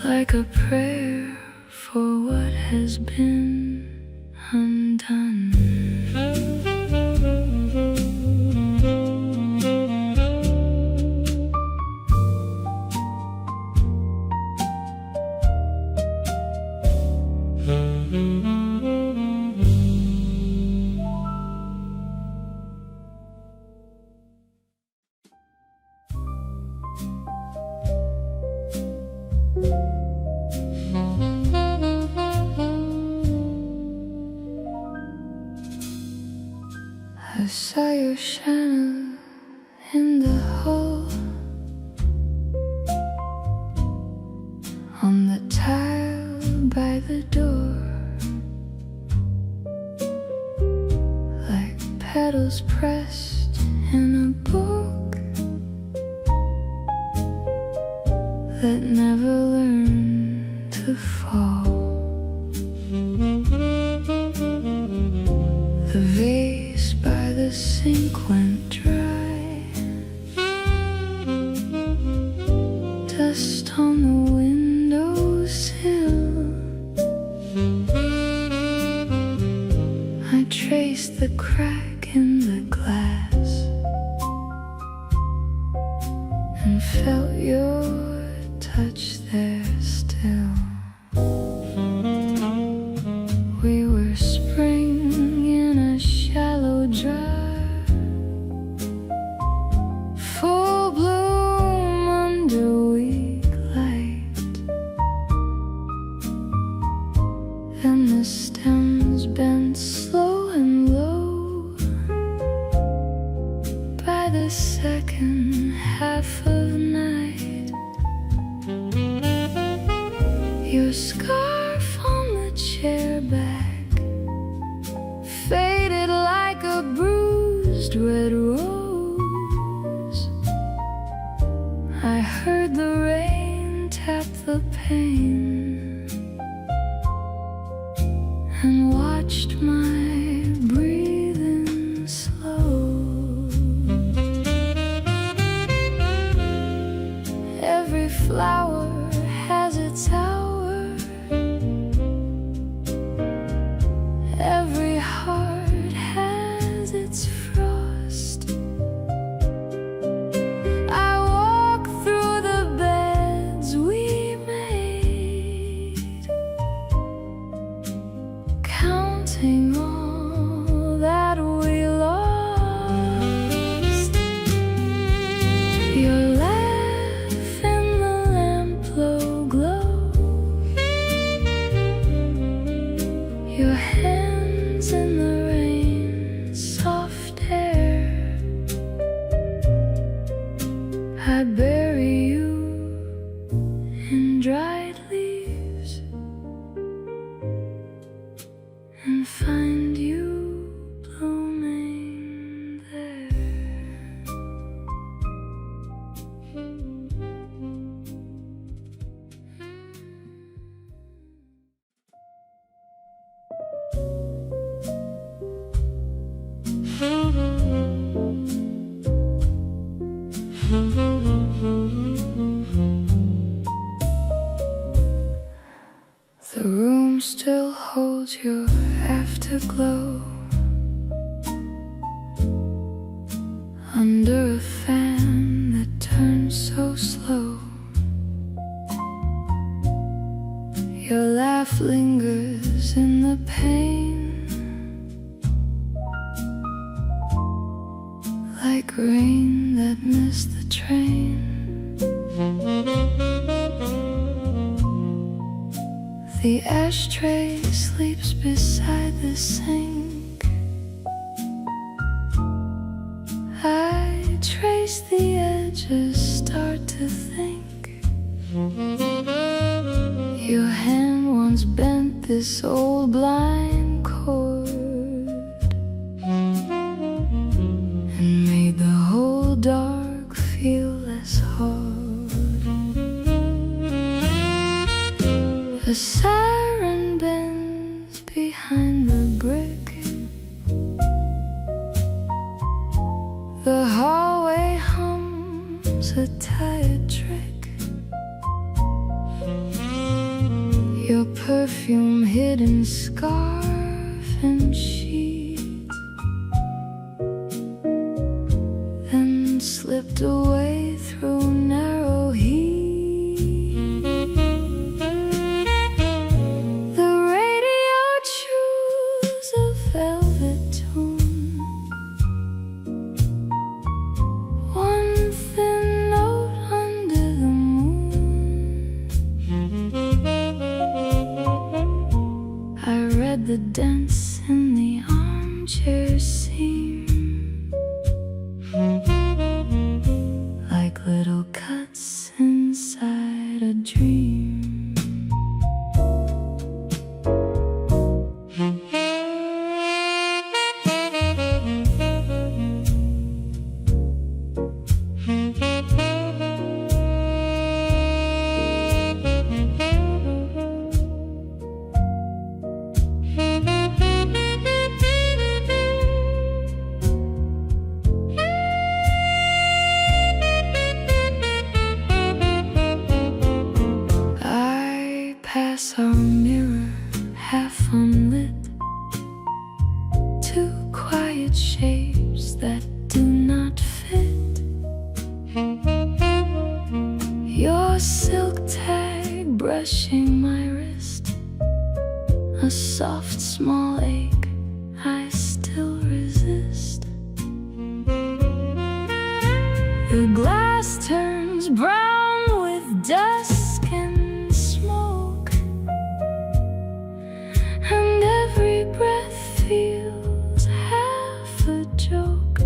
like a prayer for what has been undone. I saw your shadow in the hall, on the tile by the door, like petals pressed in a book that never learned to fall. The vase by the sink went dry, dust on the windowsill. I traced the crack in the glass and felt your touch there still. We were spring in a shallow dry, full bloom under weak light, and the stems bent slow and low by the second half of night. Your scarf on the chair back faded like a bruised red rose. I heard the rain tap the pane and watched my breathing slow. Every flower has its hour, every heart has its frost. I walk through the beds we made, counting all that we lost. Your laugh in the lampglow glow, your hands in the rain, soft air. I bury you in dried leaves and find you blooming there. The room still holds your afterglow under a fan that turns so slow. Your laugh lingers in the pain, like rain that missed the train. The ashtray sleeps beside the sink. I trace the edges, start to think. Your hand once bent this old blind cord and made the whole dark feel less hard. The siren bends behind the brick. The hallway hums a tired trick. Your perfume hidden scarf and sheet, then slipped away through narrow heat. The radio chews a velvet tune, one thin note under the moon. I read the dents in the armchair seam, like little cuts inside a dream. Pass our mirror half unlit, two quiet shapes that do not fit. Your silk tag brushing my wrist, a soft small ache I still resist. The glass turns brown with dusk and smoke, and every breath feels half a joke.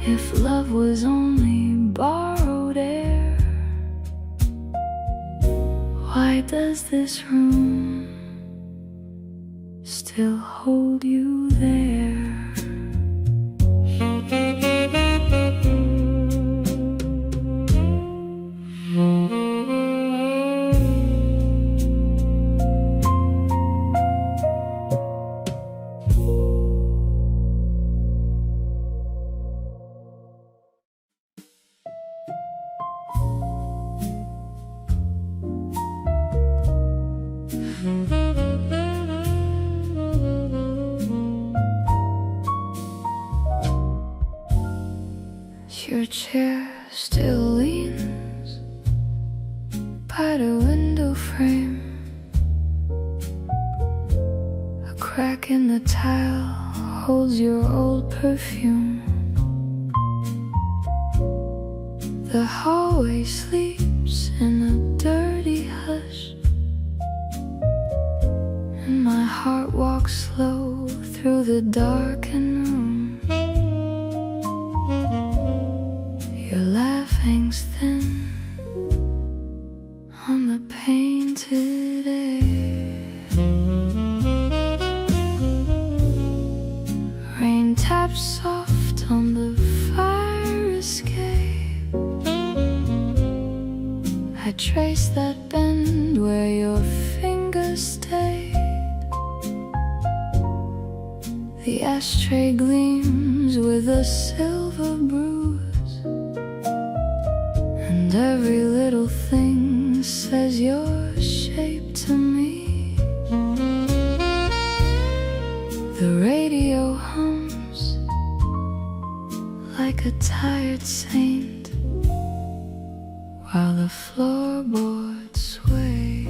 If love was only borrowed air, why does this room still hold you there? Your chair still leans by the window frame. A crack in the tile holds your old perfume. The hallway sleeps in a dirty hush, and my heart walks slow through the darkened room. Your laugh hangs thin on the painted air. Rain taps soft on the fire escape. I trace that bend where your fingers stayed. The ashtray gleams with a silver bruise, and every little thing says your shape to me. The radio hums like a tired saint, while the floorboards sway.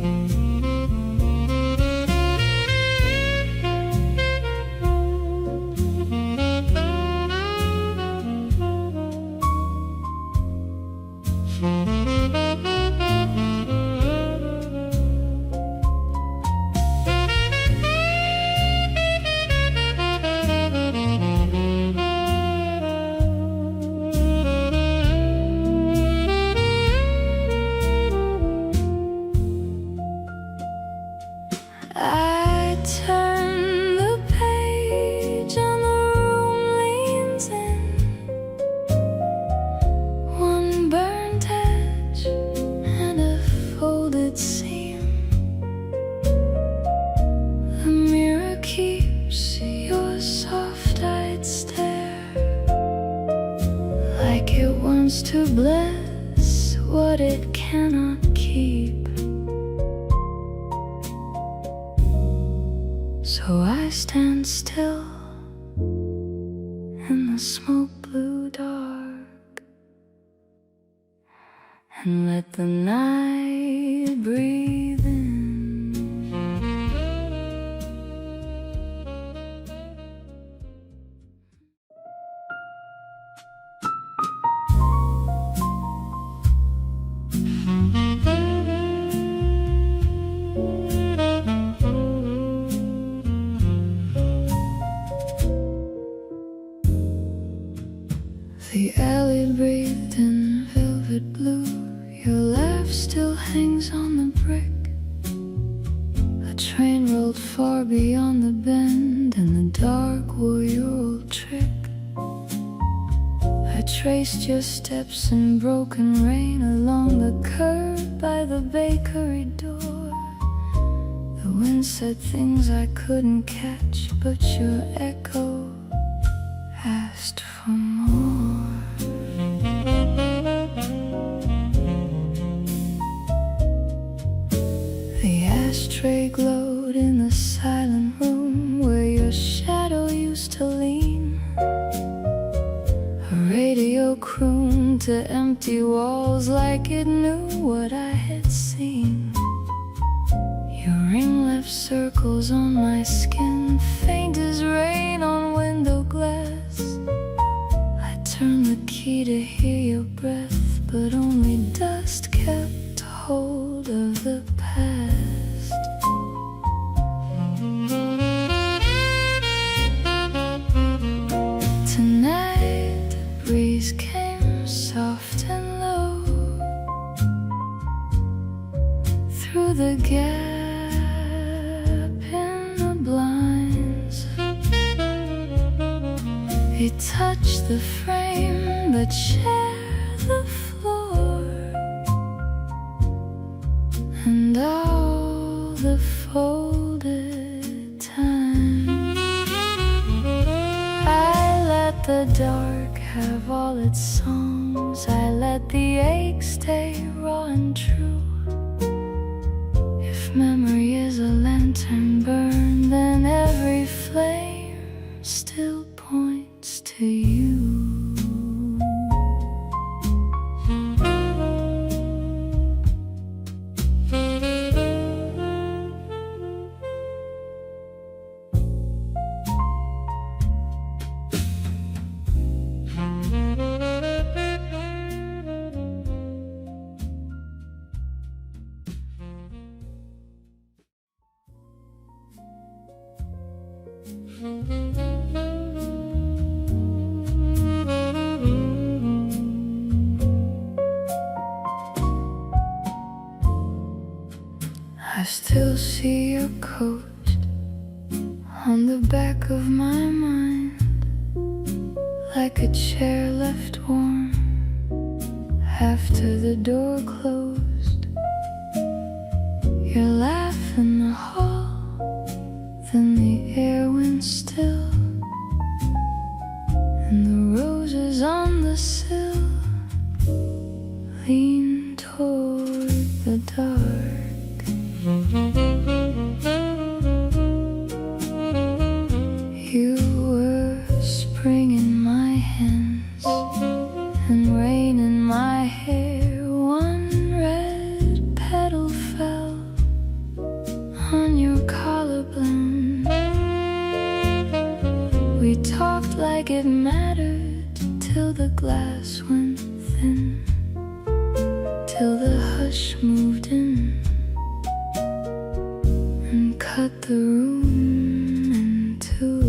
but it cannot keep. So I stand still in the smoke blue dark and let the night breathe in. The alley breathed in velvet blue. Your laugh still hangs on the brick. A train rolled far beyond the bend, and the dark wore your old trick. I traced your steps in broken rain along the curb by the bakery door. The wind said things I couldn't catch, but your echo asked for more. The ashtray glowed in the silent room where your shadow used to lean. A radio crooned to empty walls like it knew what I had seen. Your ring left circles on my skin, faint as rain on window glass. I turned the key to hear your breath, but only dust kept hold of the past. Tonight the breeze came soft and low through the gap in the blinds. It touched the frame but shared the floor, and all the folded time. I let the dark have all its songs. I let the ache stay raw and true. If memory is a lantern burned, then every flame still points to you. I still see your coat on the back of my mind, like a chair left warm after the door closed. Your laugh in the hall, then the air went still, and the roses on the sill lean toward the dark. You were spring in my hands and rain in my hair. One red petal fell on your collar blend. We talked like it mattered till the glass went thin, till the hush moved in and cut the room in two.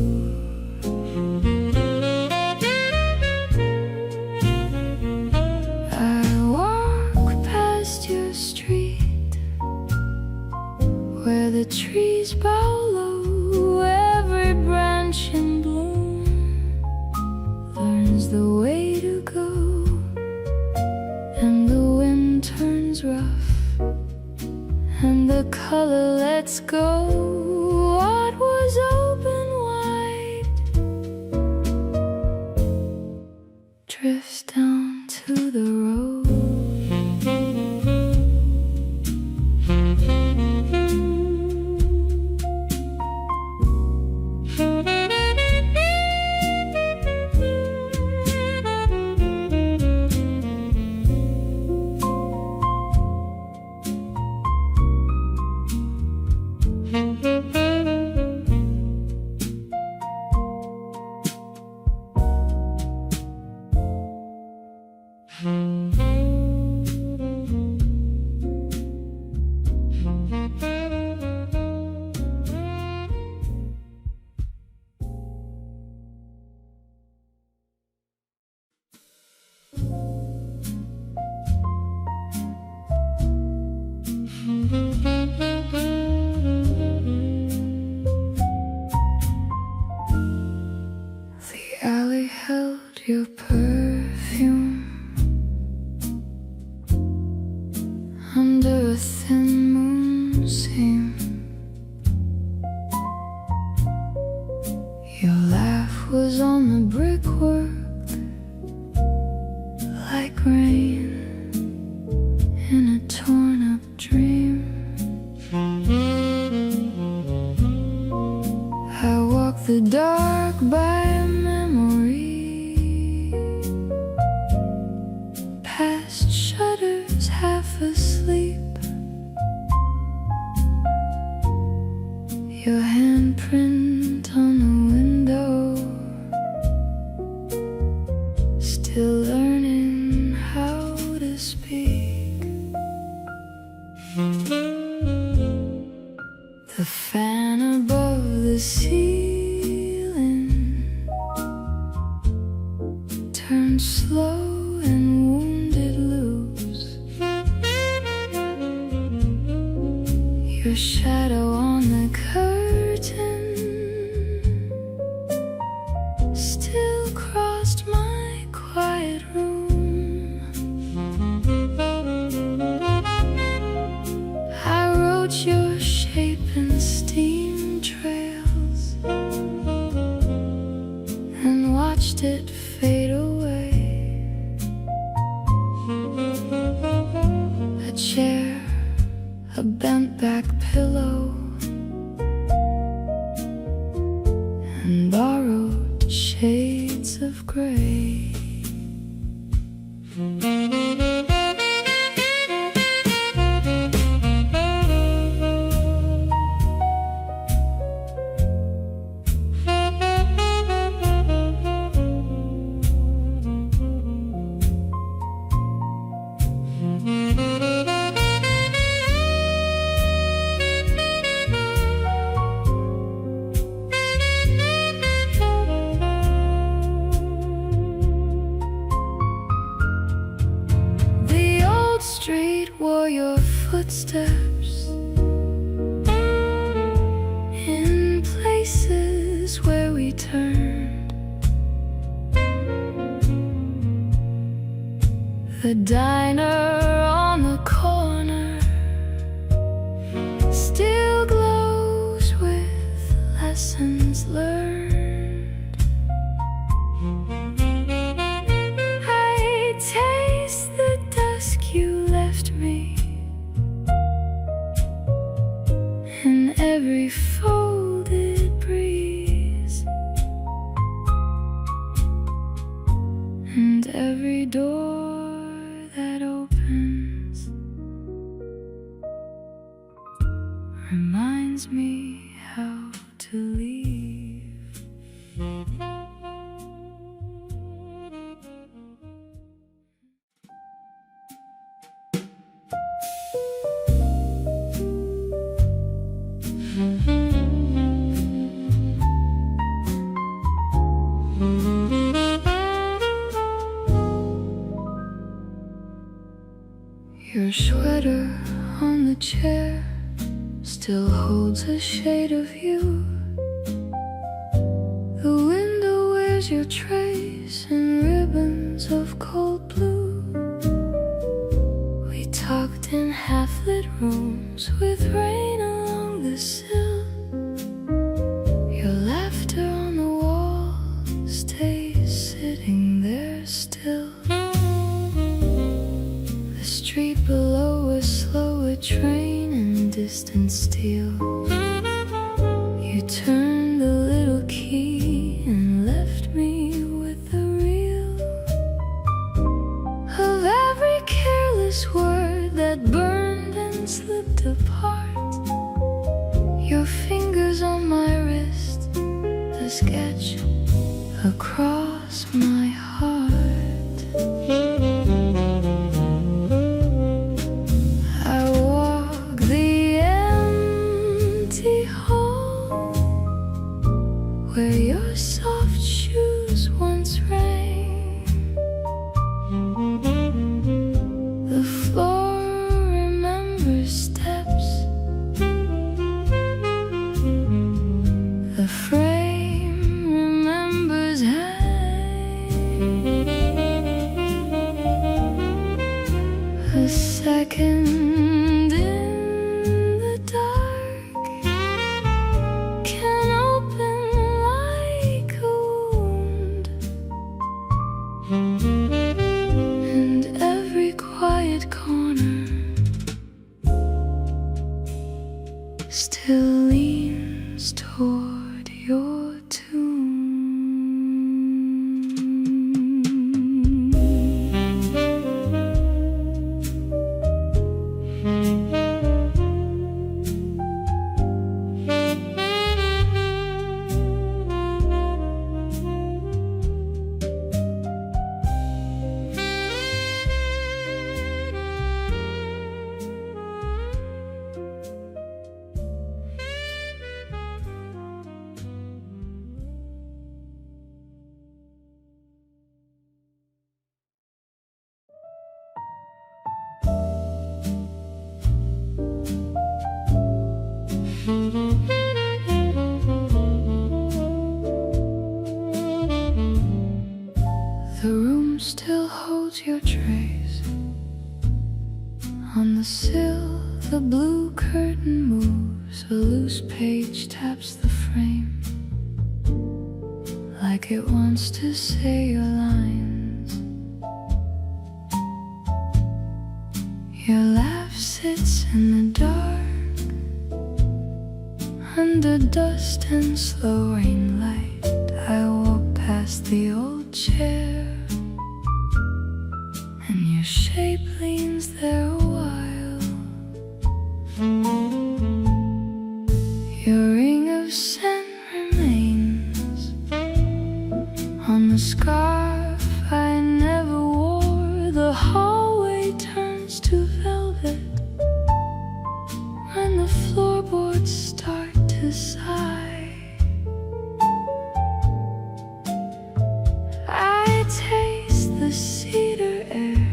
I walk past your street where the trees bow low, every branch in bloom learns the way to go, and the wind turns rough and the color lets go. What was open wide drifts down to the road. The alley held your perfume under a thin moon seam. Your laugh was on the brickwork like rain in a torn-up dream. I walk the dark by memory, past shutters half asleep. Your handprint on the window, still learning how to speak. The fan above the ceiling turned slow and wounded loose. Your shadow on the curtain still crossed my quiet room. I wrote your shape in steam trails and watched it fade away. A chair, a bent back pillow, and borrowed shades of gray. Street wore your footsteps in places where we turned. The diner on the corner still glows with lessons learned. I taste the dusk you left me in every folded breeze and every door that opens reminds me how to leave. Your sweater on the chair still holds a shade of you. The window wears your trace in ribbons of cold blue. We talked in half-lit rooms with rain along the sill. Your laughter on the wall stays sitting there still. The street below us slow, a train in distant steel. You turned the little key and left me with the reel of every careless word that burned and slipped apart. Your fingers on my wrist, a sketch across my heart. I walk the empty hall where your soft shoes once rang. The floor remembers steps still leans toward your tomb. The room still holds your trays. On the sill, the blue curtain moves. A loose page taps the frame, like it wants to say your lines. Your laugh sits in the dark, under dust and slow rain light. I walk past the old chair, and your shape leans there a while. Your ring of scent remains on the scarf I never wore. The hallway turns to velvet when the floorboards start to sigh. I taste the cedar air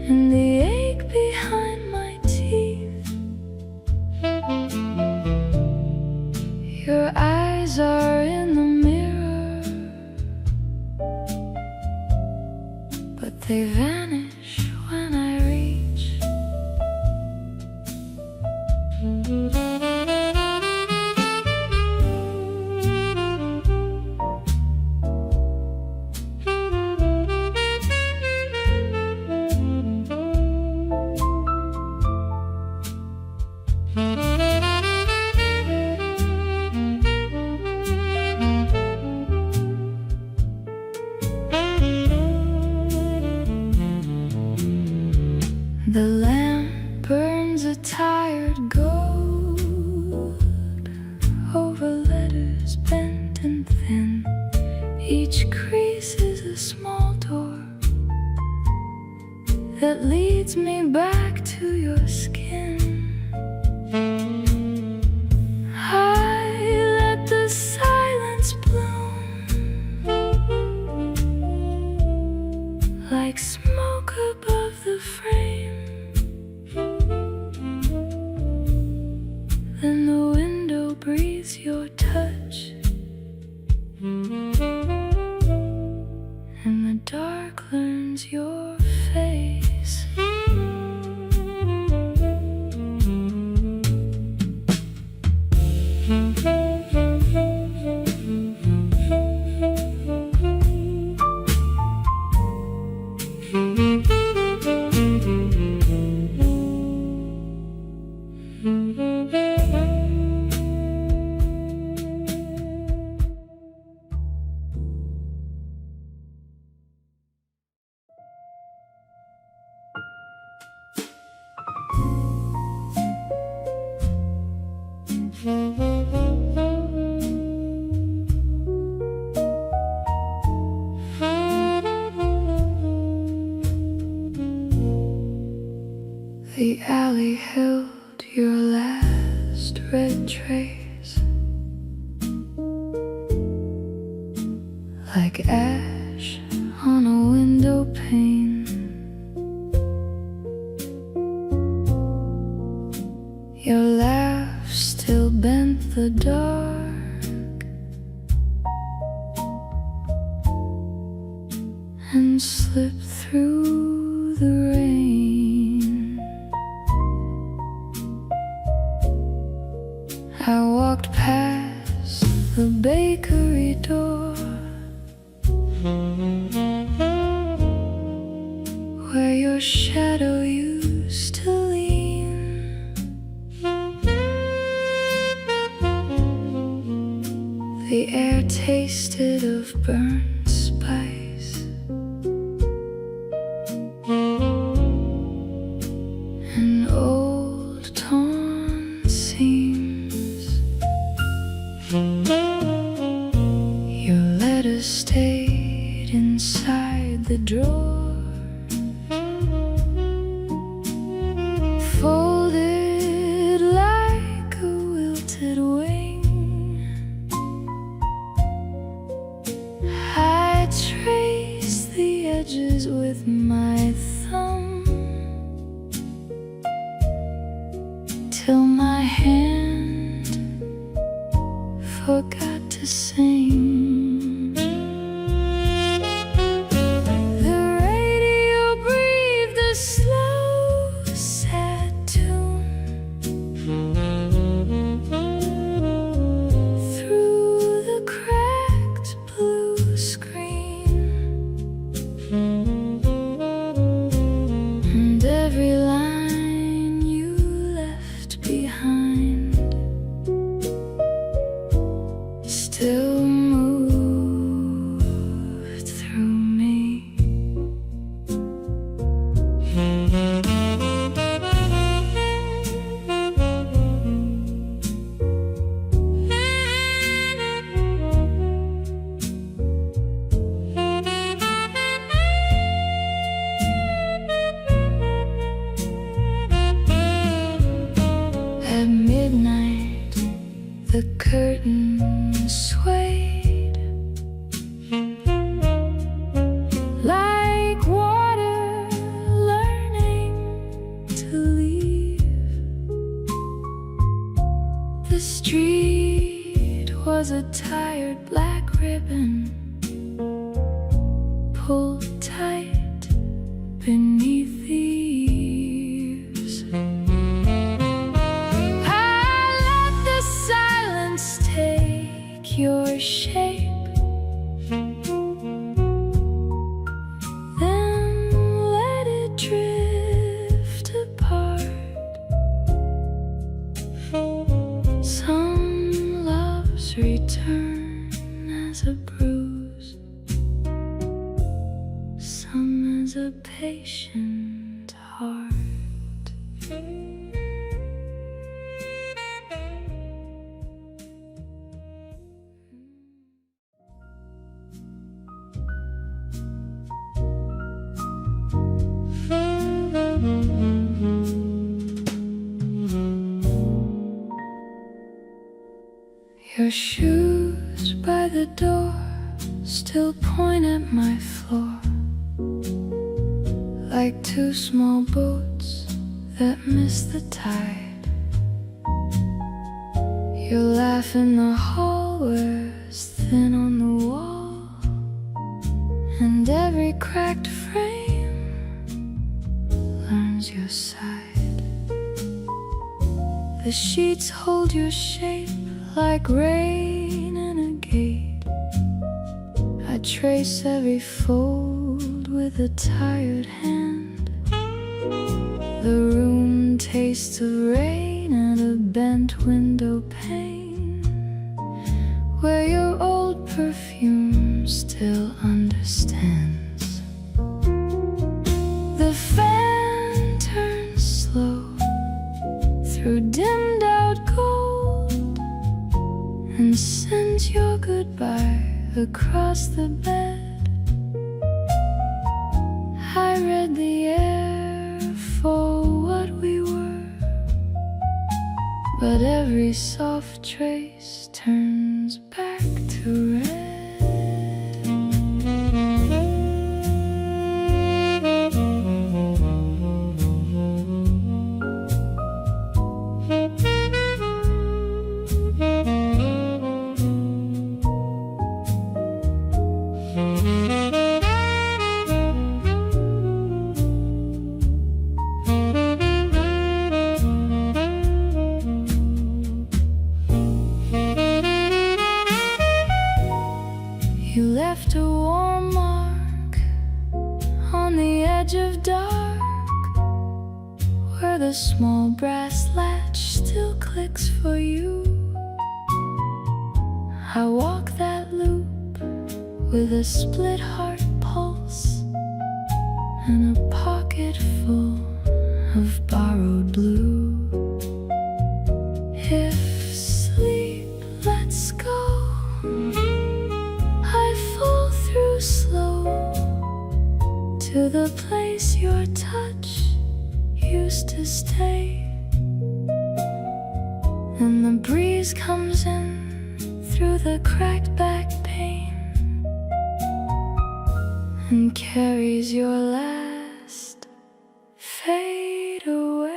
and the ache behind my teeth. Your eyes are in the mirror, but they vanish when I reach. The lamp burns a tired gold over letters bent and thin. Each crease is a small door that leads me back to your skin. I let the silence bloom like smoke above the frame. Then the window breathes your touch, and the dark learns your face. The alley held your last red trace, like ash on a window pane. Your laugh still bent the dark, and slipped through the rain. I walked past the bakery door, where your shadow used to lean. The air tasted of burnt spice, and old torn seams. Your letter stayed inside the drawer, folded like a wilted wing. I traced the edges with my thumb till my hand forgot to sing. The radio breathed a slow, sad tune through the cracked blue screen, and every line you left behind still moved through me. At midnight, the curtain swayed like water learning to leave. The street was a tired black ribbon pulled tight beneath the eaves. Your shape, then let it drift apart. Some loves return as a bruise, some as a patient heart. Your shoes by the door still point at my floor, like two small boats that miss the tide. Your laugh in the hall wears thin on the wall, and every cracked frame learns your side. The sheets hold your shape like rain in a gate. I trace every fold with a tired hand. The room tastes of rain and a bent window pane, where your old perfume still understands. The fan turns slow through dimmed out gold and sends your goodbye across the bed. I read the air for what we were, but every soft trace turns back to red. You left a warm mark on the edge of dark, where the small brass latch still clicks for you. I walk that loop with a split heart pulse and a pocket full of borrowed blue. If sleep lets go, I fall through slow to the place your touch used to stay. And the breeze comes in through the cracked back pane and carries your last fade away.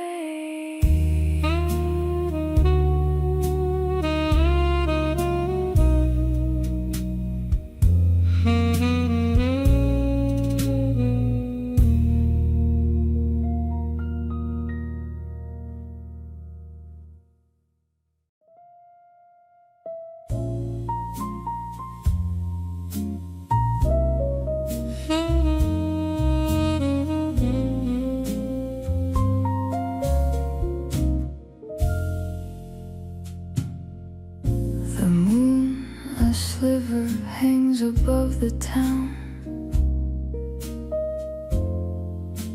The moon, a sliver, hangs above the town,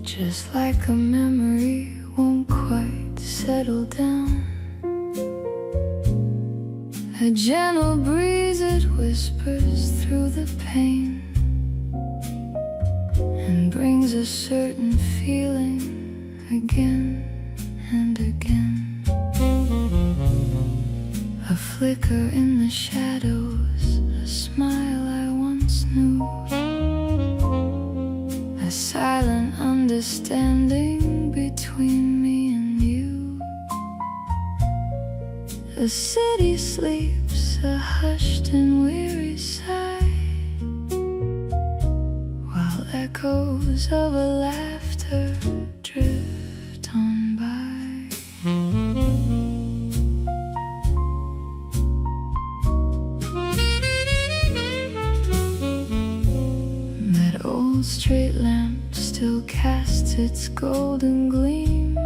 just like a memory won't quite settle down. A gentle breeze, it whispers through the pane and brings a certain feeling again and again. A flicker in the shadows, a smile I once knew, a silent understanding between me and you. The city sleeps, a hushed and weary sigh, while echoes of a laughter drift on by. That old straight lamp still casts its golden gleam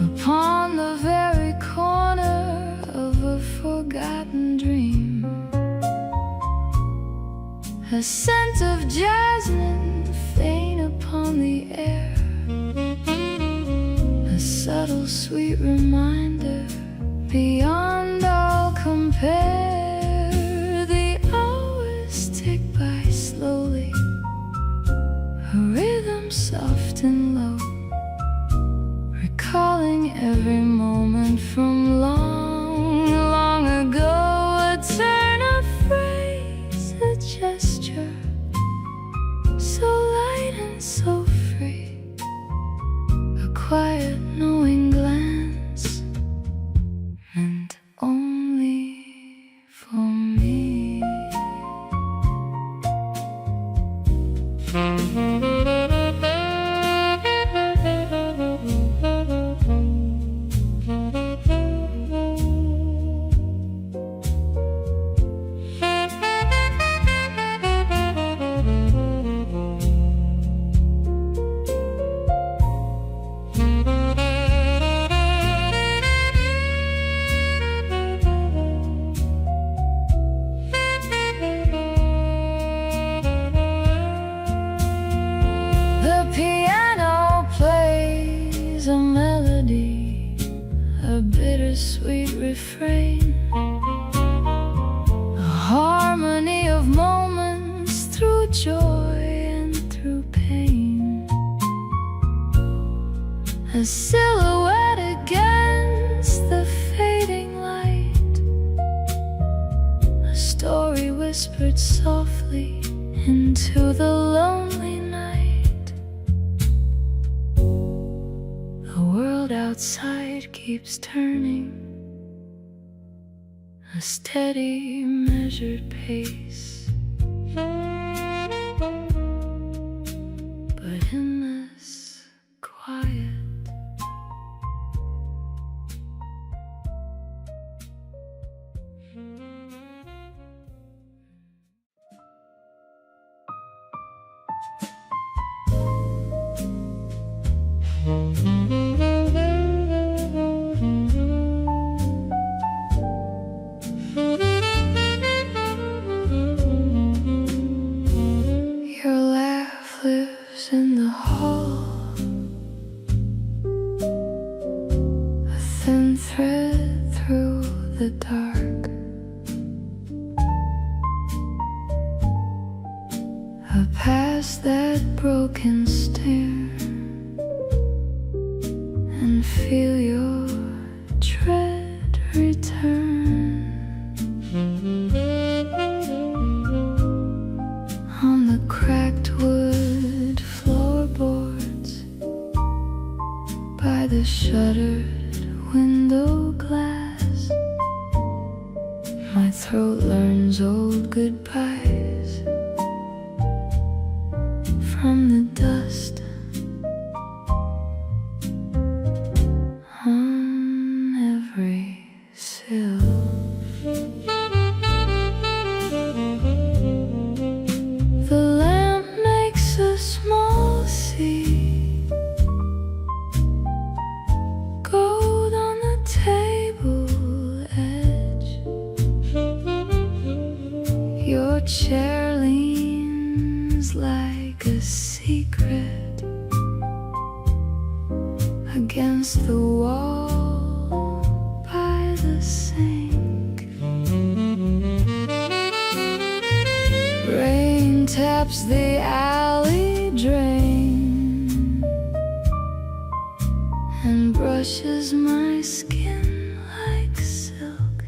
upon the very corner of a forgotten dream. A scent of jasmine faint upon the air, a subtle sweet reminder beyond all compare. The hours tick by slowly, a rhythm soft and low, recalling every moment from long, long ago. A turn of phrase, a gesture, so light and so free, a quiet knowing glance meant only for me. The piano plays a melody, a bittersweet refrain, a harmony of moments through joy and through pain. A silhouette against the fading light, a story whispered softly into the lonely night. The world outside keeps turning, a steady, measured pace, but in this quiet, Mm-hmm. thread through the dark, past that broken stair, and feel your tread return on the cracked wood floorboards, by the shuttered window glass. My throat learns old goodbyes from the dust on every sill. The lamp makes a small sea, gold on the table edge. Your chair leans like a secret against the wall by the sink. Rain taps the alley drain and brushes my skin like silk.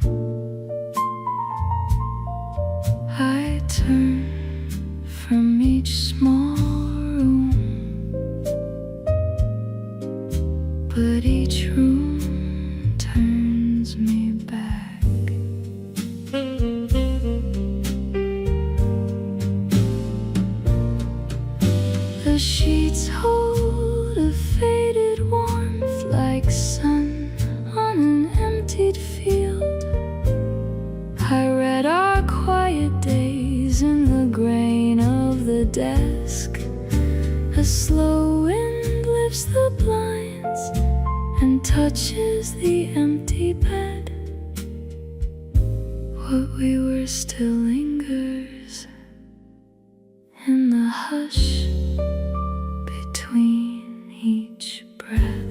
I turn from each small room, but each room turns me back. The sheets hold a faded warmth like sun on an emptied field. I read our quiet days in the grain of the desk. A slow wind lifts the blinds and touches the empty bed. What we were still lingers in the hush between each breath.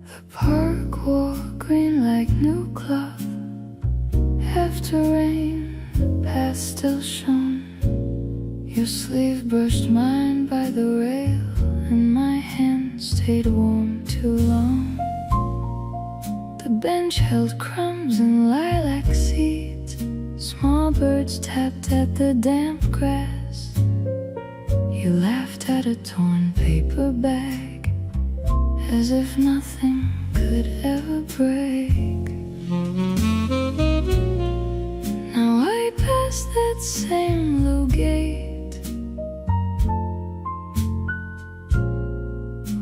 The park wore green like new cloth. After rain, the path still shone. Your sleeve brushed mine by the rail, and my hand stayed warm too long. The bench held crumbs and lilac seeds. Small birds tapped at the damp grass. You laughed at a torn paper bag, as if nothing could ever break. Now I pass that same low gate,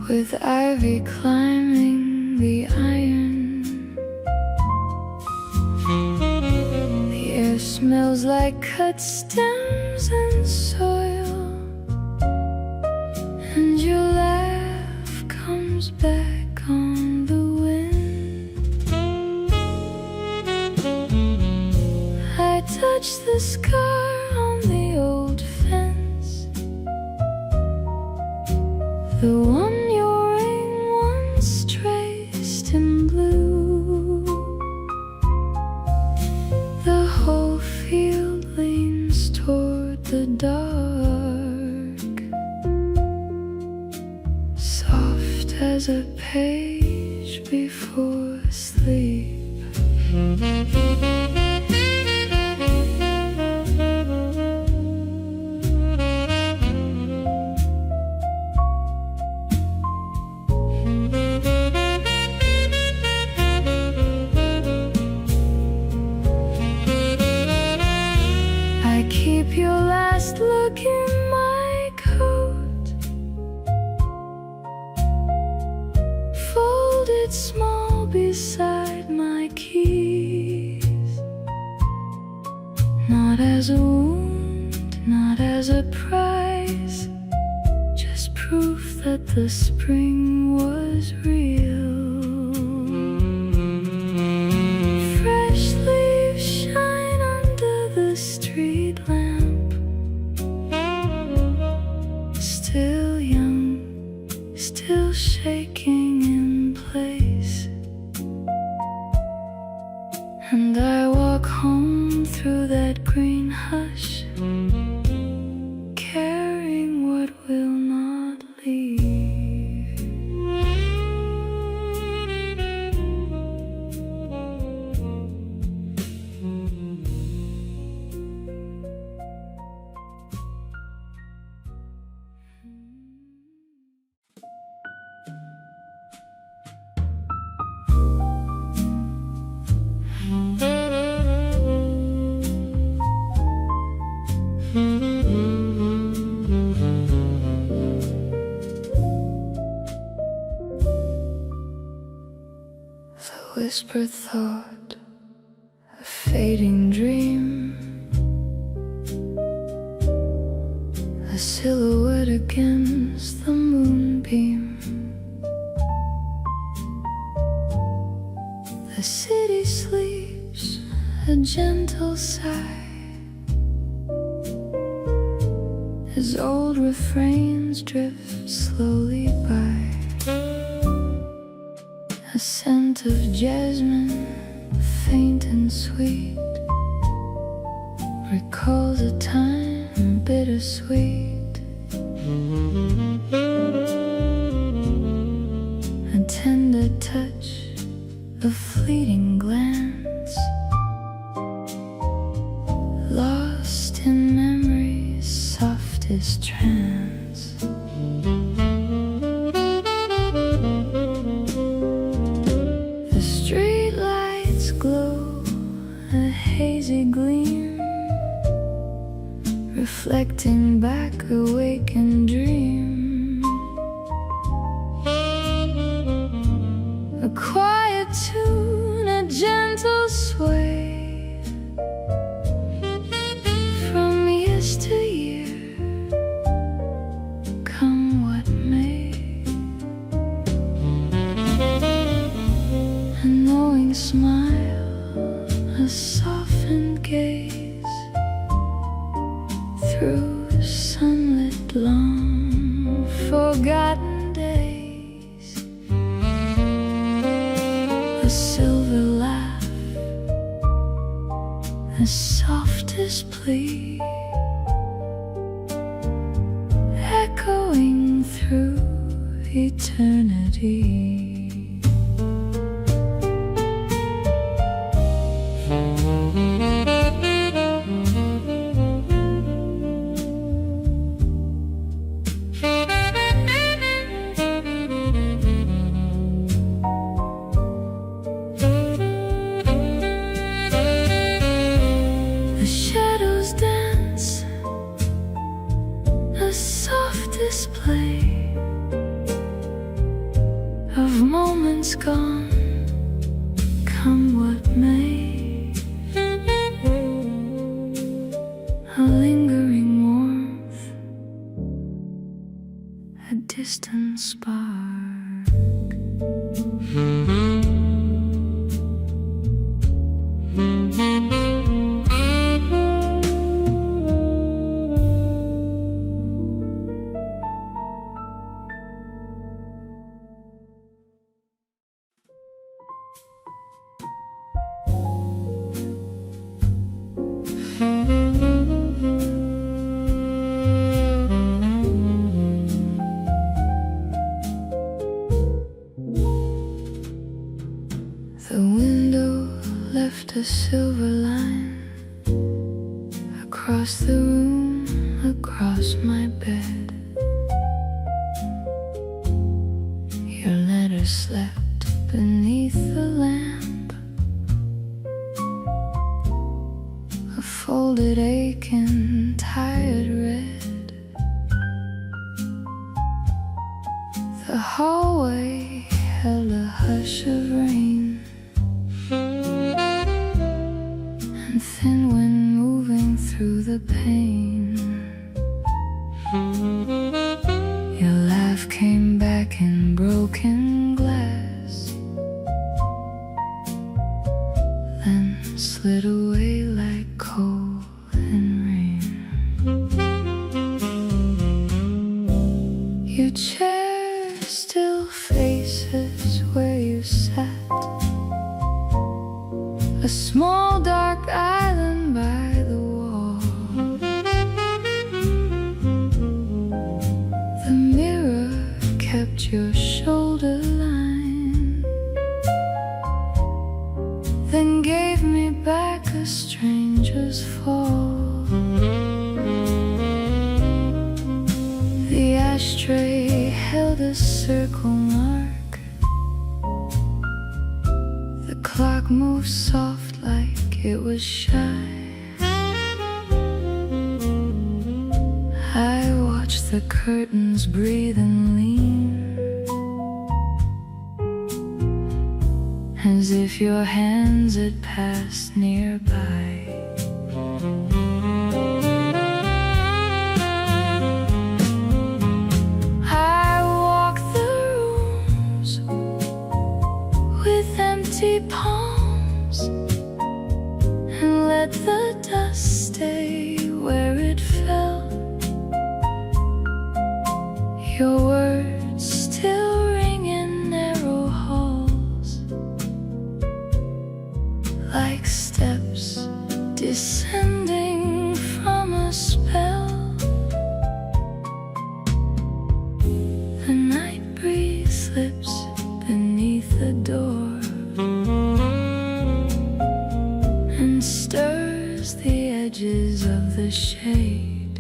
with ivy climbing the iron. The air smells like cut stems and soil, and your laugh comes back on the wind. I touch the scar on the old fence, the one your ring once traced in blue. The whole field leans toward the dark, soft as a page before sleep. tuck in my coat, folded small beside my keys. Not as a wound, not as a prize, just proof that the spring was real. Fresh leaves shine under the street lamp, still young, still shaking in place. And I walk home through that green hush, carrying what will not leave. The whispered thought, a fading dream, a silhouette against the moonbeam. The city sleeps, a gentle sigh, as old refrains drift slowly by. A scent of jasmine, faint and sweet, recalls a time bittersweet. A tender touch, a fleeting glance, lost in memory's softest trance. Glow, a hazy gleam, reflecting back a wakened dream. A quiet tune, a gentle sway, from yesteryear, come what may. A knowing smile, a softened gaze, through sunlit long forgotten days. A silver laugh, as soft as plea, echoing through eternity. Display of moments gone, come what may. A lingering warmth, a distant spark. The window left a silver line across the room, across my bed. Your letter slept beneath the lamp, a folded, aching, tired red. hallway held a hush of rain, and thin wind moving through the pane. Your laugh came back in broken glass, then slid away like coal and rain. Your chair still faces where you sat, a small dark island by the wall. The mirror kept your shoulder line, then gave me back a stranger's fall. The ashtray held a circle mark, the clock moved soft like it was shy. I watched the curtains breathe and lean, as if your hands had passed nearby. I walked the rooms with empty palms and let the dust stay where it fell. Your words still ring in narrow halls, like steps descending from a spell. The night breeze slips beneath the door and stirs the edges of the shade.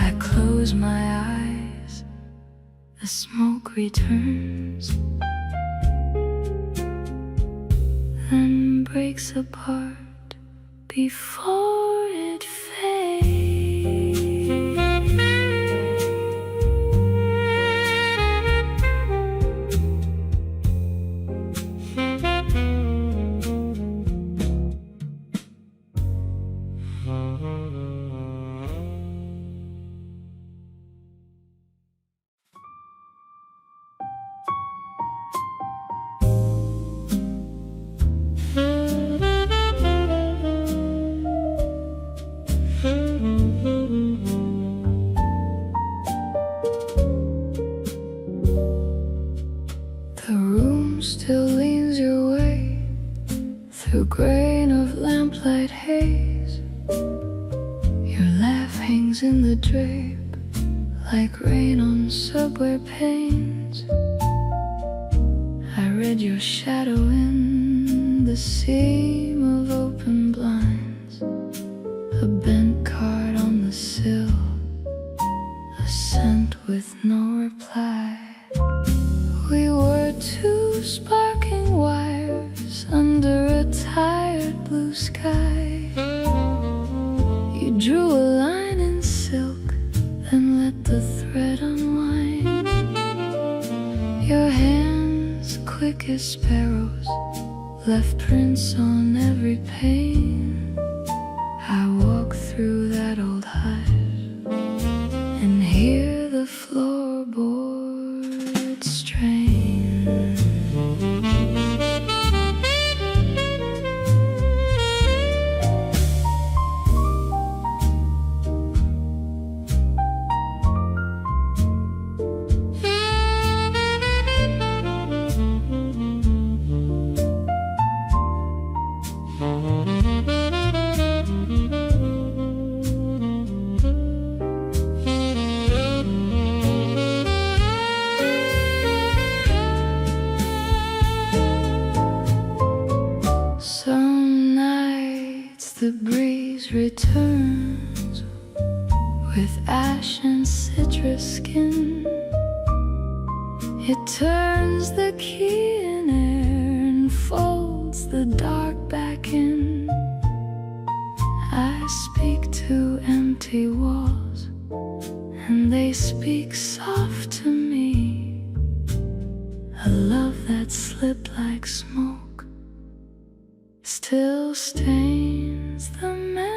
I close my eyes, the smoke returns, then breaks apart before it fades. The room still leans your way through grain of lamplight haze. Your laugh hangs in the drape like rain on subway panes. I read your shadow in the seam of open blinds, a bent card on the sill, a scent with no reply. We were two sparking wires under a tired blue sky. You drew a line in silk, then let the thread unwind. Your hands, quick as sparrows, left prints on every pane. I walk through that old hush and hear the floorboards strain. Some nights the breeze returns with ash and citrus skin. It turns the key in air and folds the dark back in. I speak to empty walls and they speak soft to me, a love that slipped like smoke still stains the memory.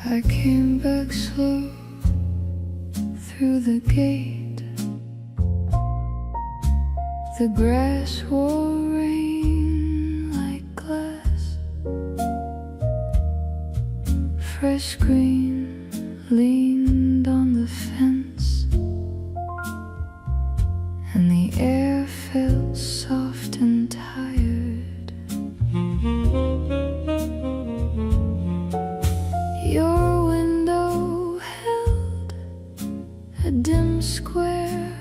I came back slow through the gate. The grass wore rain like glass. Fresh green leaned on the fence, and the air felt soft and tired. Your window held a dim square,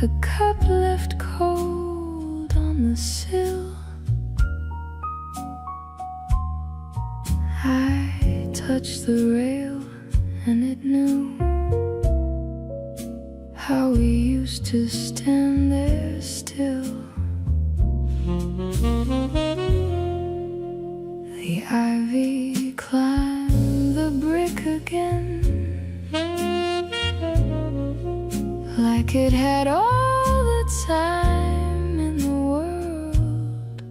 a cup left cold on the sill. I touched the rail and it knew how we used to stand there still. The ivy climbed the brick again, like it had all the time in the world.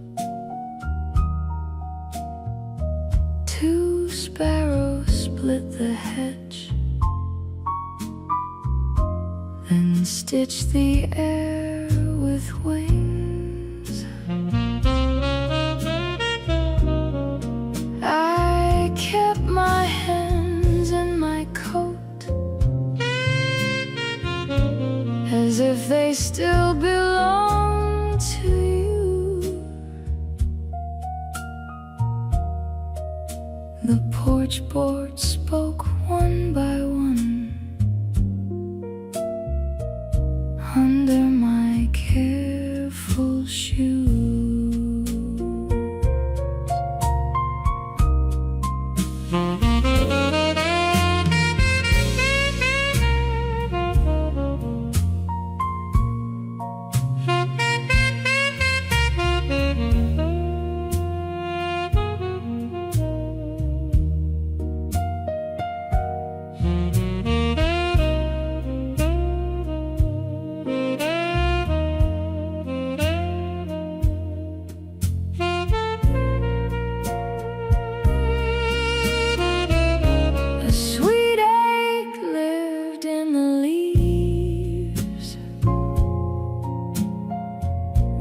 Two sparrows split the hedge, then stitched the air with wings. I kept my hands in my coat, as if they still belong to you. The porch boards spoke one by one under my careful shoes.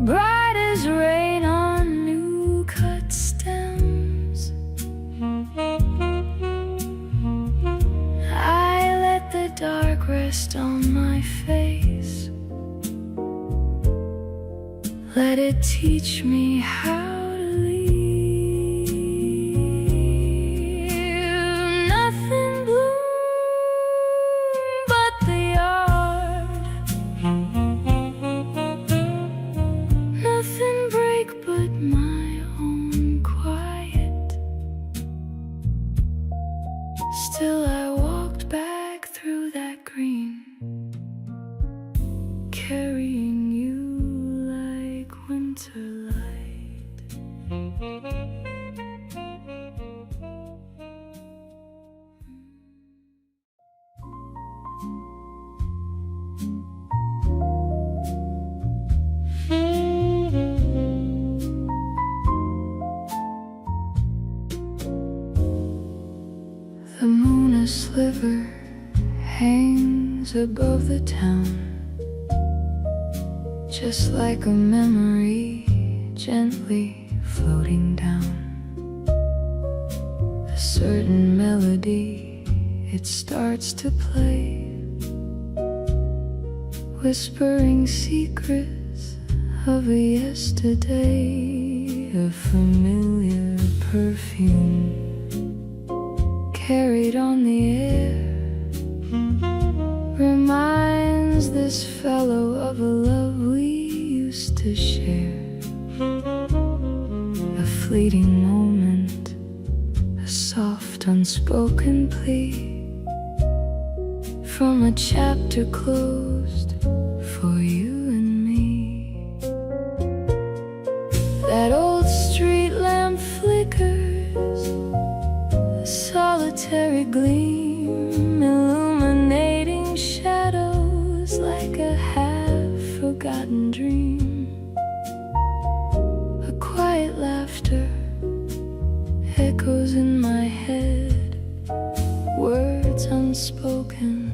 Bright as rain on new cut stems, I let the dark rest on my face, let it teach me how to leave. Nothing bloomed but the yard, nothing break but my own quiet. Still I walked back through that green, carrying you like winter light. The moon, a sliver, hangs above the town, just like a memory gently floating down. A certain melody, it starts to play whispering secrets of a yesterday, a familiar perfume carried on the air reminds this fellow of a love we used to share. A fleeting moment, a soft unspoken plea from a chapter closed for you and me. That old street lamp flickers, a solitary gleam, illuminating shadows like a half-forgotten dream. A quiet laughter echoes in my head, words unspoken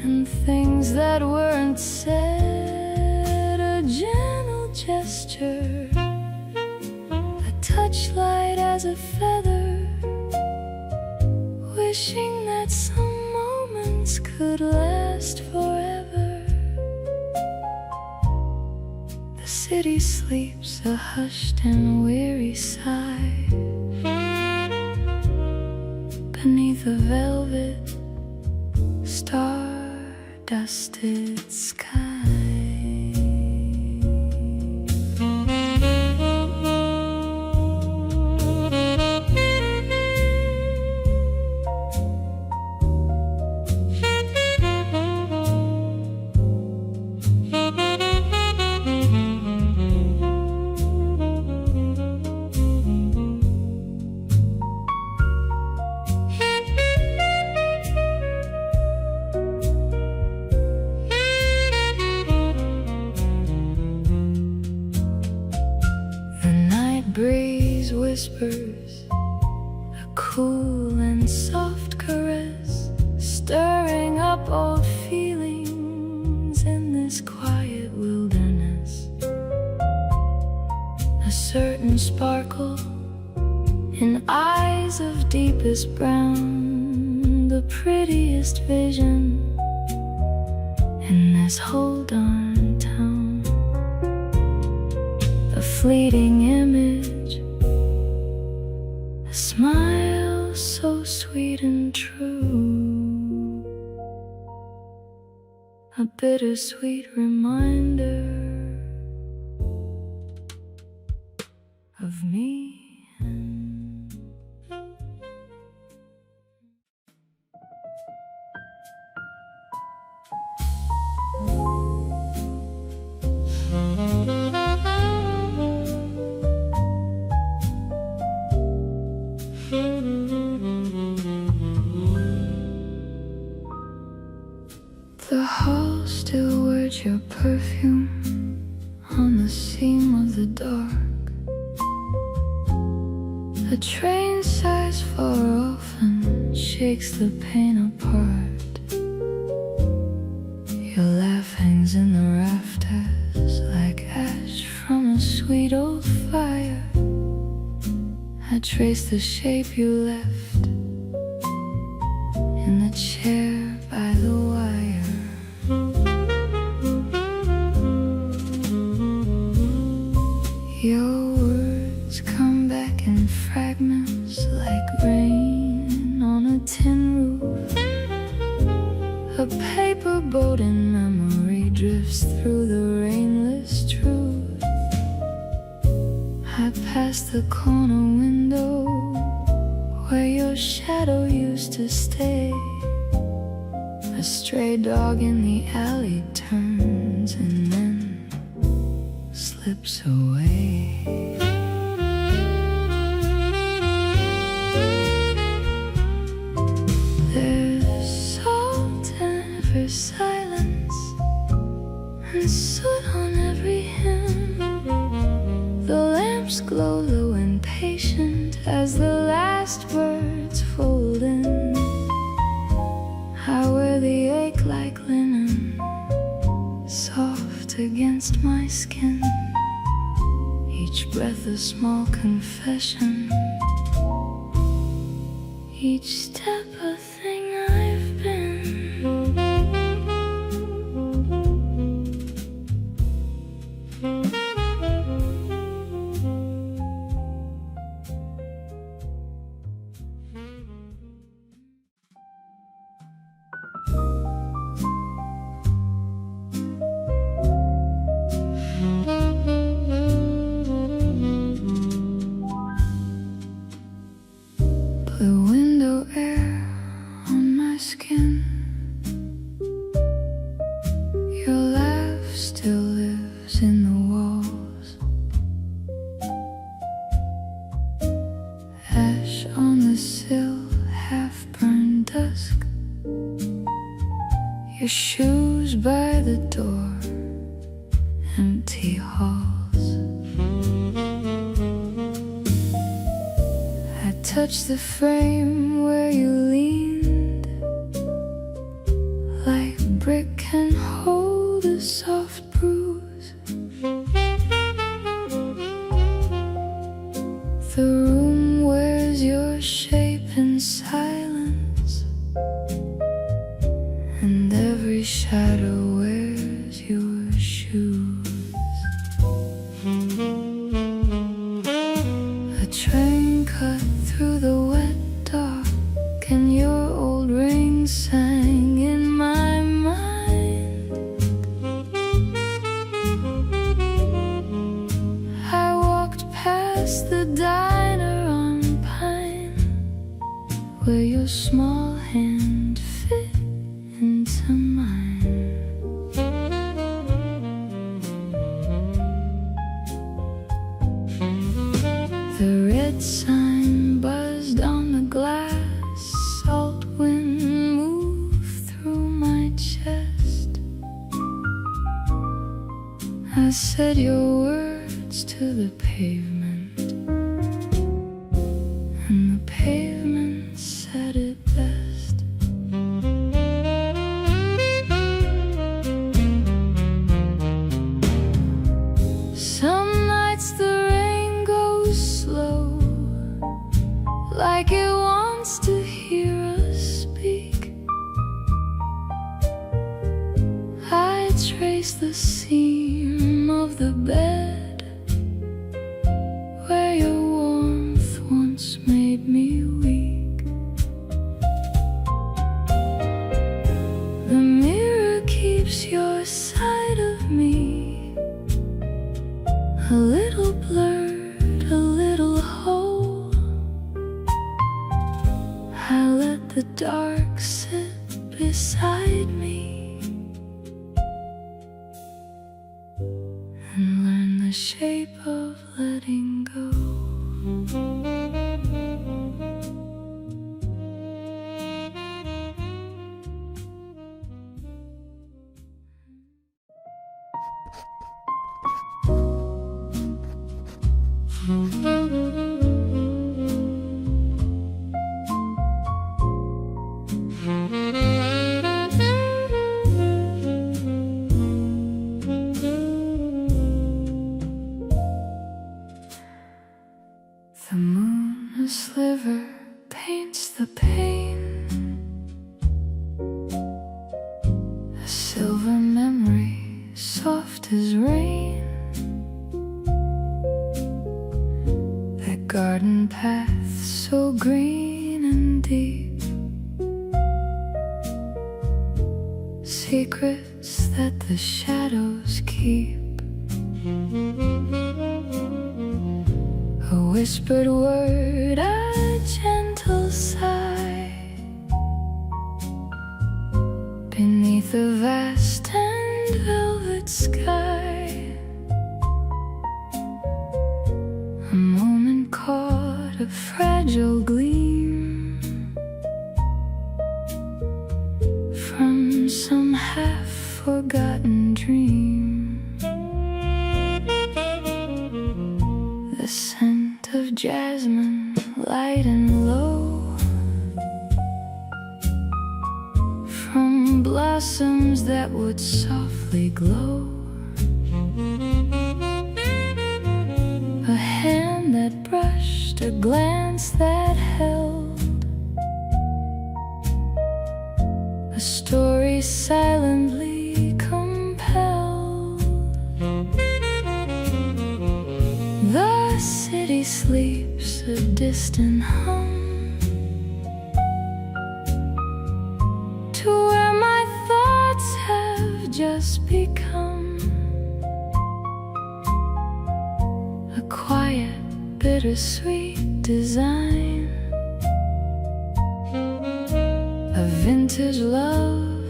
and things that weren't said. A gentle gesture, a touchlight as a feather, wishing that some moments could last forever. The city sleeps, a hushed and weary sigh beneath a velvet star-dusted sky. Breeze whispers, a cool and soft caress, stirring up old feelings in this quiet wilderness. A certain sparkle in eyes of deepest brown, the prettiest vision in this whole darn town. A fleeting image, a smile so sweet and true, a bittersweet reminder of me and the hall still wears your perfume on the seam of the dark. The train sighs far off and shakes the pain apart. Your laugh hangs in the rafters like ash from a sweet old fire. I trace the shape you left in the chair by the wire. Your words come back in fragments like rain on a tin roof. A paper boat in memory drifts through the rainless truth. I pass the corner window where your shadow used to stay. A stray dog in the alley turns and then slips away. There's salt in every silence and soot on every hymn. The lamps glow low and patient as the last words fold in. I wear the ache like linen, soft against my skin. Each breath a small confession, each step a thing I've been. bench on the sill, half-burned dusk. Your shoes by the door, empty halls. I touched the frame where you leaned, like brick can hold a soft bruise. The room wears your shape in silence, and every shadow wears your shoes. A train cut through the wet dark, and your old ring sang in my mind. I walked past the diner on Pine, where your small hand fit into mine. The red sign buzzed on the glass, salt wind moved through my chest. I said your words to the pavement, and the pavement said it best. Some nights the rain goes slow, like it wants to hear us speak. I trace the seam of the bed where your warmth once made me weak. The mirror keeps your side of me a little blurred, a little whole. I let the dark sit beside me and learn the shape of letting go. The moon, a sliver, paints the pain, a silver memory, soft as rain. That garden path, so green and deep, secrets that the shadows keep. A whispered word, a gentle sigh, beneath a vast and velvet sky. A moment caught, a fragile gleam from some half-forgotten dream. The scent of jasmine, light and low, from blossoms that would softly glow. A hand that brushed, a glance that held, a story silently compelled. The city sleeps, a distant hum, to where my thoughts have just become. A quiet, bittersweet design, a vintage love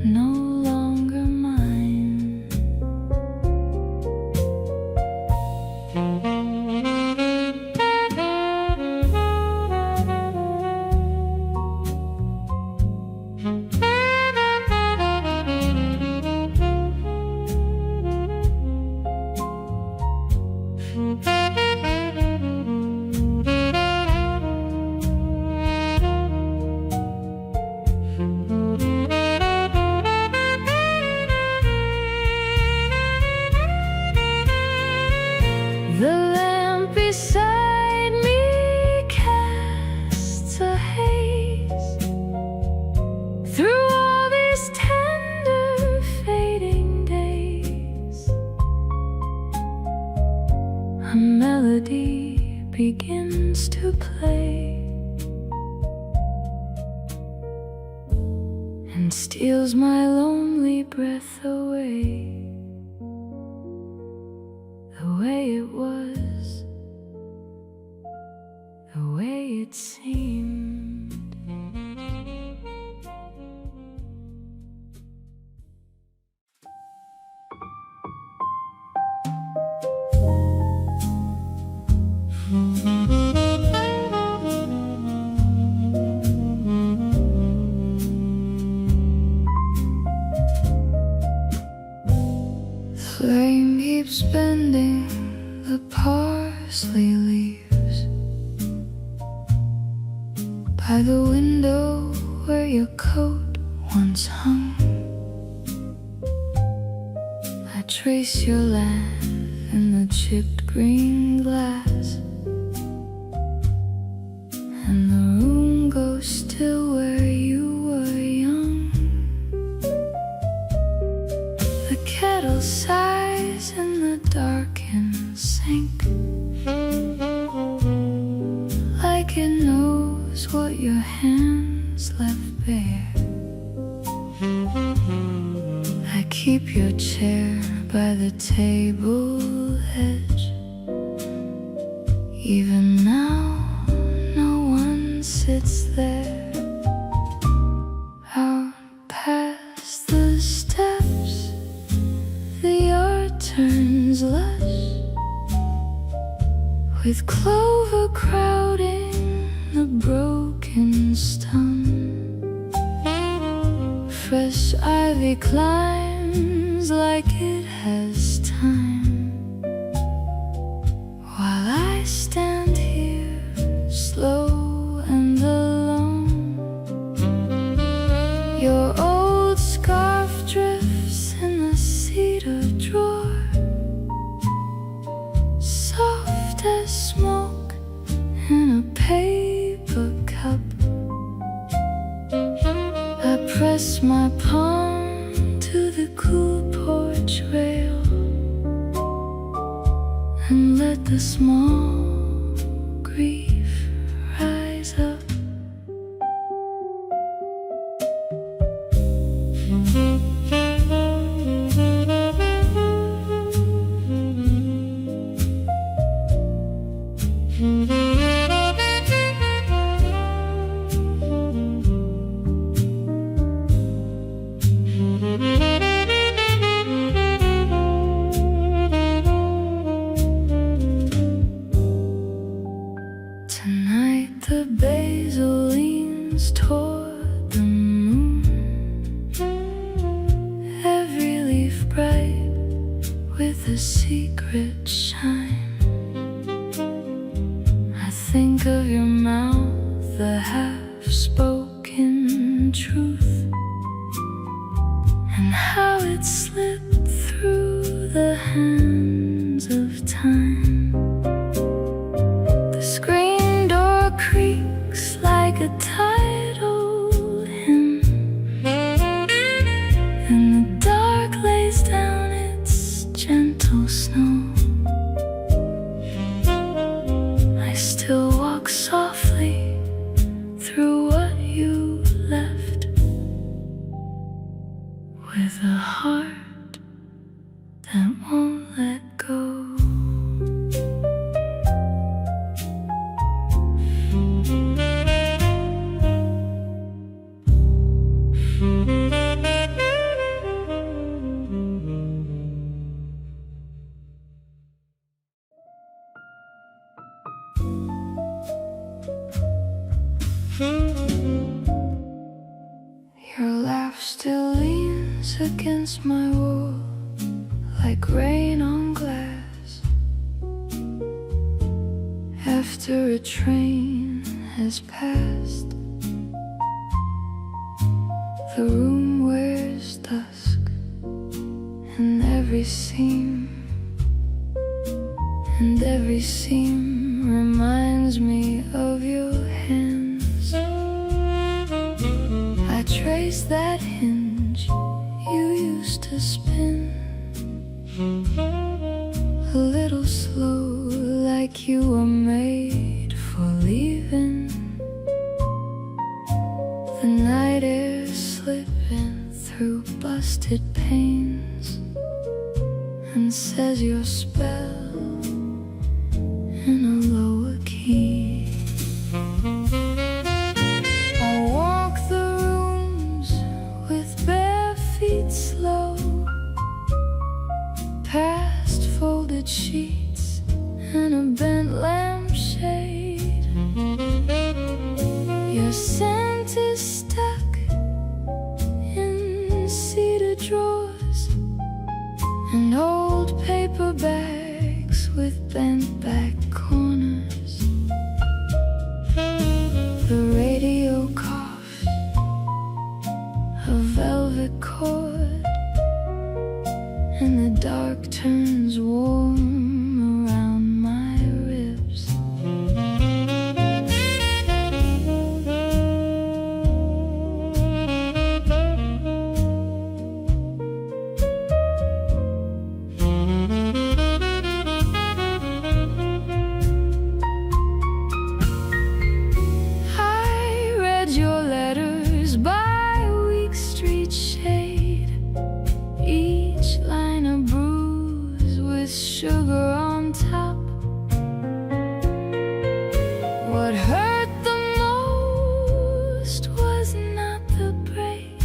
no longer mine. begins to play and steals my lonely breath away. The way it was, the way it seemed. The flame keeps bending the parsley leaves by the window where your coat once hung. I trace your laugh in the chipped green glass, and the room goes still where you were young. The kettle sighs in the darkened sink, like it knows what your hands left bare. I keep your chair by the table edge. Even now, no one sits there. Out past the steps, the yard turns lush, with clover crowding the broken stone. Fresh ivy climbs like it has time, while I stand here slow and alone. Your old scarf drifts in the cedar drawer, soft as smoke in a paper cup. I press my palm to the cool porch rail and let the small grief rise up. Tonight the basil leans toward the moon, every leaf bright with a secret shine. I think of your mouth, the half-spoken truth, and how it slipped through the hands of time. The screen door creaks like a tidal hymn, and the dark lays down its gentle snow. I still walk softly through what you left, with a heart that won't let go. Your laugh still leans against my wall like rain on glass, after a train has passed. The room wears dusk, and every seam reminds me of your hands. I trace that hinge you used to spin, a little slow, like you were made it pains and says your spell in a lower key. I walk the rooms with bare feet slow, past folded sheets and a bent lampshade. Your scent is stuck in cedar drawers and old paper bags with bent back corners. The radio coughs a velvet cord, and the dark turns warm around my ribs. I read your letters by Weak Street shade, each line a bruise with sugar on top. What hurt the most was not the break,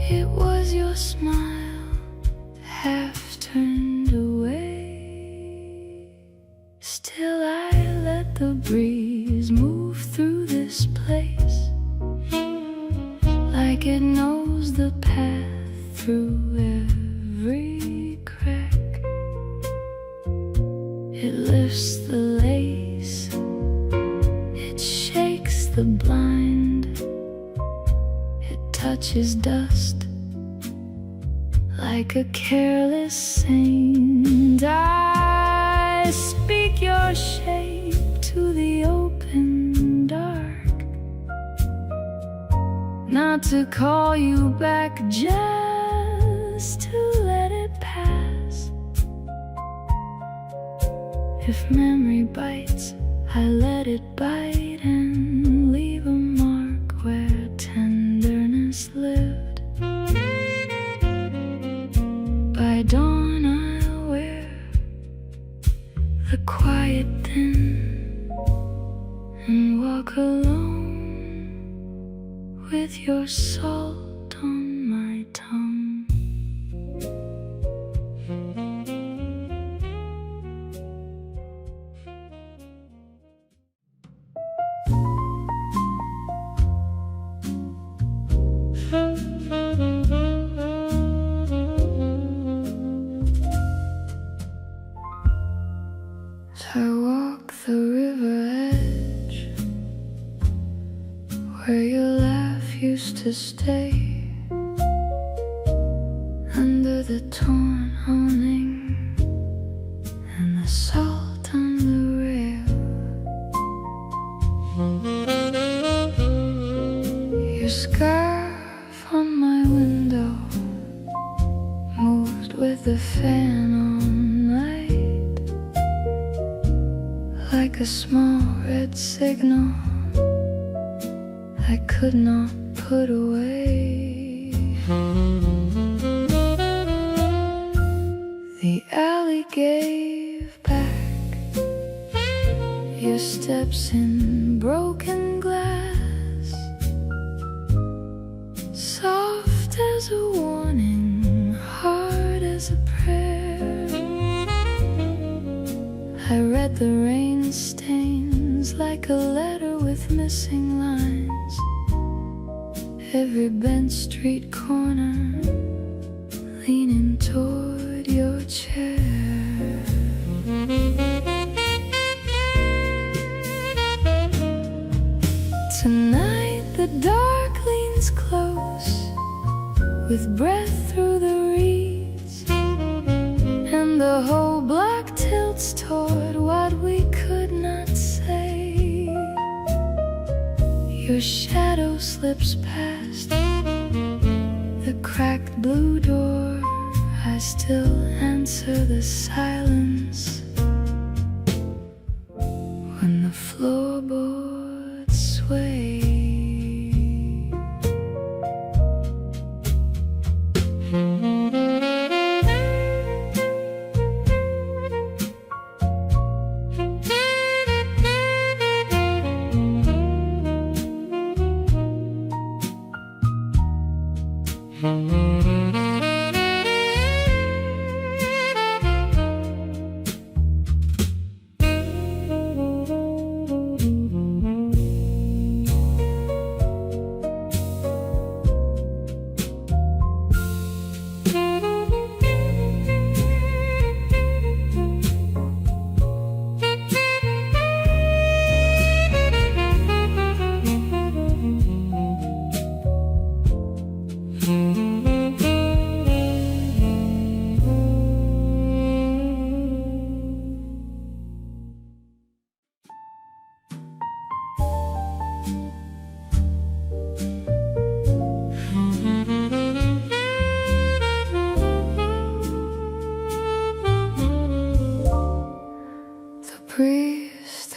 it was your smile half turned away. Still I let the breeze move through this place, like it knows the path through every crack. It lifts the lace, it shakes the blind, it touches dust like a careless saint. I speak your shape to the open dark, not to call you back, just to let it pass. If memory bites, I let it bite and leave a mark where tenderness lived. By dawn I'll wear the quiet thin and walk alone with your salt on my tongue. I walk the river edge where your laugh used to stay, under the torn awning and the salt on the rail. Your scarf on my window moved with the fan all night, like a small red signal I could not put away. The alley gave back, your steps in broken glass, soft as a warning, hard as a prayer. I read the rain stains like a letter with missing lines, every bent street corner leaning toward your chair. Tonight the dark leans close, with breath through the reeds, and the whole block tilts toward what we could not say. Your shadow slips past the cracked blue door. I still answer the silence when the floorboards sway.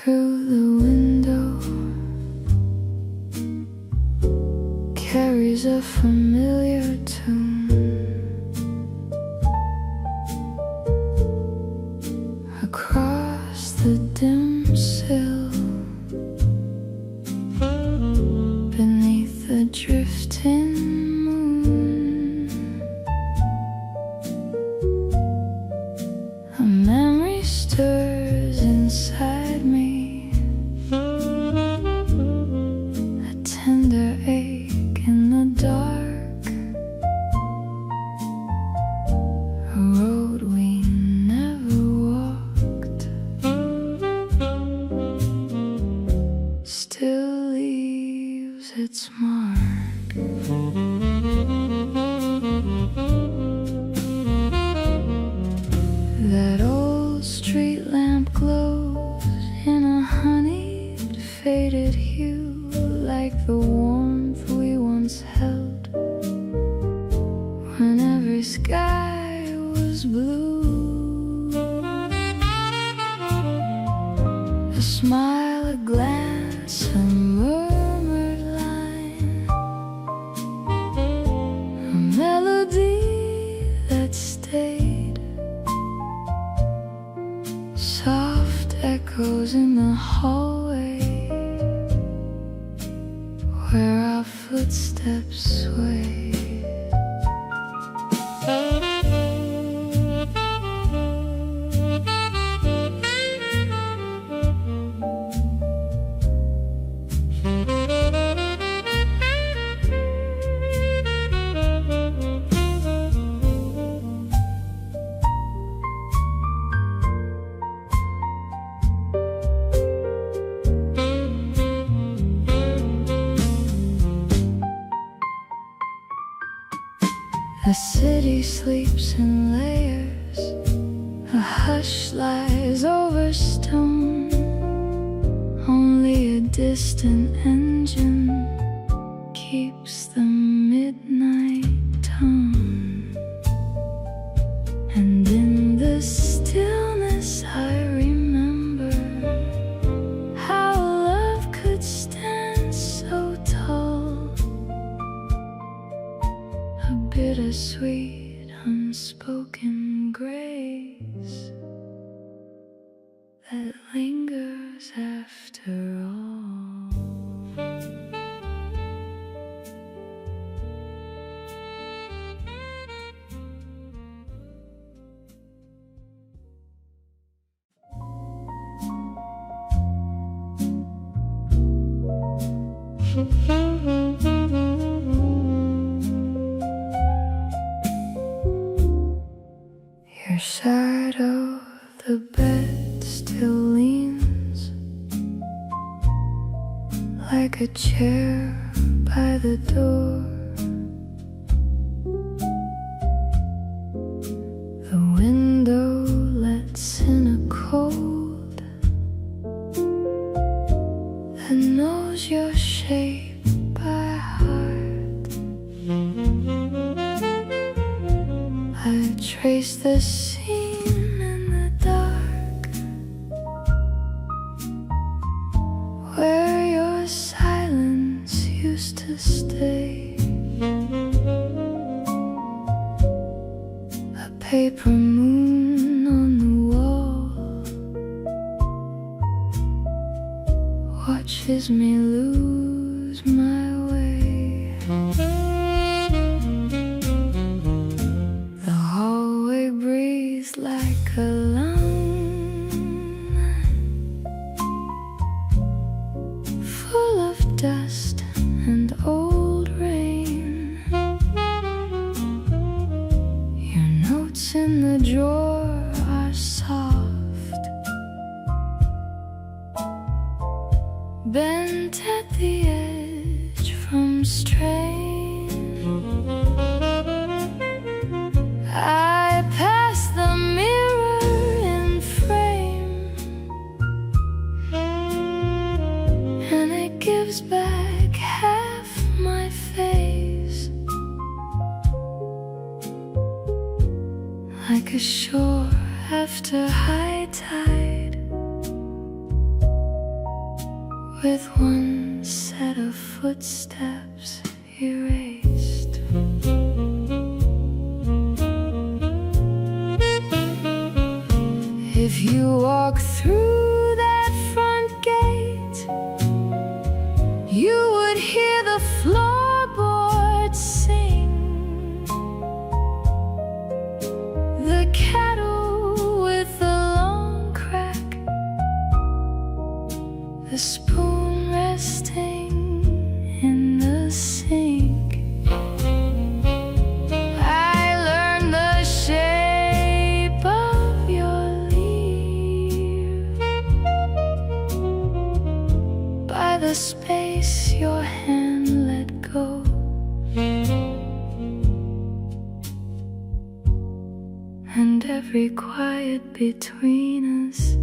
through the window carries a familiar tune. Across the dim sill, beneath the drifting moon, a memory stirs inside me, a tender ache in the dark, a road we never walked still leaves its mark. That old street lamp glows in a honeyed, faded hue, like the warmth we once held when every sky was blue. A smile, a glance, a murmured line, a melody that stayed, soft echoes in the hallway where our footsteps sway. The city sleeps in layers, a hush lies over stone, only a distant engine keeps the midnight tone. And in the stillness I remember how love could stand so tall, a bittersweet, unspoken grace that lingers after all. Your side of the bed still leans like a chair by the door. The window lets in a cold that knows your shape by heart. I trace the scene in the dark where your silence used to stay. A paper moon on the wall watches me lose my way. The hallway breathes like a lung full of dust and old rain. Your notes in the drawer are soft, bent at the edge from strain. I pass the mirror in frame, and it gives back half my face, like a shore after high tide, with one set of footsteps erased. If you walk through that front gate, you would hear the floorboards sing, the kettle with the long crack, the spoon resting in the sink. I learned the shape of your leaf by the space your hand let go. And every quiet between us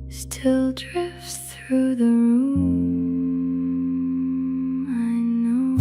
still drifts through the room. I know.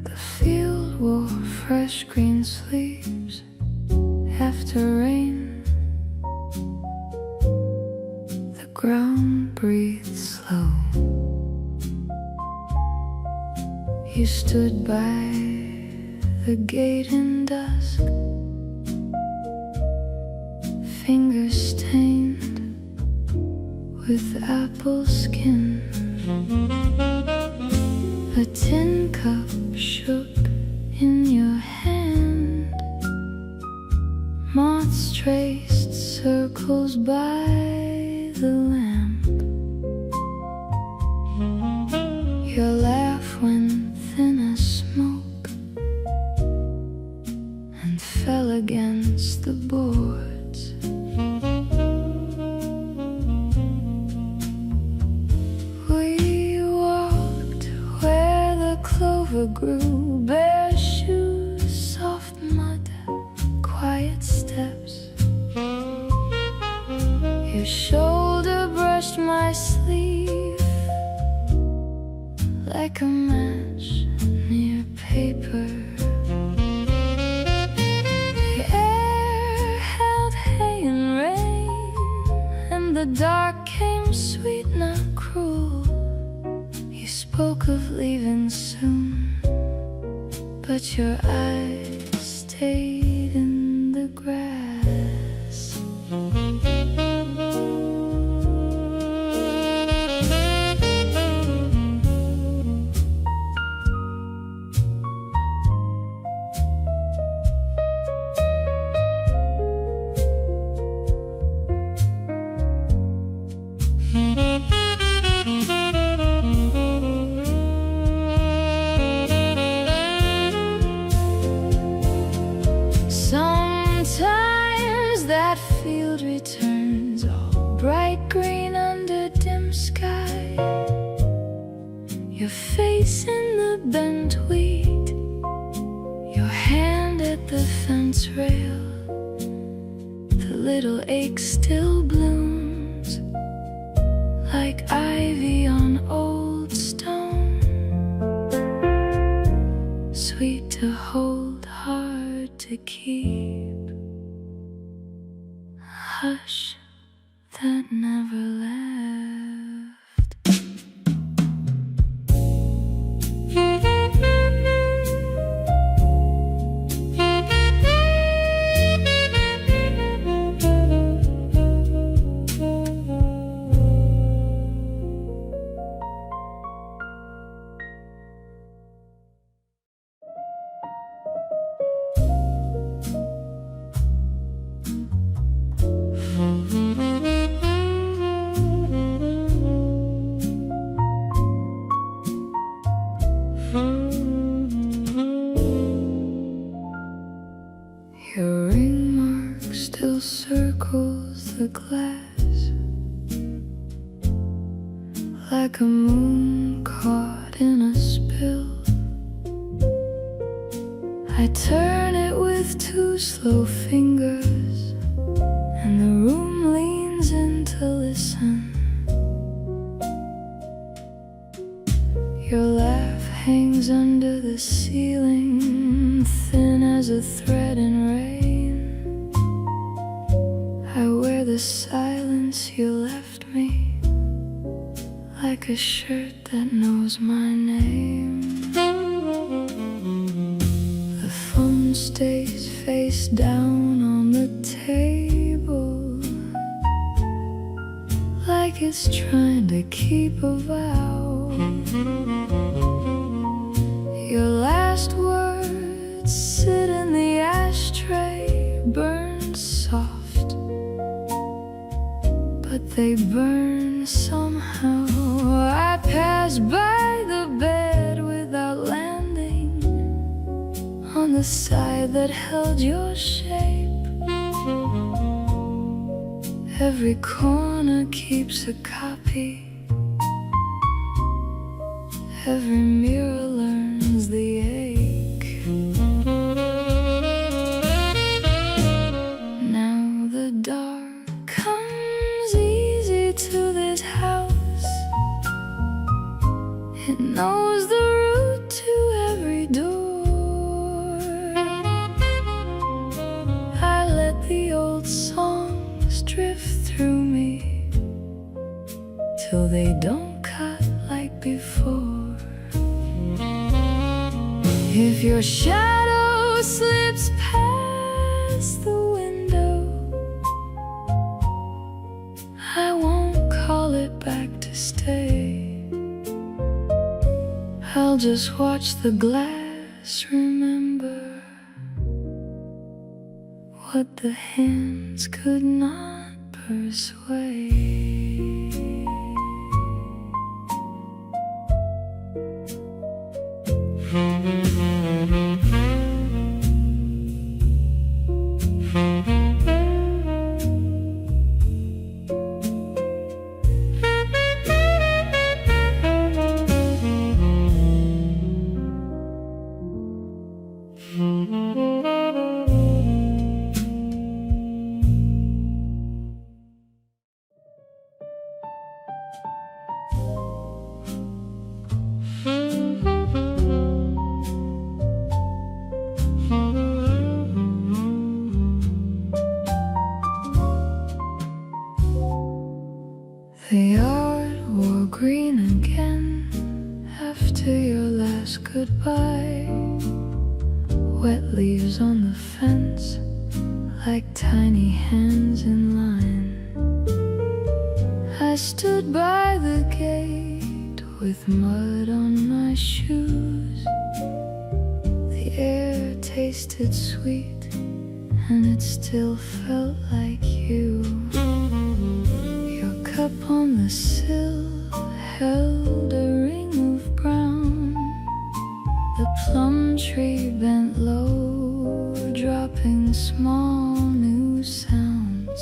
The field wore fresh green sleeves after rain. The ground breathed slow. You stood by the gate in dusk, fingers stained with apple skin. A tin cup shook in your hand. Moths traced circles by the lamp. Your laugh went thin as smoke and fell against the boards. We walked where the clover grew, bare shoes, soft mud, quiet steps. Your shoulder brushed my sleeve like a match near paper. The air held hay and rain, and the dark came sweet, not cruel. You spoke of leaving soon, but your eyes stayed in the grass. Sometimes that field returns, all bright green under dim sky. Your face in the bent wheat, your hand at the fence rail. The little ache still blooms like ivy on old stone, sweet to hold, hard to keep. Hush that never left. still circles the glass like a moon caught in a spill. I turn it with 2 slow fingers, and the room leans in to listen. Your laugh hangs under the ceiling, thin as a thread in rain. I wear the silence you left me, like a shirt that knows my name. The phone stays face down on the table, like it's trying to keep a vow. Your last words sit in the ashtray, burned soft, but they burn somehow. I pass by the bed without landing on the side that held your shape. Every corner keeps a copy, every mirror learns the ache. Now the dark comes easy to this house. It knows the route to every door. I let the old songs drift through me till they don't cut like before. If your shadow slips past the window, I won't call it back to stay. I'll just watch the glass, remember what the hands could not persuade. The yard wore green again after your last goodbye. Wet leaves on the fence like tiny hands in line. I stood by the gate with mud on my shoes. The air tasted sweet and it still felt like you. Your cup on the sill held a ring of brown. The plum tree bent low, dropping small new sounds.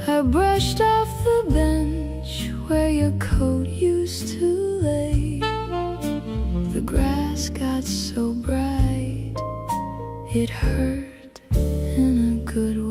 I brushed off the bench where your coat used to lay. The grass got so bright, it hurt in a good way.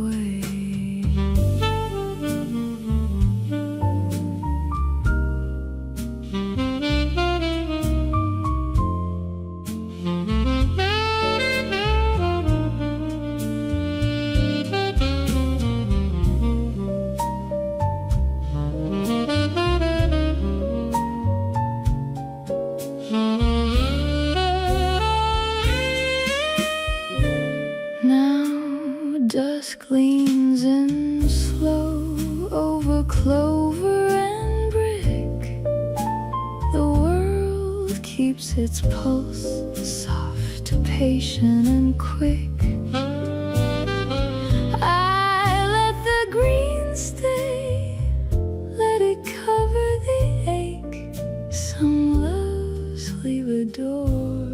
Dusk leans in slow over clover and brick. The world keeps its pulse soft, patient and quick. I let the green stay, let it cover the ache. Some loves leave a door,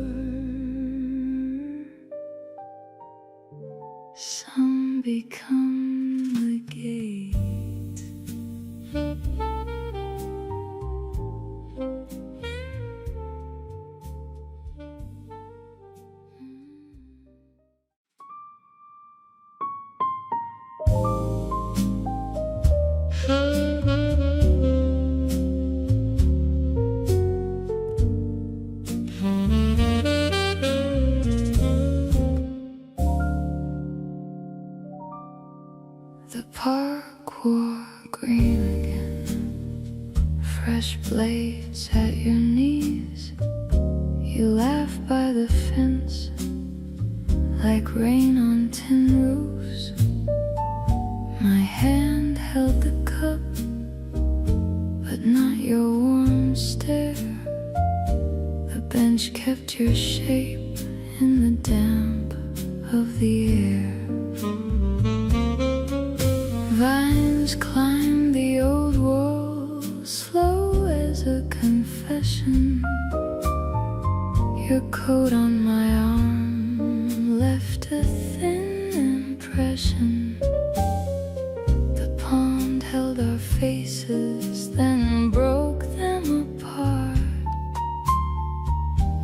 some become the gate. The park wore green again, fresh blades at your knees. You laugh by the fence like rain on tin roofs. My hand held the cup, but not your warm stare. The bench kept your shape in the damp of the air. Vines climb the old wall, slow as a confession. Your coat on my arm left a thin impression. The pond held our faces, then broke them apart.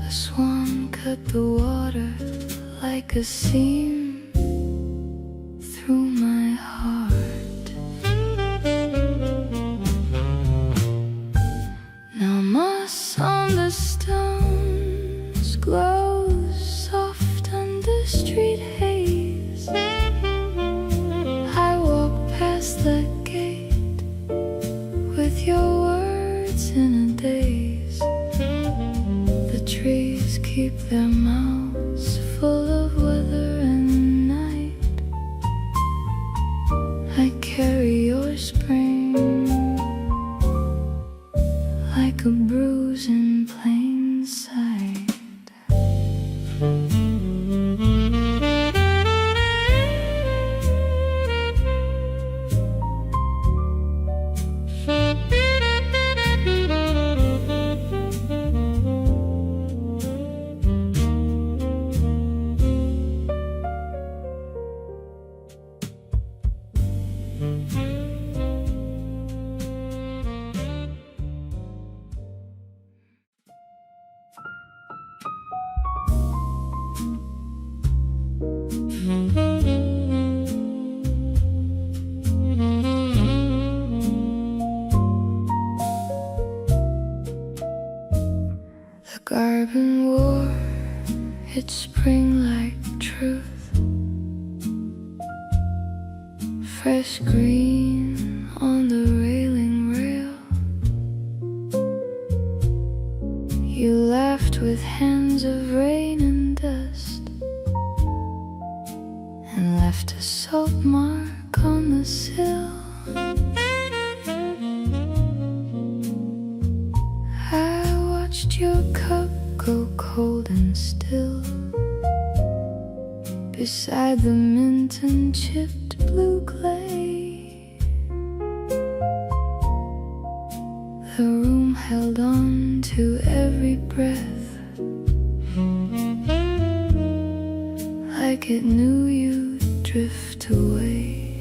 A swan cut the water like a seam through my heart. Moss on the stones glows soft under street haze. I walk past the gate with your words in a daze. The trees keep their mouths full of weather and night. I carry your spring like a bruise in plain sight. The garden wore its spring-like truth, fresh green on the railing rail. You laughed with hands of rain and dust, and left a salt mark on the sill. I watched your cup go cold and still beside the mint and chipped blue clay. The room held on to every breath, like it knew you'd drift away.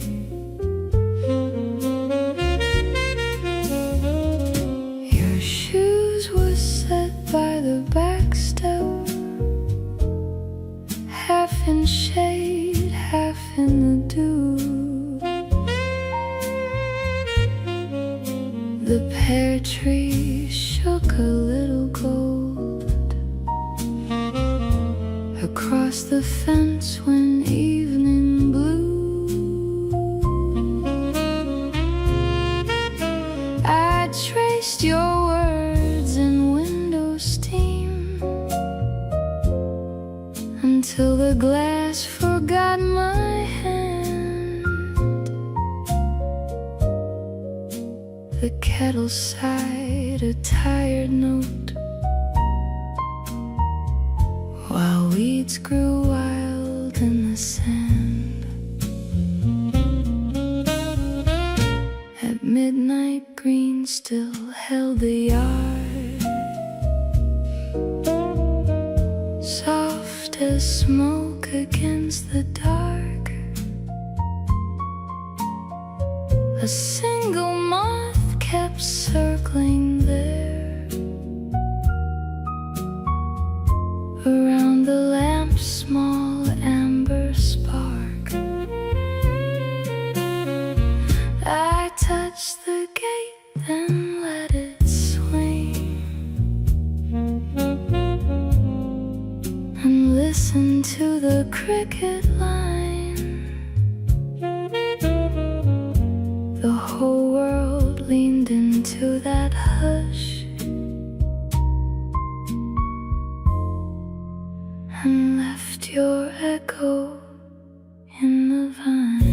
Your shoes were set by the back step, half in shade, half in the dew. The pear tree shook a little gold across the fence when evening blew. I traced your words in window steam until the glass forgot my hand. The kettle sighed a tired note while weeds grew wild in the sand. At midnight, green still held the yard, soft as smoke against the dark. A single moth kept circling there, around the lamp's small amber spark. I touched the gate, then let it swing, and listened to the cricket line. The whole world leaned into that hush and left your echo in the vine.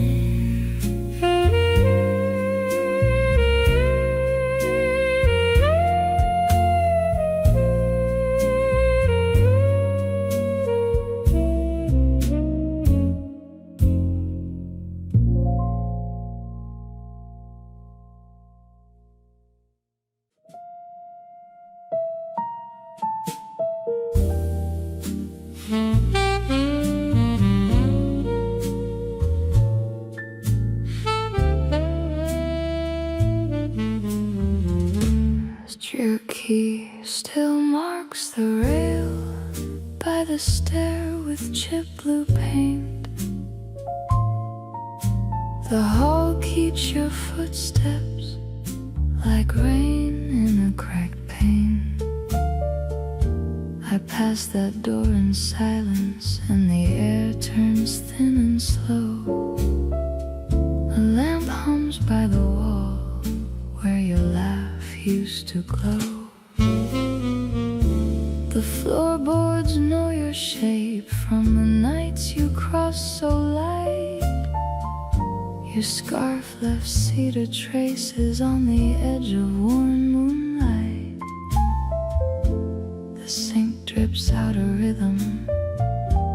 Your key still marks the rail by the stair with chip blue paint. The hall keeps your footsteps like rain in a cracked pane. I pass that door in silence, and the air turns thin and slow. A lamp hums by the wall where your laugh used to glow. The floorboards know your shape from the nights you crossed so light. Your scarf left cedar traces on the edge of worn moonlight. The sink drips out a rhythm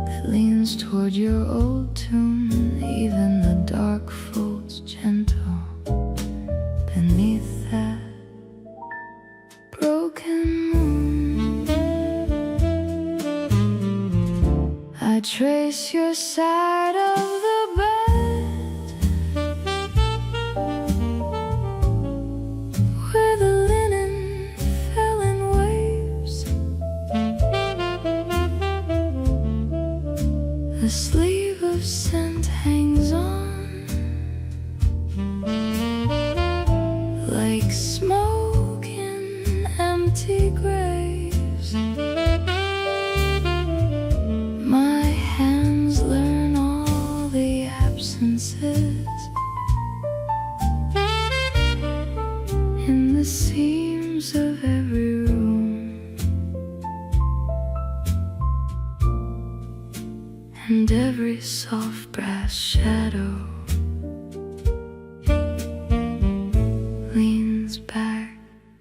that leans toward your old tune. Even the dark folds gentle beneath that broken moon. I trace your side of the bed, where the linen fell in waves. The sleeve of scent hangs on like smoke in empty graves. My hands learn all the absences in the seams of every room, and every soft brass shadow leans back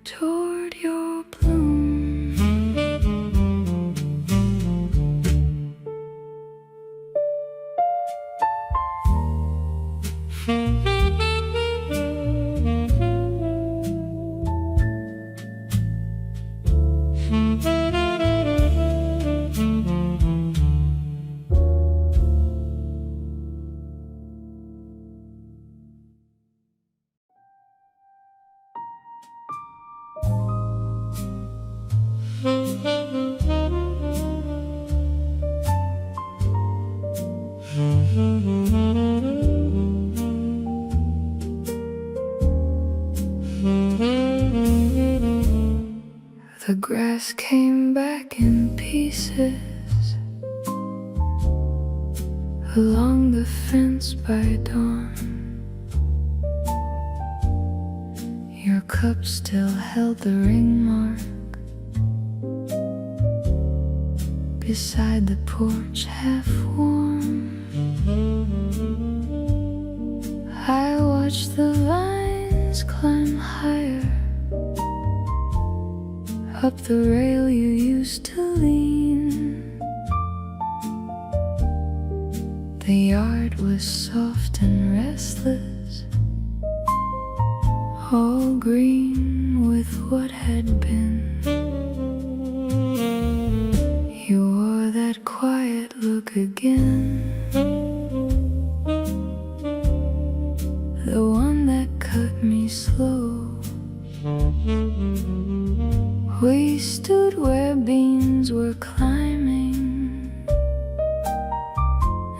toward your bloom. The grass came back in pieces along the fence by dawn. Your cup still held the ring mark beside the porch, half warm. I watched the vines climb higher up the rail you used to lean. The yard was soft and restless, all green with what had been. You wore that quiet look again, the one that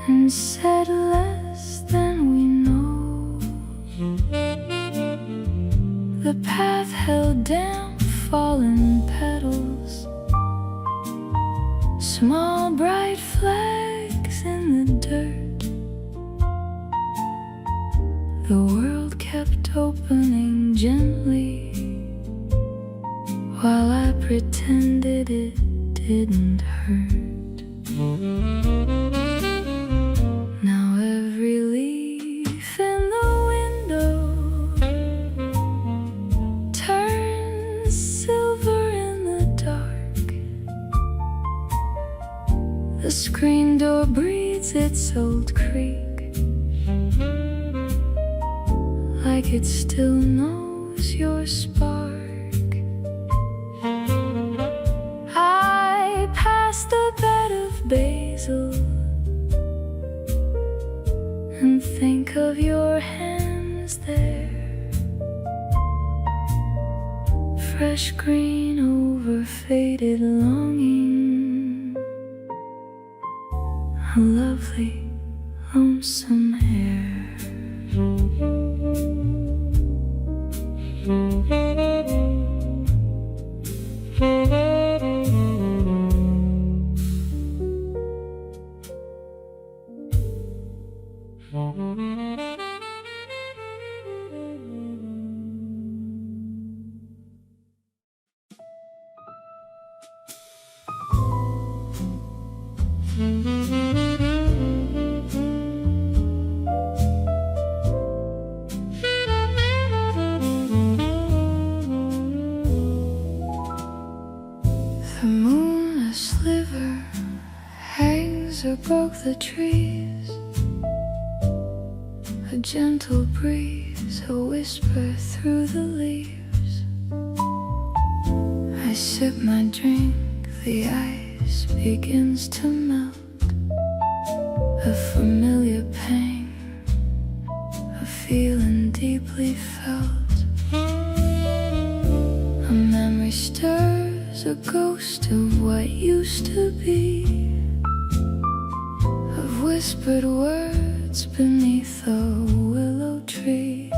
and said less than we know. The path held down fallen petals, small bright flags in the dirt. The world kept opening gently while I pretended it didn't hurt. Now every leaf in the window turns silver in the dark. The screen door breathes its old creak, like it still knows your spark. I pass the bed of basil and think of your hands there, fresh green over faded longing, a lovely lonesome hair. The moon, a sliver, hangs above the trees. A gentle breeze, a whisper through the leaves. I sip my drink, the ice begins to melt. A familiar pang, a feeling deeply felt. A memory stirs, a ghost of what used to be, of whispered words beneath a willow tree.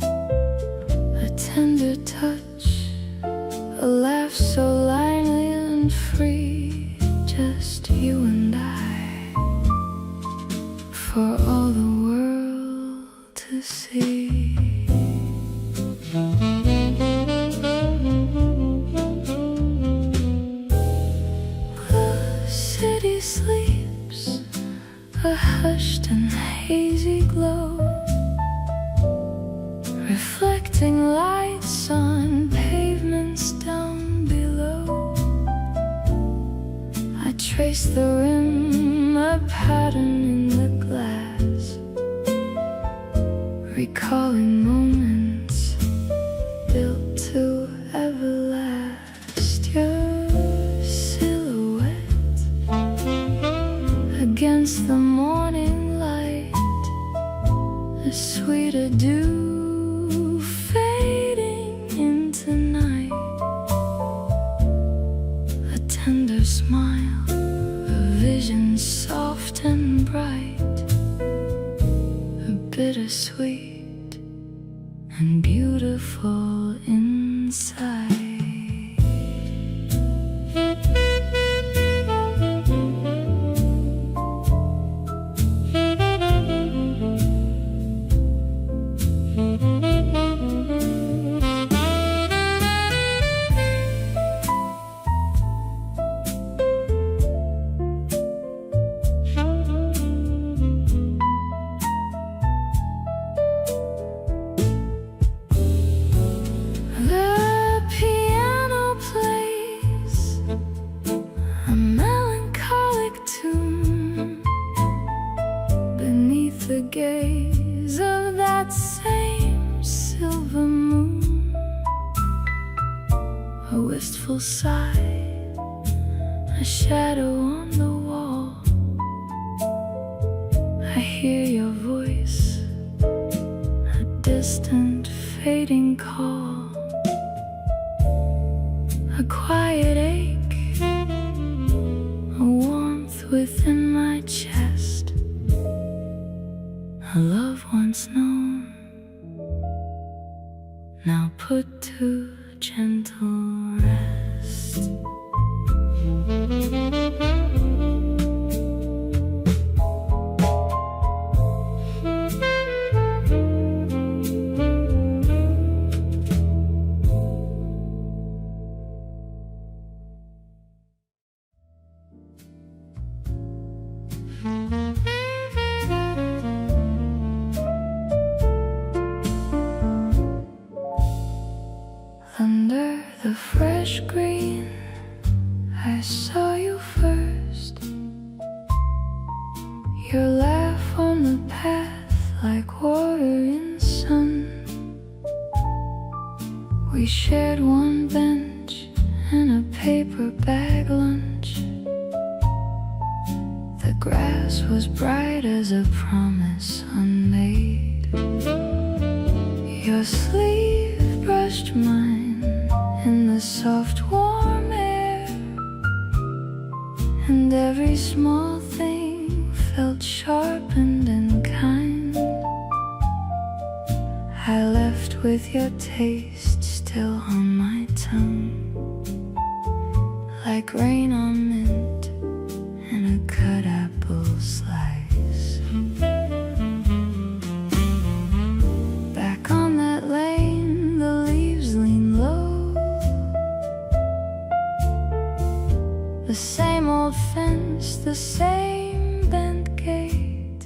A tender touch, a laugh so lively and free, just you and I, for all the world to see. The city sleeps, a hushed and hazy glow, reflecting lights on pavements down below. I trace the rim, a pattern in the glass, recalling moments built to everlast. Your silhouette against the morning light, a sweet adieu fading into night. A tender smile, a vision soft and bright, a bittersweet and beautiful inside. The gaze of that same silver moon, a wistful sigh, a shadow on the wall. I hear your voice, a distant fading call, a quiet ache, a warmth within my chest. a love once known, now put to gentle rest. Under the fresh green, I saw you first. Your laugh on the path like water in sun. We shared one bench and a paper bag lunch. The grass was bright as a promise unmade. Your sleeve brushed mine in the soft warm air, and every small thing felt sharpened and kind. I left with your taste still on my tongue, like rain on mint and a cut apple slice. Back on that lane, the leaves lean low. The same old fence, the same bent gate.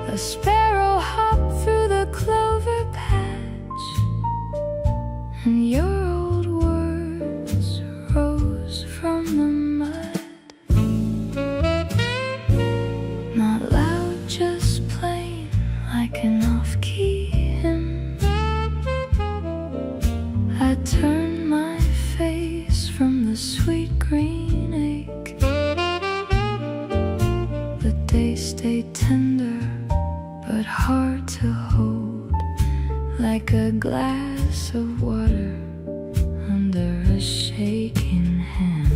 A sparrow hopped through the clover patch, and your old words rose from the mud. Not loud, just plain, like an off-key hymn. I turned my face from the sweet green ache. The day stayed tender, but hard to hold, like a glass of water under a shaking hand.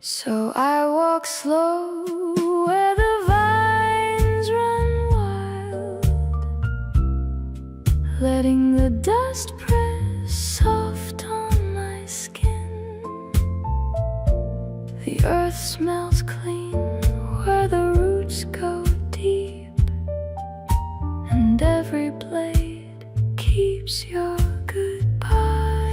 So I walk slow where the vines run wild, letting the dust press soft on my skin. The earth smells clean where the roots go deep, and every blade keeps your goodbye.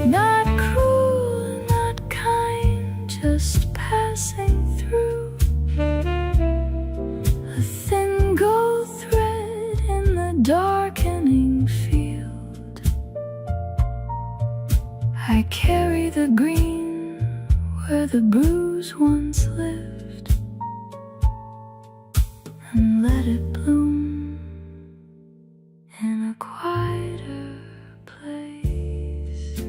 Not cruel, not kind, just passing through. A thin gold thread in the darkening field. I carry the green where the bruise once lived, and let it bloom in a quieter place.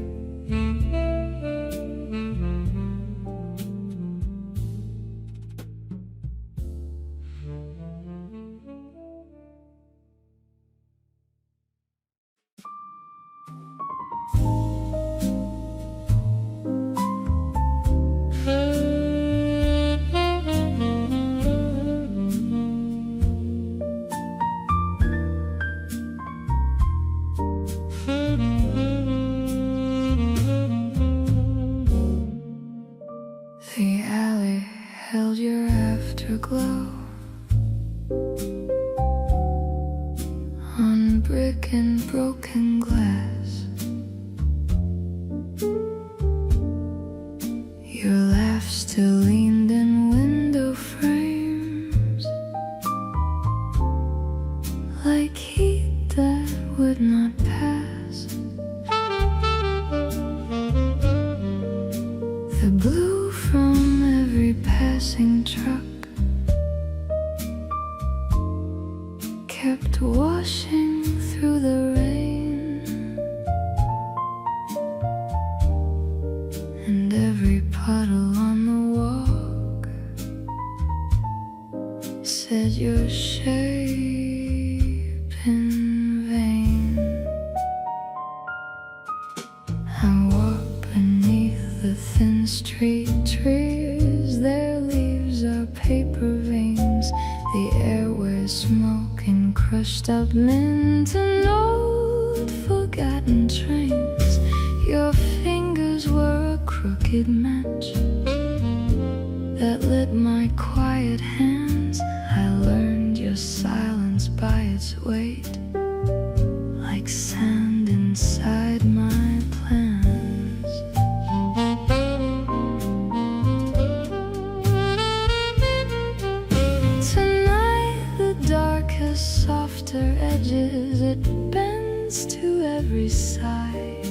The alley held your afterglow on brick and broken glass. Your laugh still leaned in window frames, like heat that would not pass. The blue from every passing truck said your shape in vain. I walk beneath the thin street trees, their leaves are paper veins. The air wears smoke and crushed up mint and old forgotten trains. Your fingers were a crooked match that lit my quiet hands. I learned your silence by its weight, like sand inside my plans. Tonight the dark has softer edges, it bends to every side.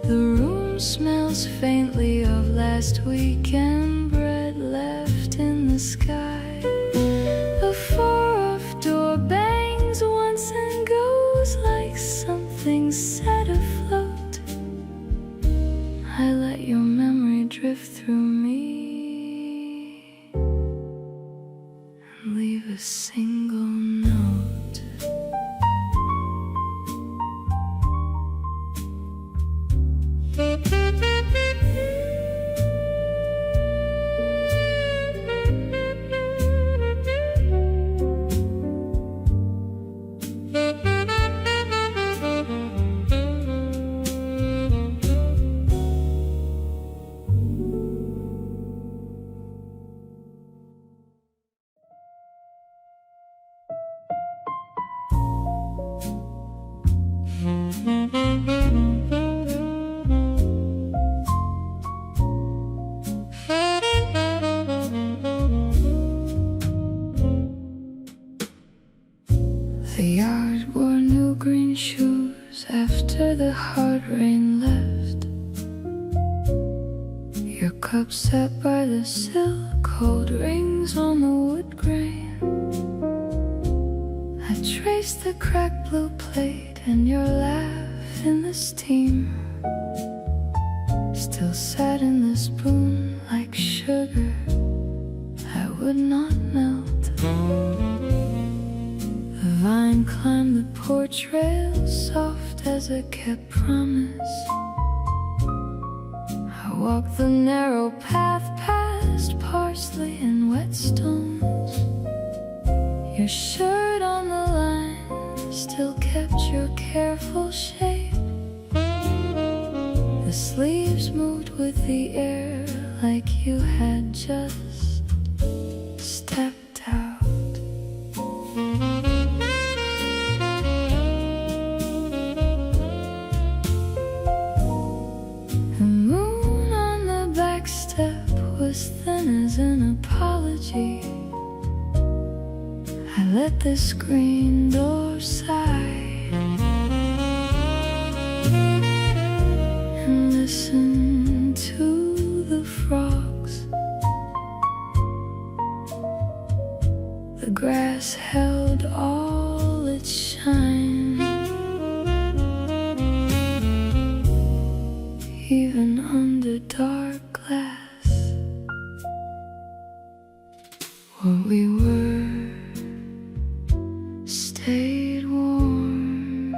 The room smells faintly of last weekend bread left in the sky. The far-off door bangs once and goes like something set afloat. I let your memory drift through me and leave a single note. The yard wore new green shoes after the hard rain left. Your cup sat by the sill, cold rings on the wood grain. I traced the cracked blue plate and your laugh in the steam still sat in the spoon like sugar I would not melt. The vine climbed the porch rail soft as a kept promise. I walked the narrow path past parsley and whetstones. Your shirt on the line still kept your careful shape. The sleeves moved with the air like you had just stepped out. The moon on the back step was thin as an apology. I let the screen door sigh and listen to the frogs. The grass held all its shine, even under dark glass. What we were stayed warm,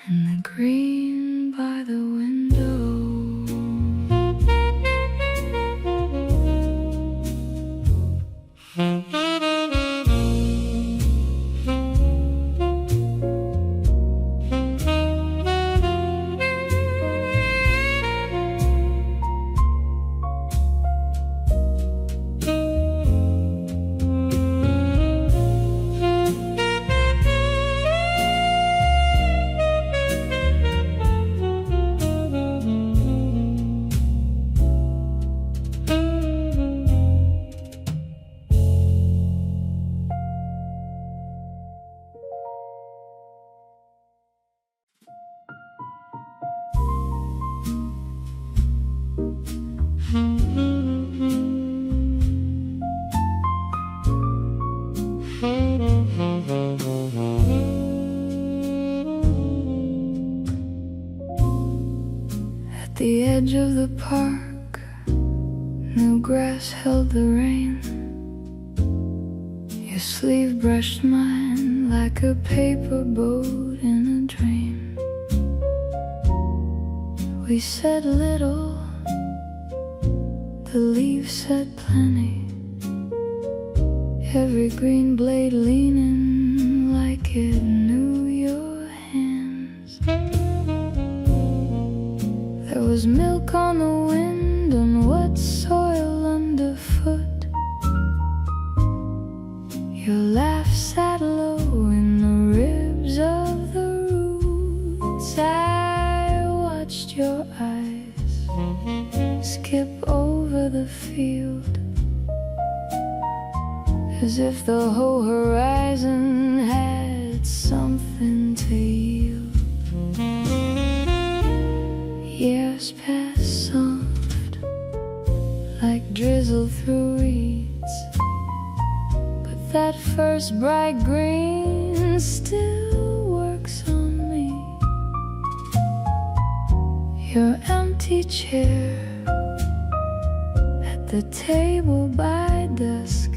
and the green by the window at the edge of the park, new grass held the rain. Your sleeve brushed mine like a paper boat in a dream. We said little, the leaves said plenty. Every green blade leaning like it knew your hands. There was milk on the wind and wet soil underfoot. Your laugh sat low in the ribs of the roots. I watched your eyes skip over the field, as if the whole horizon had something to yield. Years passed soft, like drizzle through reeds, but that first bright green still works on me. Your empty chair at the table by dusk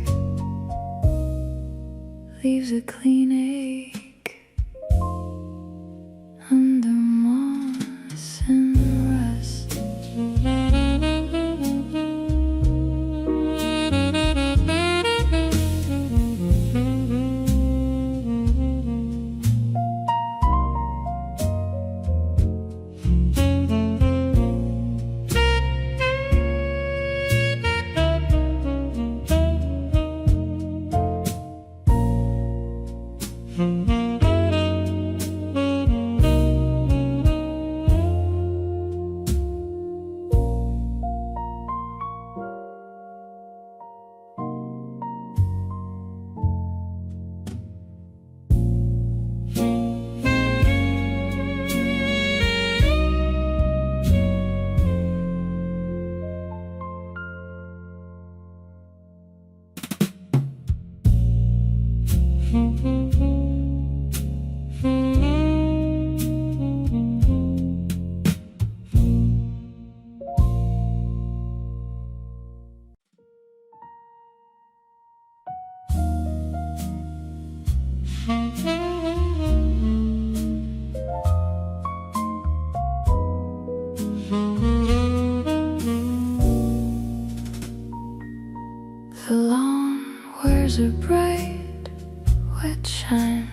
leaves a clean ache under moss and rust. The lawn wears a bright, wet shine,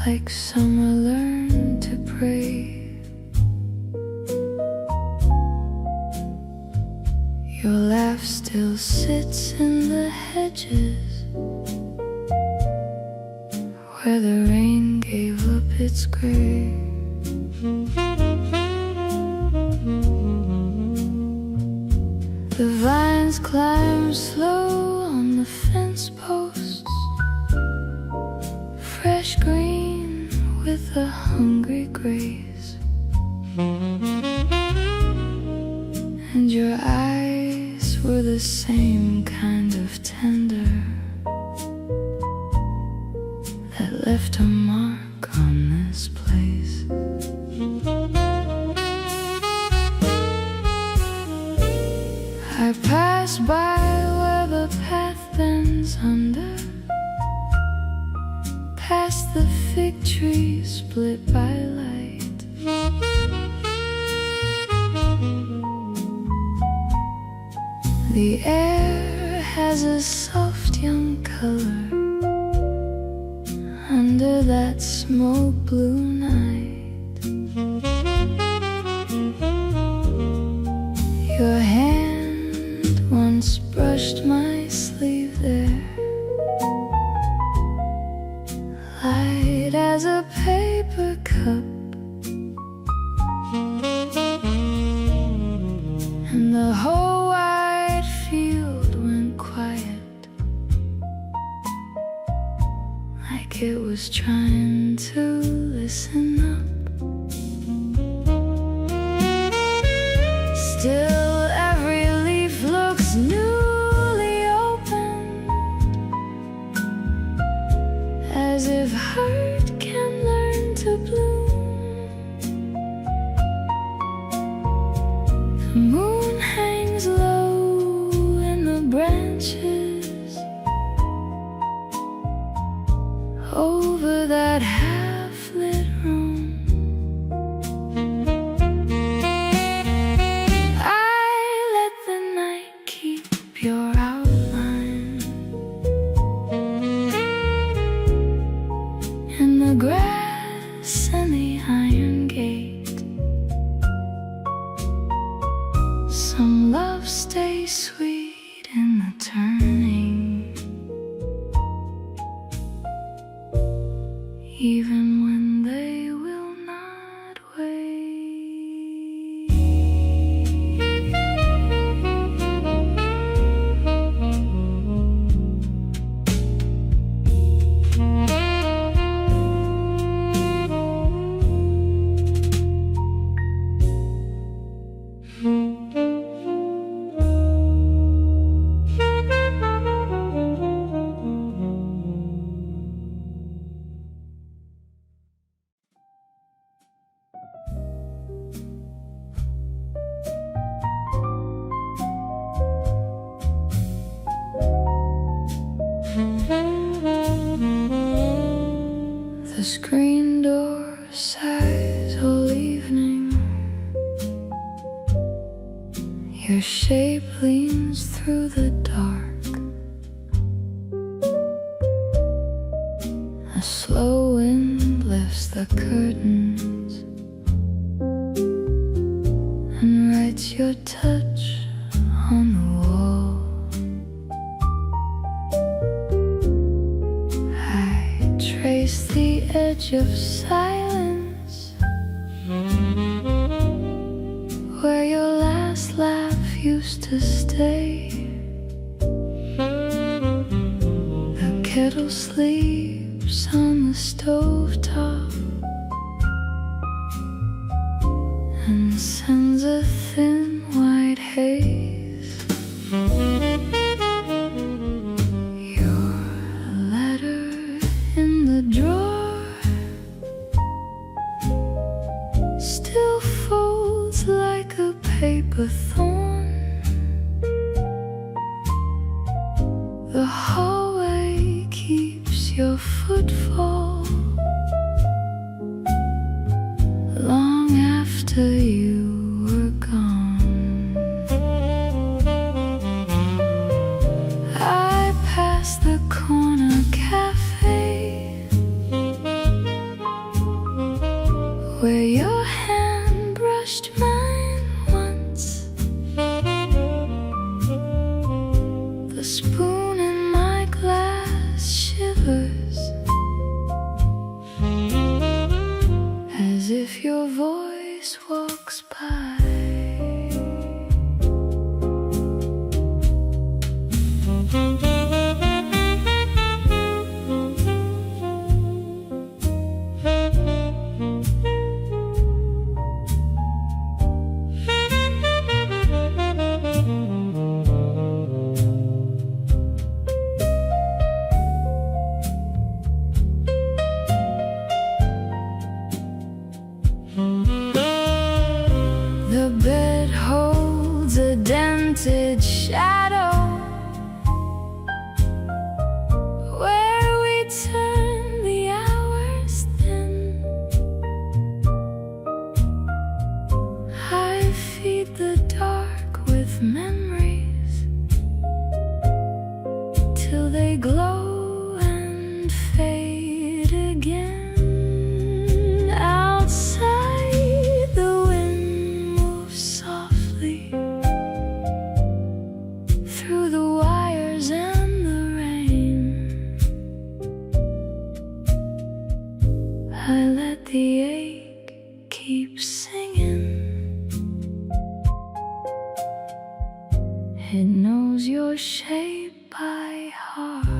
like summer learned to pray. Your laugh still sits in the hedges, where the rain gave up its grave. The vines climb slow on the fence posts, fresh green with a hungry graze. And your eyes were the same kind of tender that left a mark on this place. I pass by where the path bends under, past the fig tree split by light. The air has a soft young color under that smoke blue night. Your hand once brushed my sleeve there, light as a paper cup, and the whole wide field went quiet, like it was trying to listen up. Still every leaf looks newly opened, as if hurt can learn to bloom. The moon hangs low in the branches Some love stays sweet in the turning, even when they will not wait. The screen door sighs all evening. Your shape leans through the dark. A slow wind lifts the curtains and writes your touch on the wall. Trace the edge of silence where your last laugh used to stay. The kettle sleeps on the stovetop and sends a thin white haze. Drawer still folds like a paper thorn. The hallway keeps your footfall long after you were gone. I passed the corner cafe where your hand brushed mine once. The spoon in my glass shivers as if your voice walks by. The bed holds a dented shadow where we turn the hours thin. I feed the dark with memories till they glow and fade again. I let the ache keep singing. It knows your shape by heart.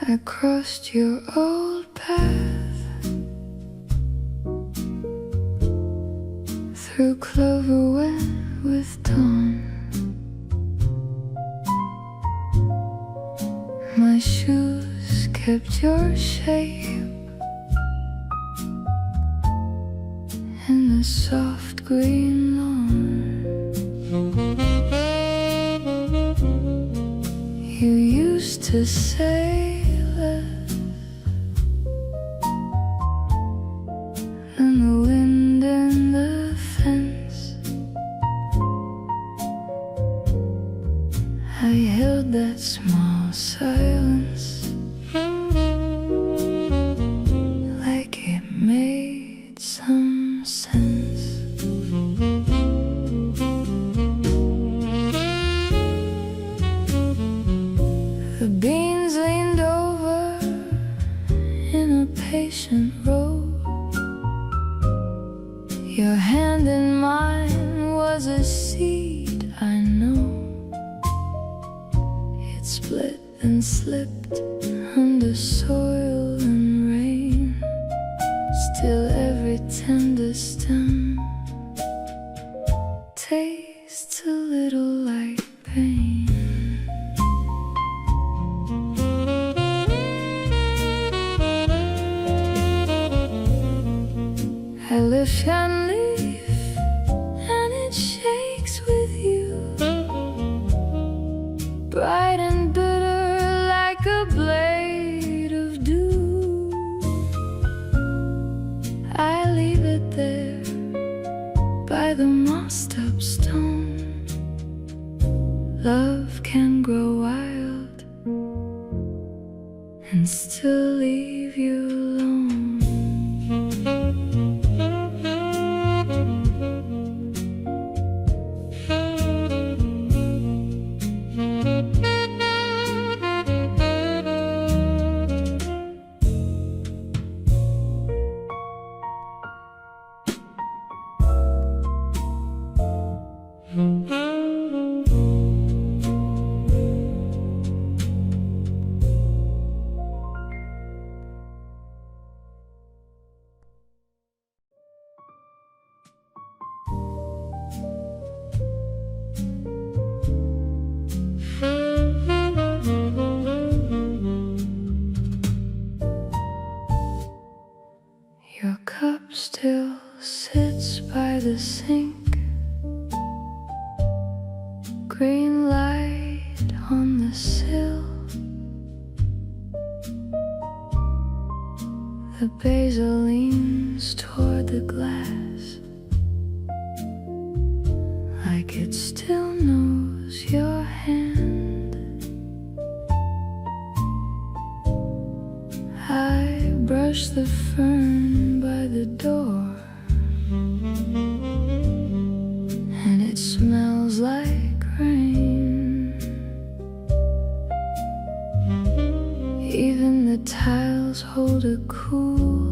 I crossed your old path through clover wet with dawn. My shoes kept your shape in the soft green lawn. You used to say and the wind in the fence. I held that small silence like it made some sense. The beans leaned over in a patient row. Your hand in mine was a seed, I know. It split and slipped under soil and rain. Still every tender stem tastes a little like pain. I lift and leaf, and it shakes with you, bright and bitter like a blade of dew. I leave it there by the mossed-up stone. Love can grow wild and still leave you alone. Your cup still sits by the sink, green light on the sill. The basil leans toward the glass like it still knows your hand. I brush the fern by the door, and it smells like rain. Even the tiles hold a cool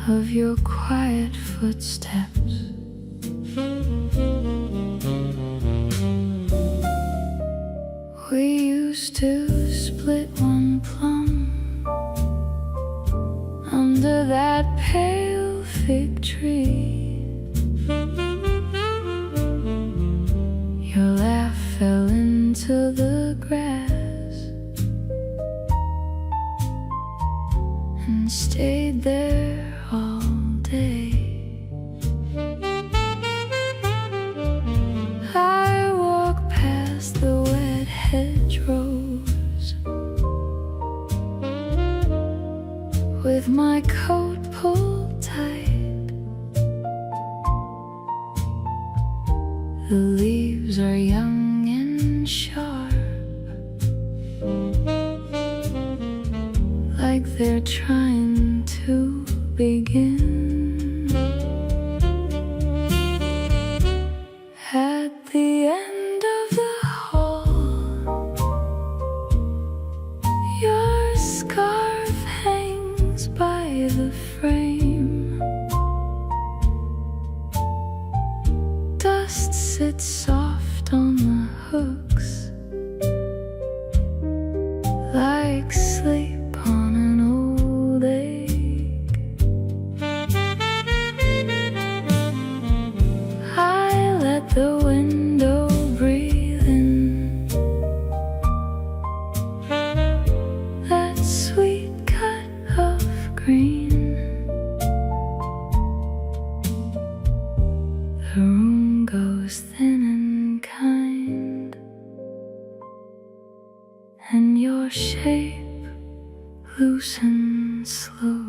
of your quiet footsteps. We used to split one plum under that pale fig tree. Your laugh fell into the grass and stayed there all day. I walk past the wet hedgerows with my coat pulled tight. The leaves are young and sharp, like they're trying to begin. At the end of the hall, your scarf hangs by the frame. Dust sits soft on the hooks, like sleep on an old egg. I let the window breathe in that sweet cut of green. loose and slow.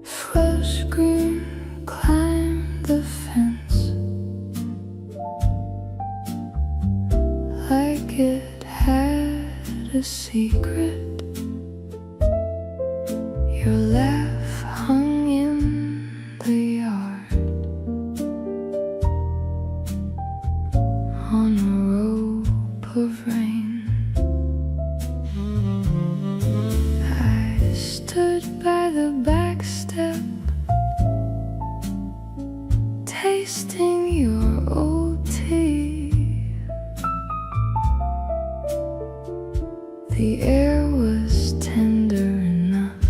Fresh green climbed the fence like it had a secret. Your laugh hung in the yard on a rope of rain. I stood by the back step, tasting your old tea. The air was tender enough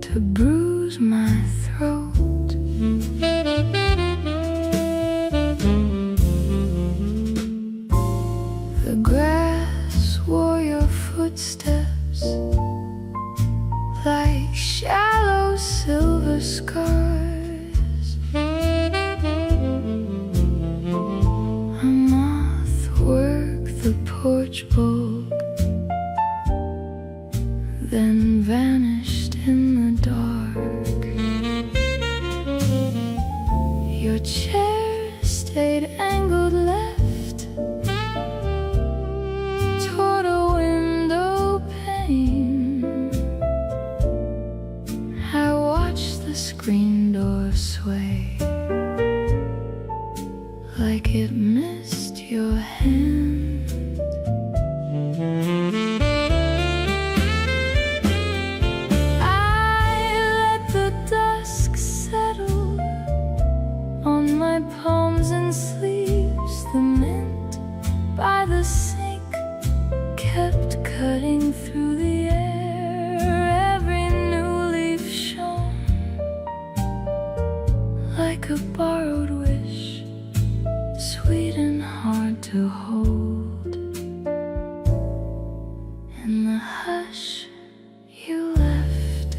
to bruise my throat. The grass wore your footsteps like shallow silver scars. A moth worked the porch bulb, then vanished in the dark. Your chair stayed angled left toward a window pane. I watched the screen door sway like it missed your hand. I let the dusk settle on my palms and sleeves. The mint by the sink kept cutting through the air. Every new leaf shone like a borrowed wish, sweet and hard to hold. In the hush you left,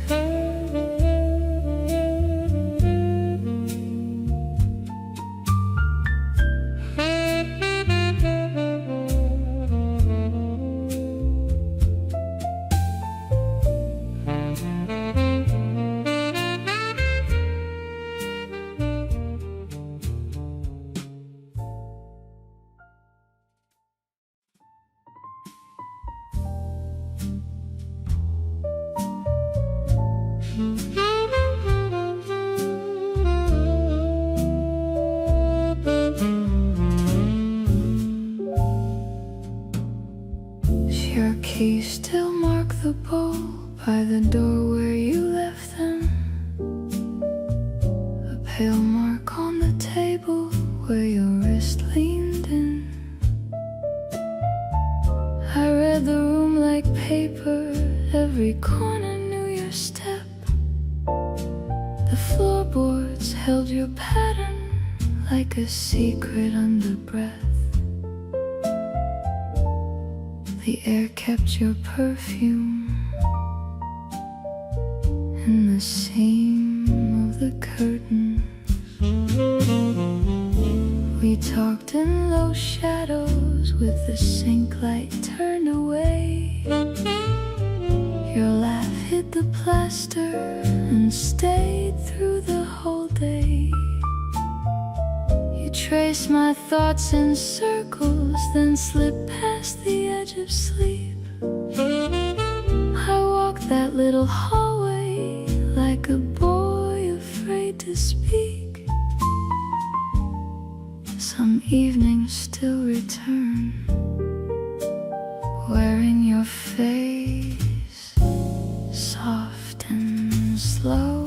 your keys still mark the bowl by the door where you left them. A pale mark on the table where your wrist leaned in. I read the room like paper, every corner knew your step. The floorboards held your pattern like a secret under breath. The air kept your perfume in the seam of the curtain. We talked in low shadows with the sink light turned away. Your laugh hit the plaster and stayed through the whole day. You traced my thoughts in circles, then slipped past the edge of sleep. I walked that little hallway like a boy afraid to speak. Some evenings still return, wearing your face soft and slow.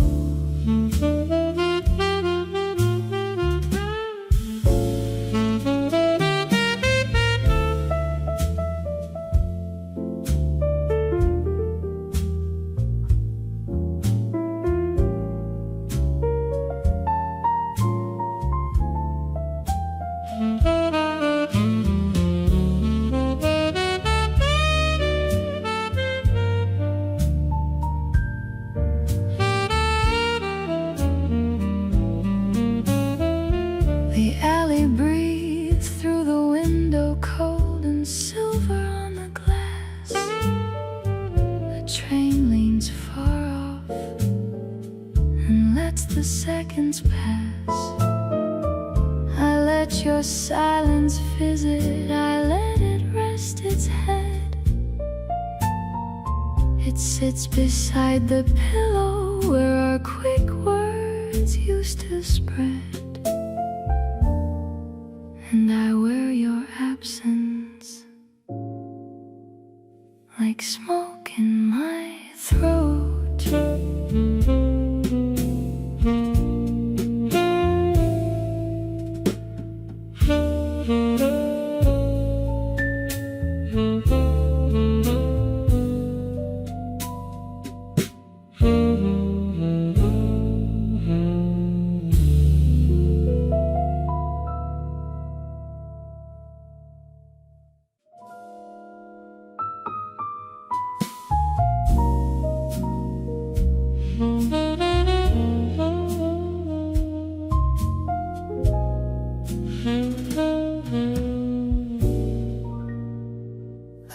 lets the seconds pass. I let your silence visit, I let it rest its head. It sits beside the pillow where our quick words used to spread. And I wear your absence like smoke in my throat.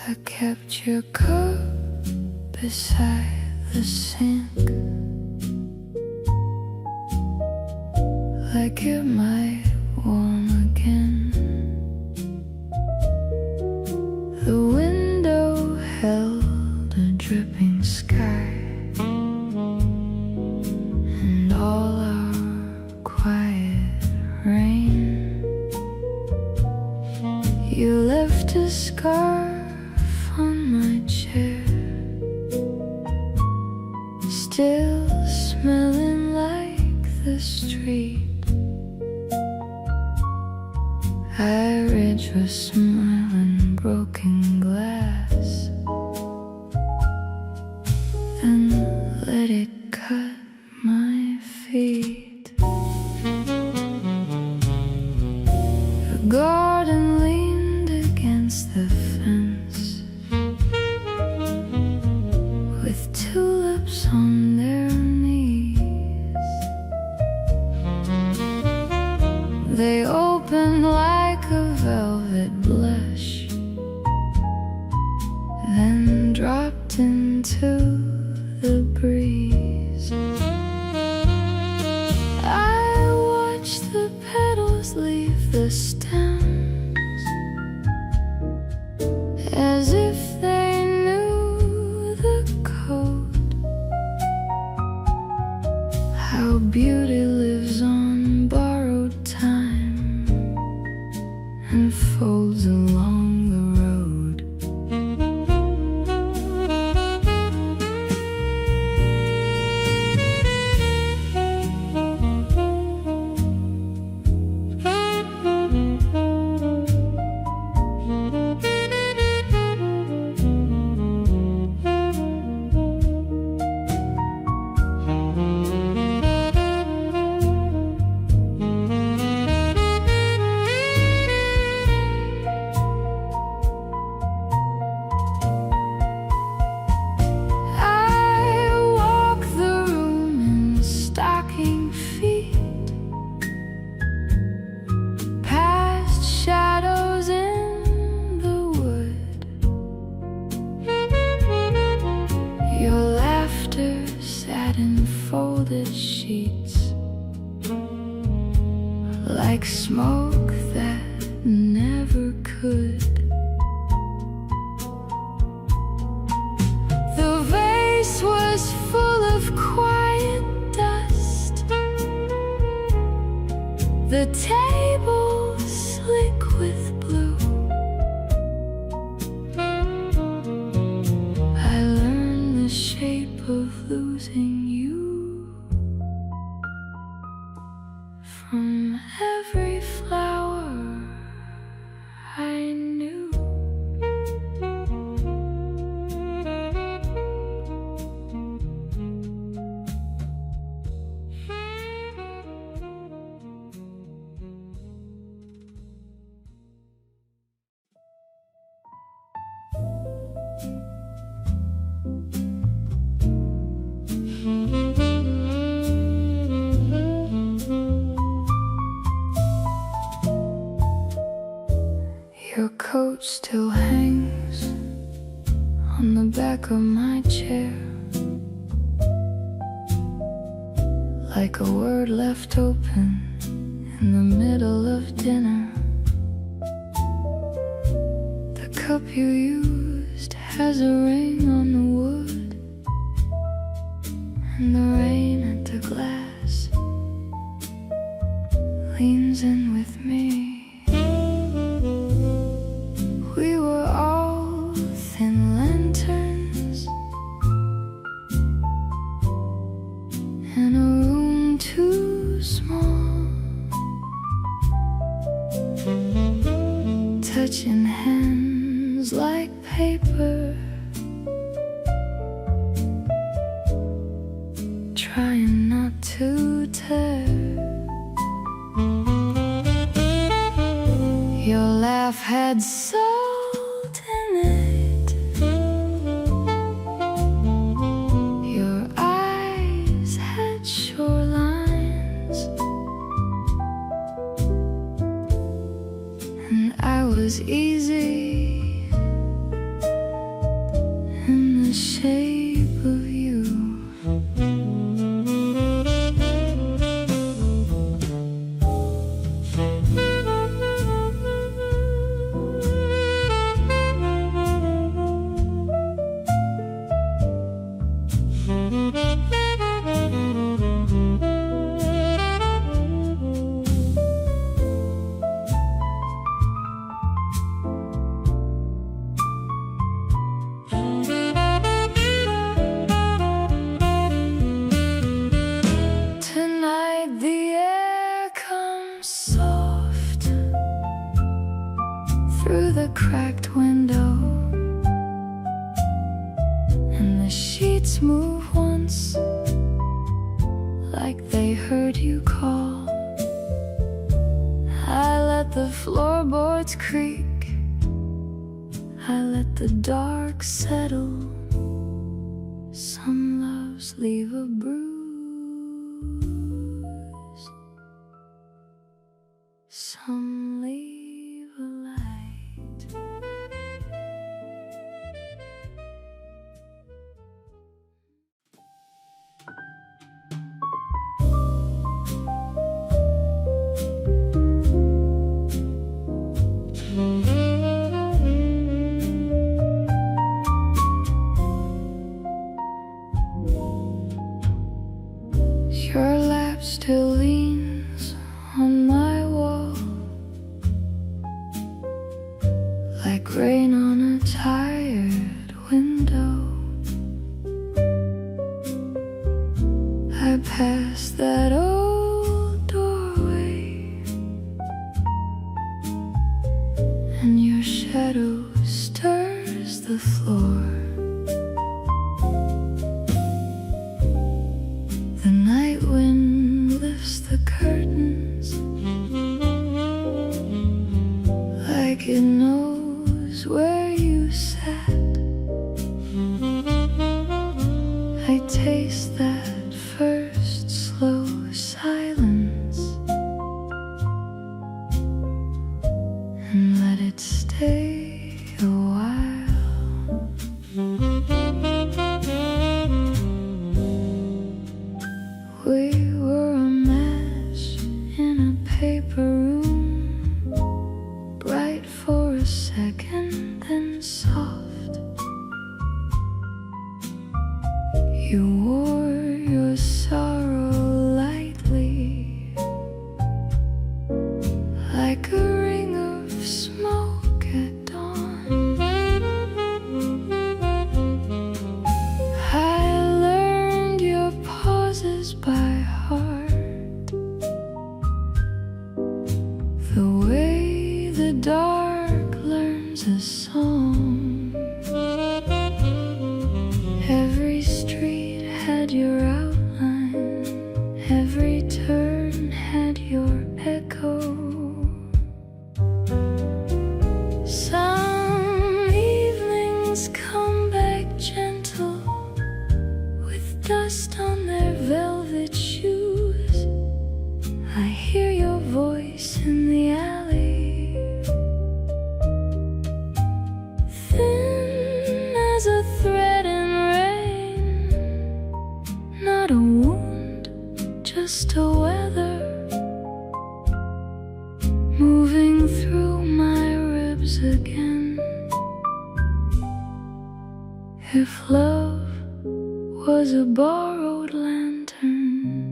I kept your cup beside the sink, like it might warm again. The window held a dripping sky, and all our quiet rain. You left a scar on my chair, still smelling like the street. I read your smile in broken glass, then let it cut my feet. The garden leaned against the fence, with tulips on their knees. They opened like a velvet blush, then dropped into the breeze. I watched the petals leave the stems, as if they knew the code. How beauty lives on borrowed time and folds along the road. Folded sheets, like smoke that never could. The vase was full of quiet dust, the table slick with blue. I learned the shape of losing you from every flower I knew. Your coat still hangs on the back of my chair, like like a word left open in the middle of dinner. The cup you used has a ring on the wood, and the rain at the glass leans in with me. We were all thin lanterns in a room too small, touching hands like paper, trying not to tear. Your laugh had salt in it, your eyes had shorelines, and I was easy in the shape of you. Tonight the air comes soft through the cracked window, and the sheets move once like they heard you call. I let the floorboards creak, I let the dark settle. Some loves leave a bruise, some leave a light. Your lap still leans on my wall, like rain on a tired window. I pass that old doorway, and your shadow stirs the floor. The night wind lifts the curtains like it knows where you sat. I taste that first slow silence and let it stay a while. We were a match in a paper room, bright for a second, then soft. You wore your sorrow lightly, like a ring of smoke at dawn. I learned your pauses by heart, the way the dark learns a song. Every street had your outline, every turn had your echo. Some evenings come back gentle, with dust on their velvet shoes. I hear your voice in the alley, thin as a thread in rain. Not a wound, just weather moving through my ribs again. If love was a borrowed lantern,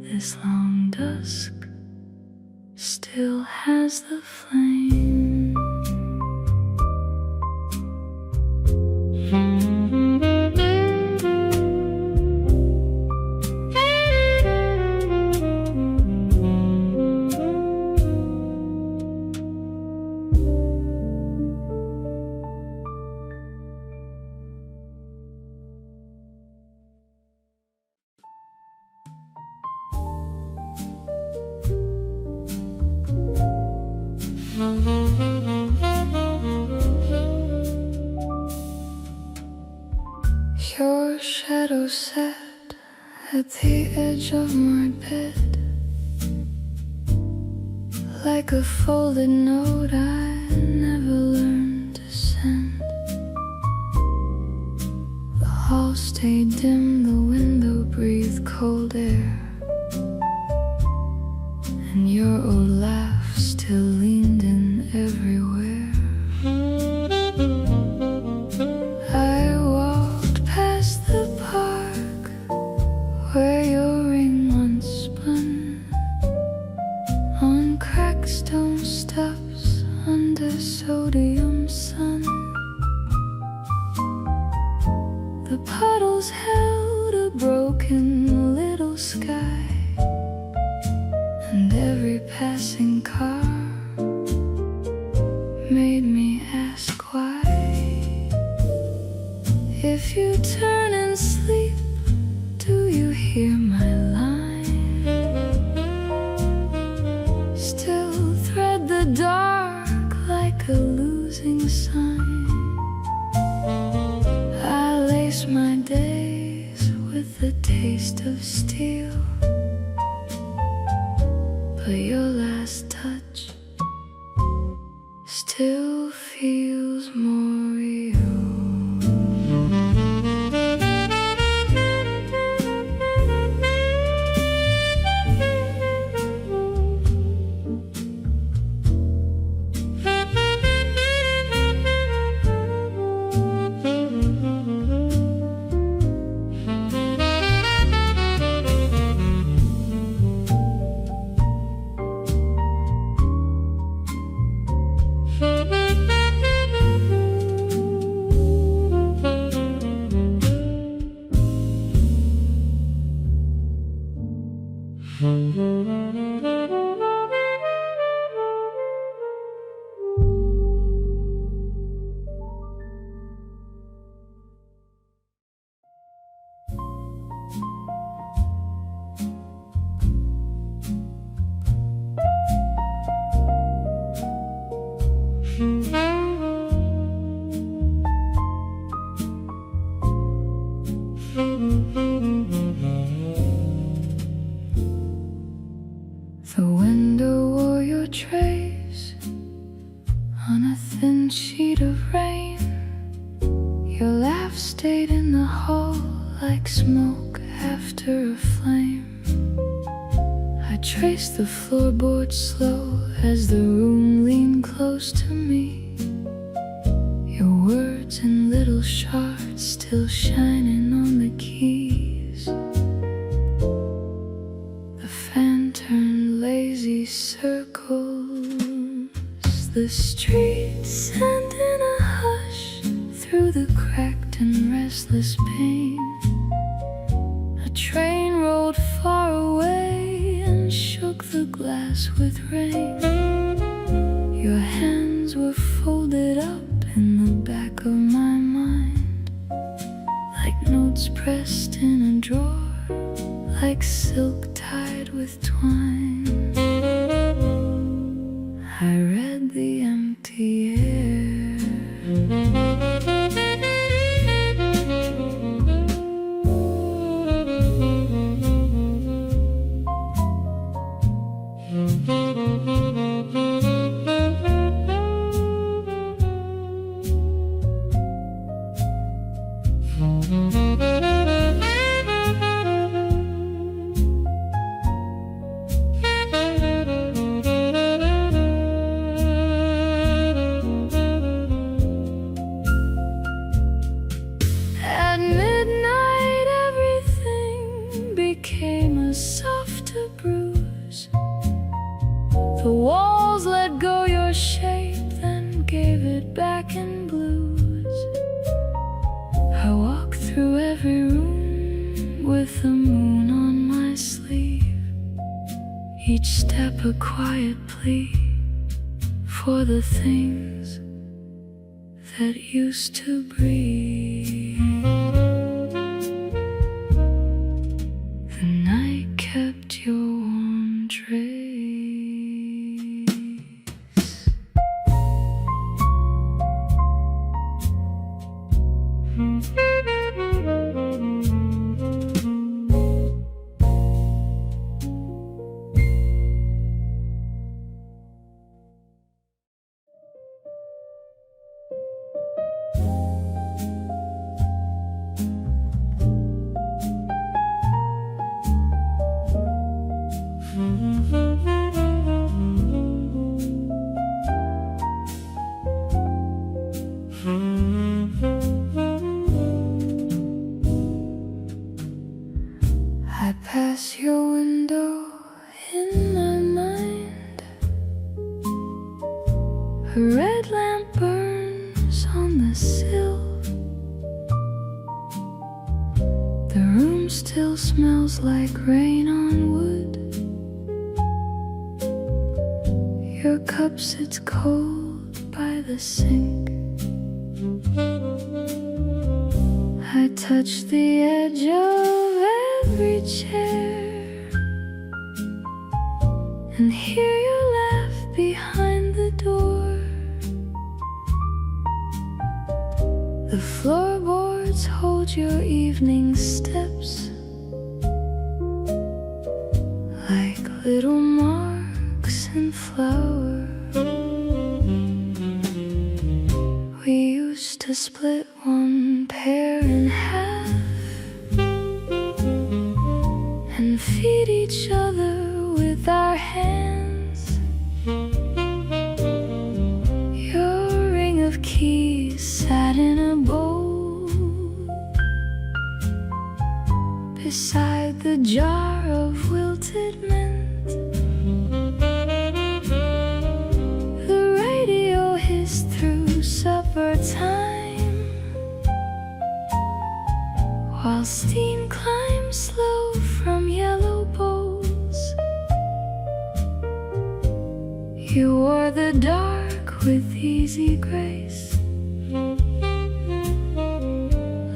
this long dusk still has the flame. Your shadow sat at the edge of my bed, like a folded note I never learned to send. The hall stayed dim, the window breathed cold air, and your old laugh still leaned in everywhere. I walked past the park where your ring once spun, on cracked stone steps under sodium sun. The puddles held a broken little sky, and every passing car made me ask why. If you turn and sleep, do you hear my line? Still thread the dark like a losing sign. I lace my days with the taste of steel, but your last touch still feels more real. The window wore your trace on a thin sheet of rain. Your laugh stayed in the hall like smoke after a flame. I traced the floorboard slow as the room leaned close to me, your words in little shards still shining on the keys. The fan turned lazy circles, the street sent in a hush through the cracked and restless pane. A train rolled far away and shook the glass with rain. Your hands were folded up in the back of my mind, like notes pressed in a drawer, like silk tied with twine. I read the empty air. The walls let go your shape, then gave it back in blues. I walk through every room with the moon on my sleeve, each step a quiet plea for the things that used to breathe. The night kept your warm trace. I pass your window in my mind. A red lamp burns on the sill. The room still smells like rain on wood. Your cup sits cold by the sink. I touch the edge of every chair and hear you laugh behind the door. The floorboards hold your evening steps like little marks in flour. We used to split one pair in half and feed each other with our hands. Your ring of keys sat in a bowl beside the jar of wilted mint. The radio hissed through supper time while steam climbs slow from yellow bowls. You wore the dark with easy grace,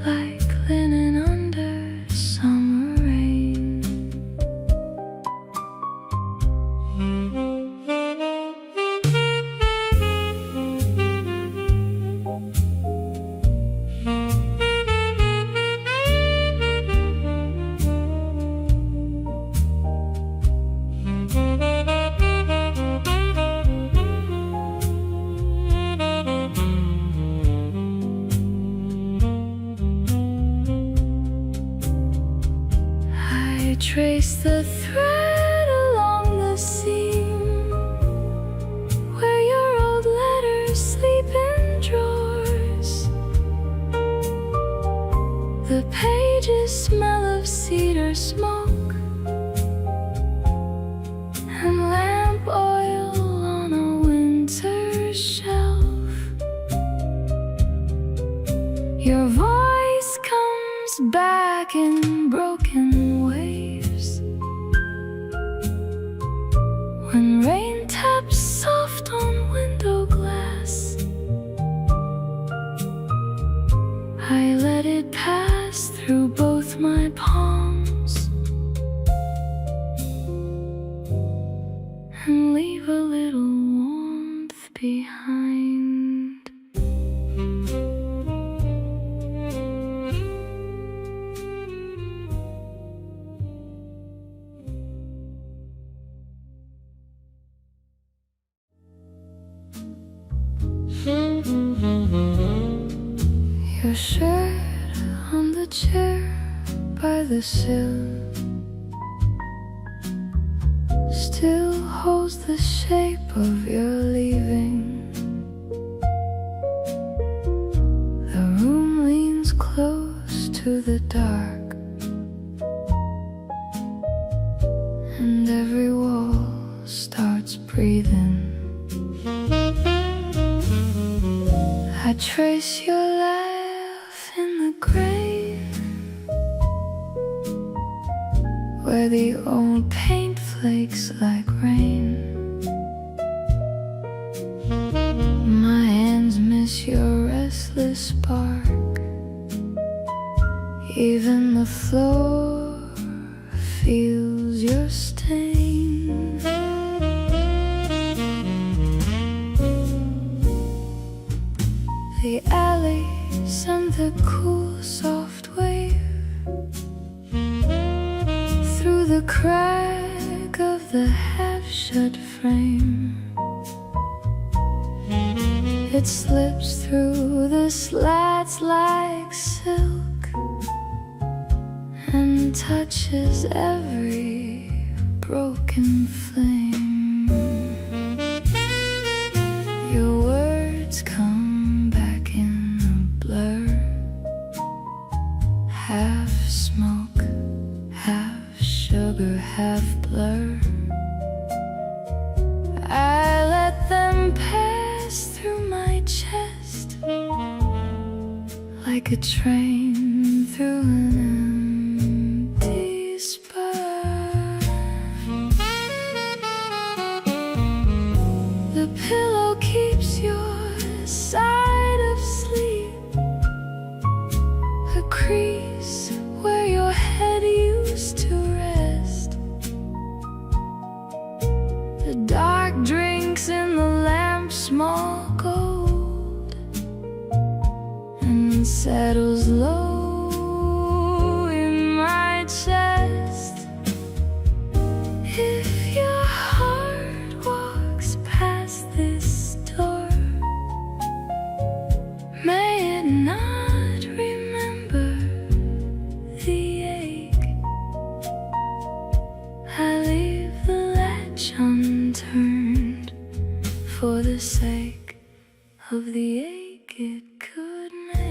like linen under summer rain. I trace the thread along the seam where your old letters sleep in drawers. The pages smell of cedar smoke and lamp oil on a winter shelf. Your voice comes back in broken waves when rain taps soft on window glass. I let it pass through both my palms and leave a little warmth behind. Your shirt on the chair by the sill still holds the shape of your leaving. The room leans close to the dark, and every wall starts starts breathing. I trace your laugh in the grave, where the old paint flakes like rain. My hands miss your restless spark. Even the floor feels your stain. The alleys and the cool soft wave through the crack of the half-shut frame. It slips through the slats like silk and touches every broken flame. Your words come back in a blur, half smoke, half sugar, half blur. I let them pass through my chest like a train through an empty spur. The pillow keeps your side of sleep, a crease where your head used to rest. The dark drinks in the lamp small gold and settles low in my chest. If your heart walks past this door, may it not remember the ache. I leave the latch unturned for the sake of the ache it could make.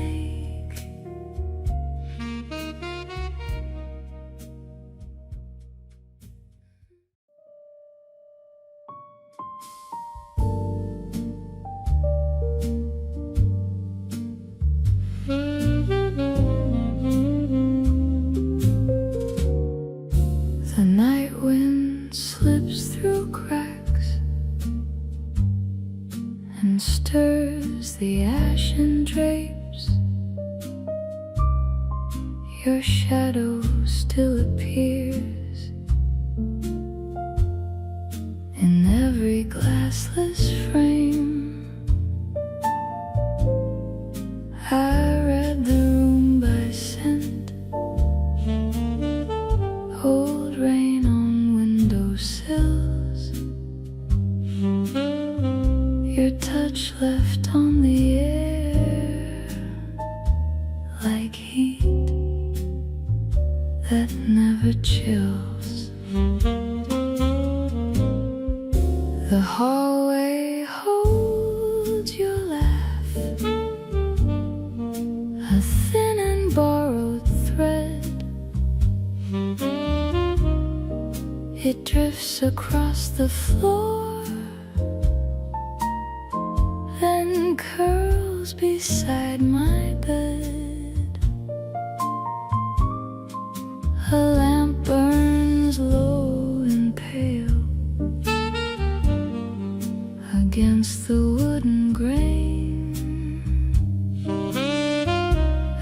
The night wind slips through cracks and stirs the ashen drapes. Your shadow still appears in every glassless frame. I read the room by scent, old rain on windowsills, your touch left on the air like heat that never chills. The hallway holds your laugh, a thin and borrowed thread. It drifts across the floor, then curls beside my bed. A lamp burns low and pale against the wooden grain.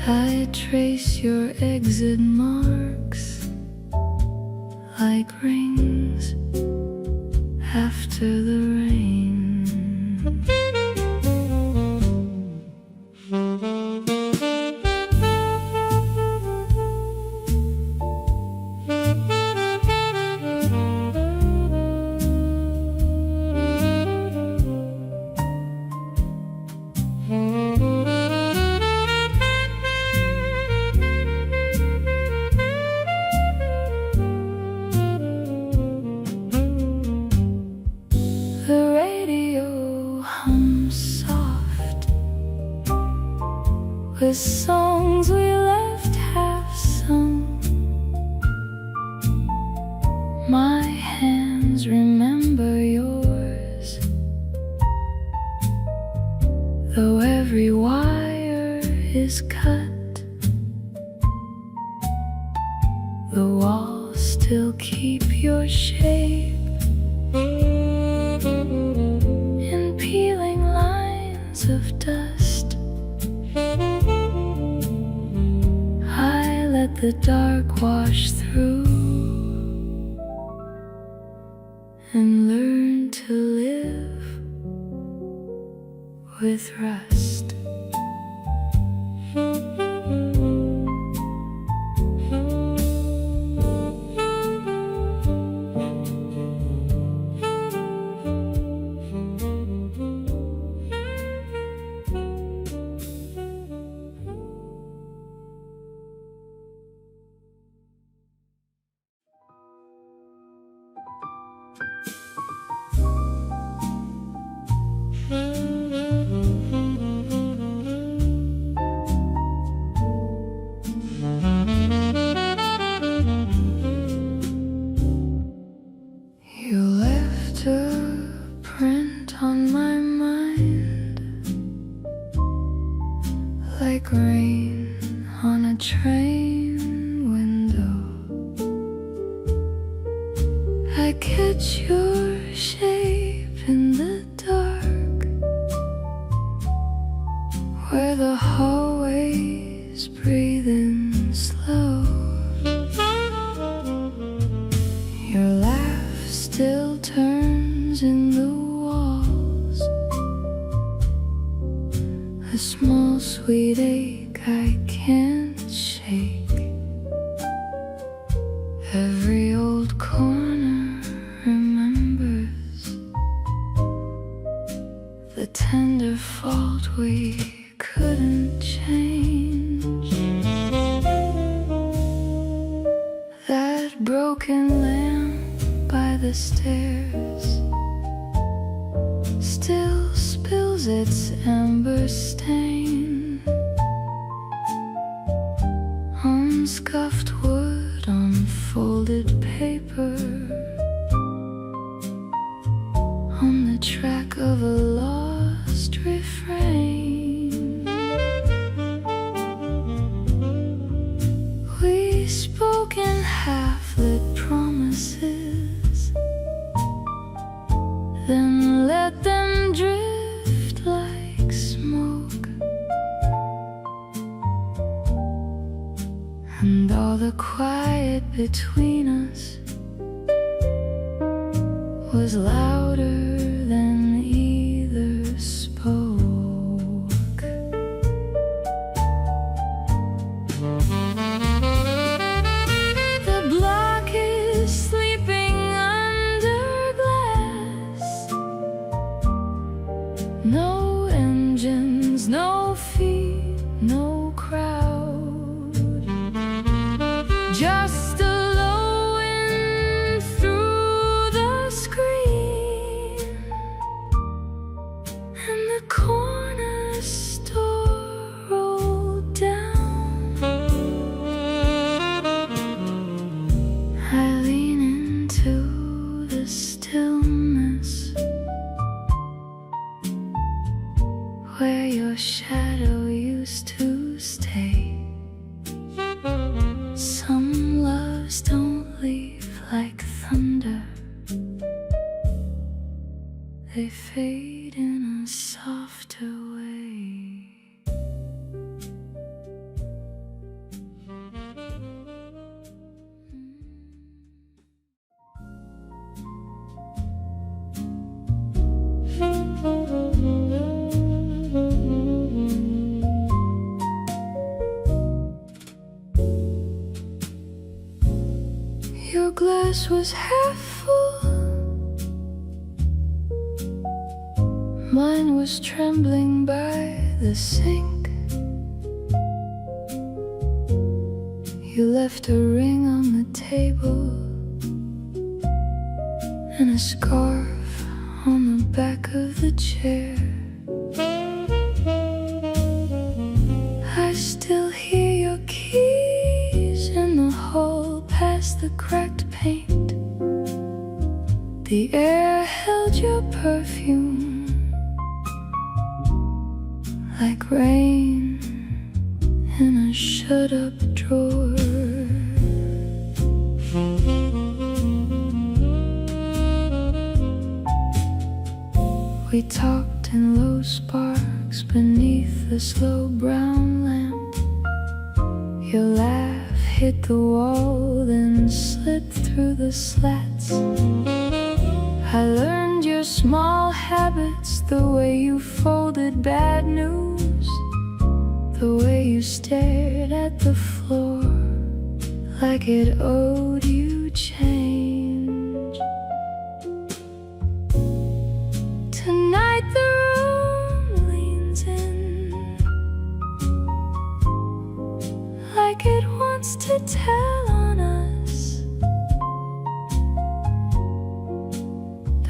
I trace your exit marks like rings after the rain. The radio hums soft with songs we left half sung. My hands remember your every wire is cut, the walls still keep your shape in peeling lines of dust. I let the dark wash through and learn to live with rust. You left a print on my mind, like rain on a train window. I catch your shape in the dark, where the hallways breathe in slow. Your laugh still turns in the walls, a small sweet ache I can't shake. Every old corner remembers the tender fault we couldn't change. That broken lamp by the stairs still spills its amber stain on scuffed wood, on folded paper, on the track of a lost refrain. We spoke in half-lit promises, then let them drift like smoke. And all the quiet between us was louder than either spoke. The block is sleeping under glass. No engines, no feet, no crowd, just a low wind through the screen, and the corner store rolled down. I lean into the stillness where your shadow used to stay. Some loves don't leave like thunder, they fade in a softer way. Your glass was half full, mine was trembling by the sink. You left a ring on the table and a scarf on the back of the chair. I still hear your keys in the hall past the cracked paint. The air held your perfume like rain in a shut-up drawer. We talked in low sparks beneath the slow brown lamp. Your laugh hit the wall, then slipped through the slats. I learned your small habits, the way you folded bad news, the way you stared at the floor like it owed you change. Tonight the room leans in like it wants to tell on us.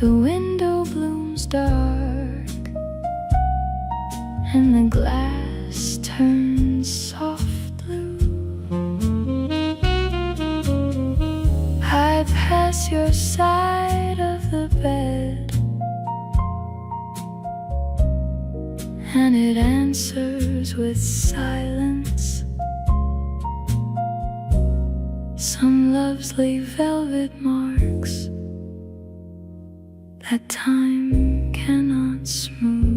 The window blooms dark and the glass turns soft blue. I pass your side of the bed and it answers with silence. Some loves leave velvet marks that time cannot smooth.